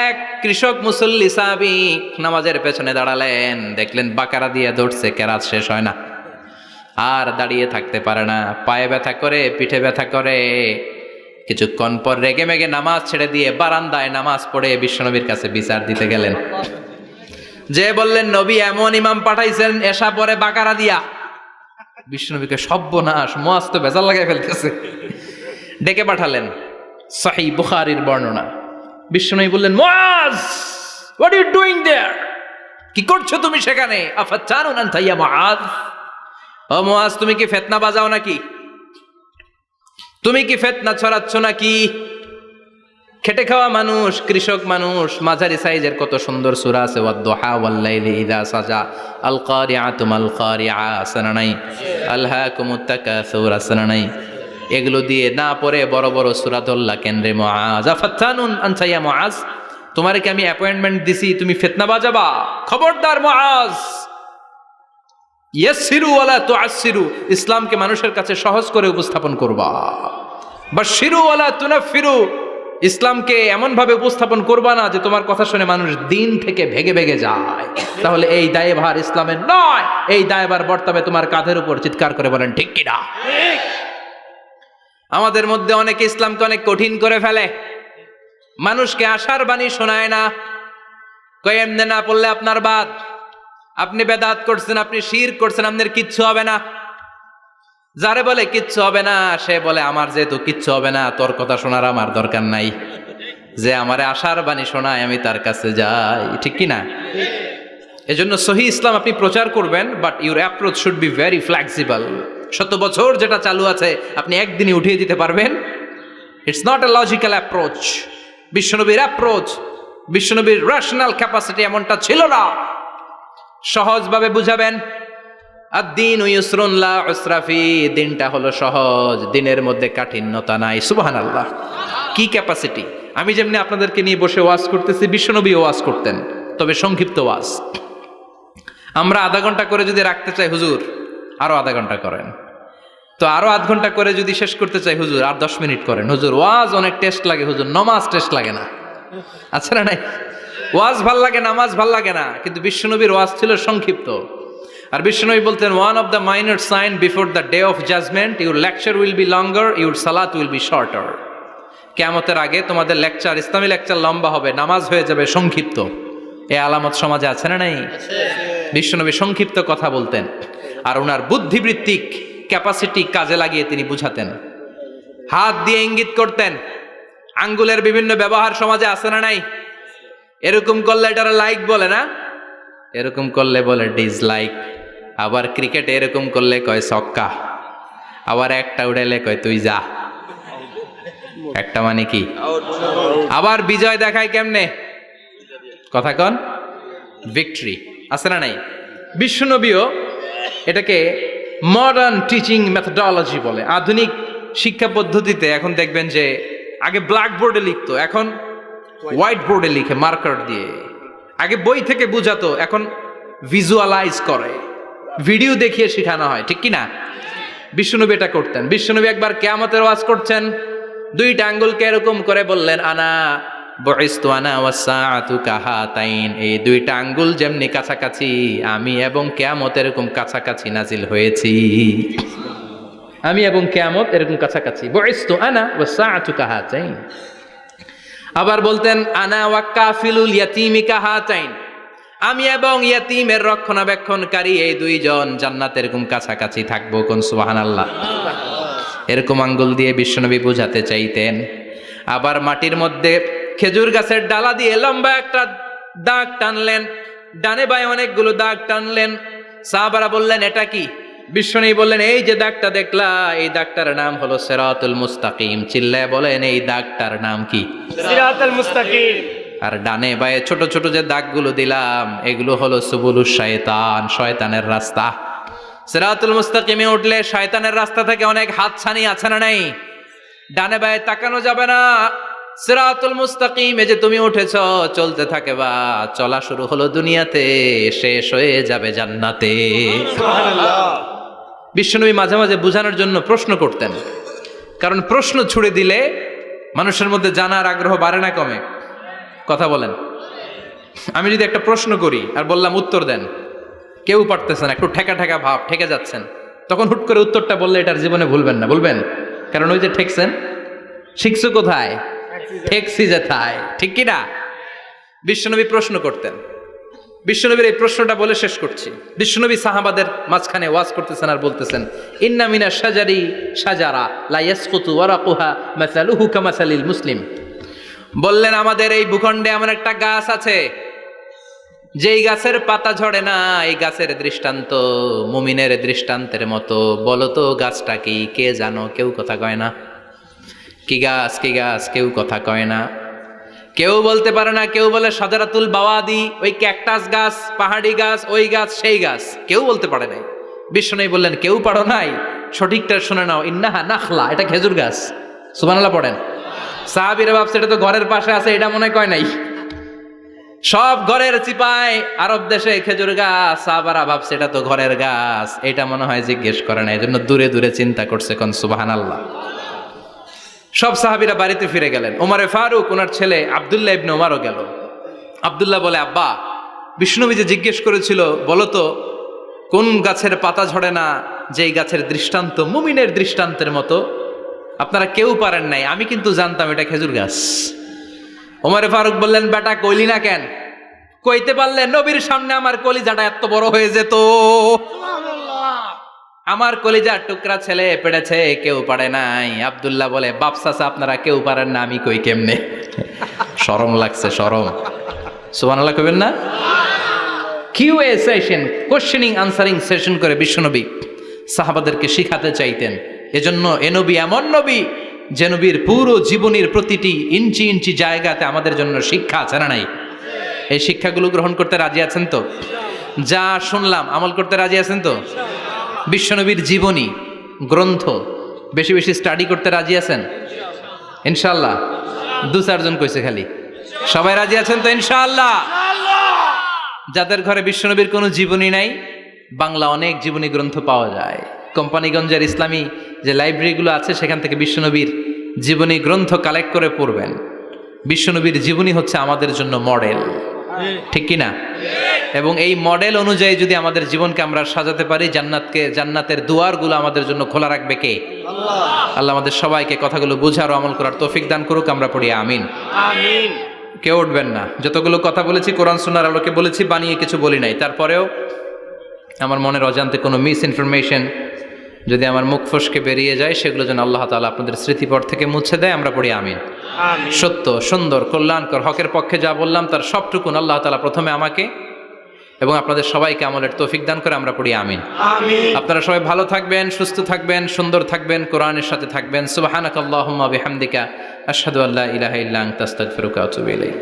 এক কৃষক মুসল্লি সাহাবী নামাজের পেছনে দাঁড়ালেন, দেখলেন বাকারা দিয়ে ধরছে, কেরাত শেষ হয় না, আর দাঁড়িয়ে থাকতে পারে না, পায়ে ব্যথা করে, পিঠে ব্যথা করে। কিছুক্ষণ পর রেগে মেগে নামাজ ছেড়ে দিয়ে বারান্দায় নামাজ পড়ে বিশ্বনবীর কাছে বিচার দিতে গেলেন। যে বললেন, নবী এমন ইমাম পাঠাইছেন এশা পরে বাকারা দিয়া। বিশ্বনবীকে সর্বনাশ, মুআয তো বেজাল লাগাই ফেলতেছে। ডেকে পাঠালেন, সহিহ বুখারীর বর্ণনা। বিশ্বনবী বললেন, মুআয, হোয়াট আর ইউ ডুইং দেয়ার? কি করছো তুমি সেখানে? আফাতানুন আনতা ইয়া মুআয, ও মুআয, তুমি কি ফিতনা বাজাও নাকি? তুমি কি ফিতনা ছড়াচ্ছ নাকি? খেটে খাওয়া মানুষ, কৃষক মানুষ, মাঝারি সাইজের কত সুন্দর সূরা আছে, ওয়াদ-দুহা ওয়াল-লাইলি ইযা সাজা, আল কারিআতু মাল কারিআ, আসনা নাই, আলহাকুমুত তাকাসুর, আসনা নাই। এগুলো দিয়ে না পড়ে বড় বড় সূরা ধরলা কেন রে মুআয? আফাতানুন আনতা ইয়া মুআয, তোমারে কি আমি অ্যাপয়েন্টমেন্ট দিছি তুমি ফিতনা বাজাবা? খবরদার মুআয, ইয়াসসিরু ওয়ালা তুআসসিরু, ইসলামকে মানুষের কাছে সহজ করে উপস্থাপন করবা। বাশশিরু ওয়ালা তুনাফফিরু, ইসলামকে এমন ভাবে উপস্থাপন করবা না যে তোমার কথা শুনে মানুষ দিন থেকে ভেগে ভেগে যায়। তাহলে এই দায়ভার ইসলামের নয়, এই দায়ভার বর্তাবে তোমার কাঁধের উপর। চিৎকার করে বলেন ঠিক কিনা? আমাদের মধ্যে অনেকে ইসলামকে অনেক কঠিন করে ফেলে, মানুষকে আশার বাণী শোনায় না। কয় এমনি না পড়লে আপনার বাদ, আপনি বেদাত করছেন, আপনি শিরক করছেন, আপনার কিচ্ছু হবে না। যারে বলে কিচ্ছু হবে না, সে বলে আমার যেহেতু কিচ্ছু হবে না, তোর কথা শোনার আমার দরকার নাই। যে আমারে আশার বাণী শোনায় আমি তার কাছে যাই, ঠিক কিনা? এজন্য সহিহ ইসলাম আপনি প্রচার করবেন, but your approach should be very flexible. 100 বছর যেটা চালু আছে আপনি একদিনই উঠিয়ে দিতে পারবেন it's not a logical approach. বিশ্বনবীর অ্যাপ্রোচ, বিশ্বনবীর রেশনাল ক্যাপাসিটি এমনটা ছিল না। সহজভাবে বুঝাবেন। আদ-দীন ইউসরুন লা উসরা ফি, দিনটা হলো সহজ, দিনের মধ্যে কাঠিন্যতা নাই। সুবহানাল্লাহ। কি ক্যাপাসিটি! আমি যেমনি আপনাদেরকে নিয়ে বসে ওয়াজ করতেছি, বিশ্বনবী ওয়াজ করতেন, তবে সংক্ষিপ্ত ওয়াজ। আমরা আধা ঘন্টা করে যদি রাখতে চাই, হুজুর আরো আধা ঘন্টা করেন। তো আরো আধ ঘন্টা করে যদি শেষ করতে চাই, হুজুর আর 10 মিনিট করেন। হুজুর ওয়াজ অনেক টেস্ট লাগে, হুজুর নমাজ টেস্ট লাগে না। আচ্ছা না নাই? ওয়াজ ভাল লাগে, নামাজ ভাল লাগে না, কিন্তু বিশ্বনবীর ওয়াজ ছিল সংক্ষিপ্ত। আর বিশ্বনবী বলতেন, one of the minor sign before the day of judgement, your lecture will be longer, your সালাত উইল বি শর্টার। কিয়ামতের আগে তোমাদের লেকচার, ইসলামী লেকচার লম্বা হবে, নামাজ হয়ে যাবে সংক্ষিপ্ত। এই আলামত সমাজে আছে না নাই? বিশ্বনবী সংক্ষিপ্ত কথা বলতেন, আর ওনার বুদ্ধিবৃত্তিক ক্যাপাসিটি কাজে লাগিয়ে তিনি বুঝাতেন। হাত দিয়ে ইঙ্গিত করতেন। আঙ্গুলের বিভিন্ন ব্যবহার সমাজে আছে না নাই? এরকম করলে এটারা লাইক বলে না, এরকম করলে বলে ডিসলাইক। আবার ক্রিকেটে এরকম করলে কয় ছক্কা, আবার একটা উড়াইলে কয় তুই যা। একটা মানে কি? আবার বিজয় দেখায় কেমনে? কথা কন, ভিক্টরি। আছে না নাই? বিশ্বনবীও এটাকে মডার্ন টিচিং মেথডোলজি বলে। আধুনিক শিক্ষা পদ্ধতিতে এখন দেখবেন যে আগে ব্ল্যাক বোর্ডে লিখতো, এখন হোয়াইট বোর্ডে লিখে মার্কার দিয়ে। আগে বই থেকে বুঝাতো, এখন ভিজুয়ালাইজ করে, ভিডিও দেখিয়ে শেখানো হয়, ঠিক কি না? বিশ্বনবী এটা করতেন। বিশ্বনবী একবার কিয়ামতের ওয়াজ করছেন, দুইটা আঙ্গুলকে এরকম করে বললেন, আনা বুইসতু আনা ওয়াসসাআতু কাহাতাইন, এই দুইটা আঙ্গুল যেমনি কাছাকাছি, আমি এবং কিয়ামত এরকম কাছাকাছি নাজিল হয়েছি। আমি এবং কিয়ামত এরকম কাছাকাছি। বুইসতু আনা ওয়াসসাআতু কাহাতাইন। আবার বলতেন, আনা ওয়া কাফিলুল ইয়াতীমি কাহাতাইন, আমি এবং ইয়াতীমের রক্ষণাবেক্ষণকারী এই দুইজন জান্নাতে এরকম কাছাকাছি থাকবো। কোন সুবহানাল্লাহ। এরকম আঙ্গুল দিয়ে বিশ্বনবী বুঝাতে চাইতেন। আবার মাটির মধ্যে খেজুর গাছের ডালা দিয়ে লম্বা একটা দাগ টানলেন, ডানে বায়ে অনেকগুলো দাগ টানলেন। সাহাবারা বললেন, এটা কি? বিশ্বনবী বললেন, এই যে দাগটা দেখলা, এই দাগটার নাম হলো সিরাতুল মুস্তাকিম। চিল্লায় বলেন, এই দাগটার নাম কি? সিরাতুল মুস্তাকিম। আর ডানে বায়ে ছোট ছোট যে দাগগুলো দিলাম, এগুলো হলো সুবুলুশ শয়তান, শয়তানের রাস্তা। সিরাতুল মুস্তাকিমে উঠলে শয়তানের রাস্তা থেকে অনেক হাতছানি, আছে না নাই? ডানে বায়ে তাকানো যাবে না। সিরাতুল মুস্তাকিমে যে তুমি উঠেছ, চলতে থাকে বা চলা শুরু হলো দুনিয়াতে, শেষ হয়ে যাবে জান্নাতে। সুবহানাল্লাহ। বিশ্বনবী মাঝে মাঝে বোঝানোর জন্য প্রশ্ন করতেন, কারণ প্রশ্ন ছুড়ে দিলে মানুষের মধ্যে জানার আগ্রহ বাড়ে না কমে? কথা বলেন। আমি যদি একটা প্রশ্ন করি আর বললাম উত্তর দেন, কেউ পারতেছেন, একটু ঠেকা ঠেকা ভাব, ঠেকে যাচ্ছেন, তখন হুট করে উত্তরটা বললে এটার জীবনে ভুলবেন না, বলবেন। কারণ ওই যে ঠেকছেন, শিখছো কোথায়? ঠেকছি যেথায়, ঠিক কি না? বিশ্বনবী প্রশ্ন করতেন। বিশ্বনবীর এই প্রশ্নটা বলে শেষ করছি। বিশ্বনবী সাহাবাদের মাঝখানে ওয়াজ করতেছেন আর বলতেছেন, ইন্না মিনা শাজারি শাজারা লা ইয়াসকুতু ওয়ারাকুহা মাসালুহু কামাসালিল মুসলিম। বললেন, আমাদের এই ভূখণ্ডে এমন একটা গাছ আছে, যেই গাছের পাতা ঝরে না। এই গাছের দৃষ্টান্ত মুমিনের দৃষ্টান্তের মতো। বলো তো গাছটা কি? কে জানো? কেউ কথা কয় না। কি গাছ? কি গাছ? কেউ কথা কয় না, কেউ বলতে পারে না। কেউ বলে শাজারাতুল বাওয়াদি, ওই ক্যাকটাস গাছ, পাহাড়ি গাছ, ওই গাছ, সেই গাছ, কেউ বলতে পারে নাই। বিশ্বনবী বললেন, কেউ পারো নাই? সঠিকটা শুনে নাও, ইন্নাহা নাখলা, এটা খেজুর গাছ। সুবহানাল্লাহ পড়েন। সাহাবীরা ভাবছে এটা তো ঘরের পাশে আছে, এটা মনে কয় নাই। সব ঘরের চিপায় আরব দেশে খেজুর গাছ, সাহাবারা ভাবছে এটা তো ঘরের গাছ, এটা মনে হয় জিজ্ঞেস করে না, এই জন্য দূরে দূরে চিন্তা করছে। কোন সুবহানাল্লাহ। সব সাহাবীরা বাড়িতে ফিরে গেলেন। ওমরে ফারুক, ওনার ছেলে আব্দুল্লাহ ইবনে ওমরও গেল। আব্দুল্লাহ বলে, আব্বা, বিষ্ণুনবী যে জিজ্ঞেস করেছিল, বলো তো কোন গাছের পাতা ঝরে না, যেই গাছের দৃষ্টান্ত মুমিনের দৃষ্টান্তের মতো? আপনারা কেউ পারেন নাই, আমি কিন্তু জানতাম এটা খেজুর গাছ। ওমরে ফারুক বললেন, বেটা কইলি না কেন? কইতে পারলে নবীর সামনে আমার কলিজাটা এত বড় হয়ে যেত। আমার কলিজার টুকরা ছেলে পেড়েছে, কেউ পারে নাই। আব্দুল্লাহ বলে, বাপ চাচা আপনারা কেউ পারেন না, আমি কই কেমনে? শরম লাগছে, শরম। সুবহানাল্লাহ কইবেন না? QA session, questioning answering session করে বিশ্বনবী সাহাবাদেরকে শিখাতে চাইতেন। এজন্য এ নবী এমন নবী যে নবীর পুরো জীবনের প্রতিটি ইঞ্চি ইঞ্চি জায়গাতে আমাদের জন্য শিক্ষা আছে না নাই? এই শিক্ষাগুলো গ্রহণ করতে রাজি আছেন তো? যা শুনলাম আমল করতে রাজি আছেন তো? বিশ্বনবীর জীবনী গ্রন্থ বেশি বেশি স্টাডি করতে রাজি আছেন ইনশাআল্লাহ? 2-4 জন কইছে খালি। সবাই রাজি আছেন তো ইনশাআল্লাহ? যাদের ঘরে বিশ্বনবীর কোনো জীবনী নাই, বাংলা অনেক জীবনী গ্রন্থ পাওয়া যায়। কোম্পানিগঞ্জের ইসলামী যে লাইব্রেরিগুলো আছে সেখান থেকে বিশ্বনবীর জীবনী গ্রন্থ কালেক্ট করে পড়বেন। বিশ্বনবীর জীবনী হচ্ছে আমাদের জন্য মডেল, ঠিক কি না? এবং এই মডেল অনুযায়ী যদি আমাদের জীবনকে আমরা সাজাতে পারি, জান্নাতের দুয়ারগুলো আমাদের জন্য খোলা রাখবে কে? আল্লাহ আমাদের সবাইকে কথাগুলো বোঝার ও আমল করার তৌফিক দান করুক। আমরা পড়ি আমিন। আমিন। কেউ উঠবেন না। যতগুলো কথা বলেছি কোরআন সুন্নাহর আলোকে বলেছি, বানিয়ে কিছু বলি নাই। তারপরেও আমার মনের অজান্তে কোনো মিস ইনফরমেশন যদি আমার মুখ ফসকে বেরিয়ে যায়, সেগুলো যেন আল্লাহ তাআলা আপনাদের স্মৃতিপট থেকে মুছে দেয়। আমরা পড়ি আমিন। আমিন। সত্য, সুন্দর, কল্যাণকর, হকের পক্ষে যা বললাম তার সবটুকুন আল্লাহ তাআলা প্রথমে আমাকে এবং আপনাদের সবাইকে আমলের তৌফিক দান করে। আমরা পড়ি আমিন। আমিন। আপনারা সবাই ভালো থাকবেন, সুস্থ থাকবেন, সুন্দর থাকবেন, কোরআনের সাথে থাকবেন। সুবহানাকাল্লাহুম্মা বিহামদিকা আশহাদু আল্লা ইলাহা ইল্লা আনতা আস্তাগফিরুকা ওয়া আতুবু ইলাইক।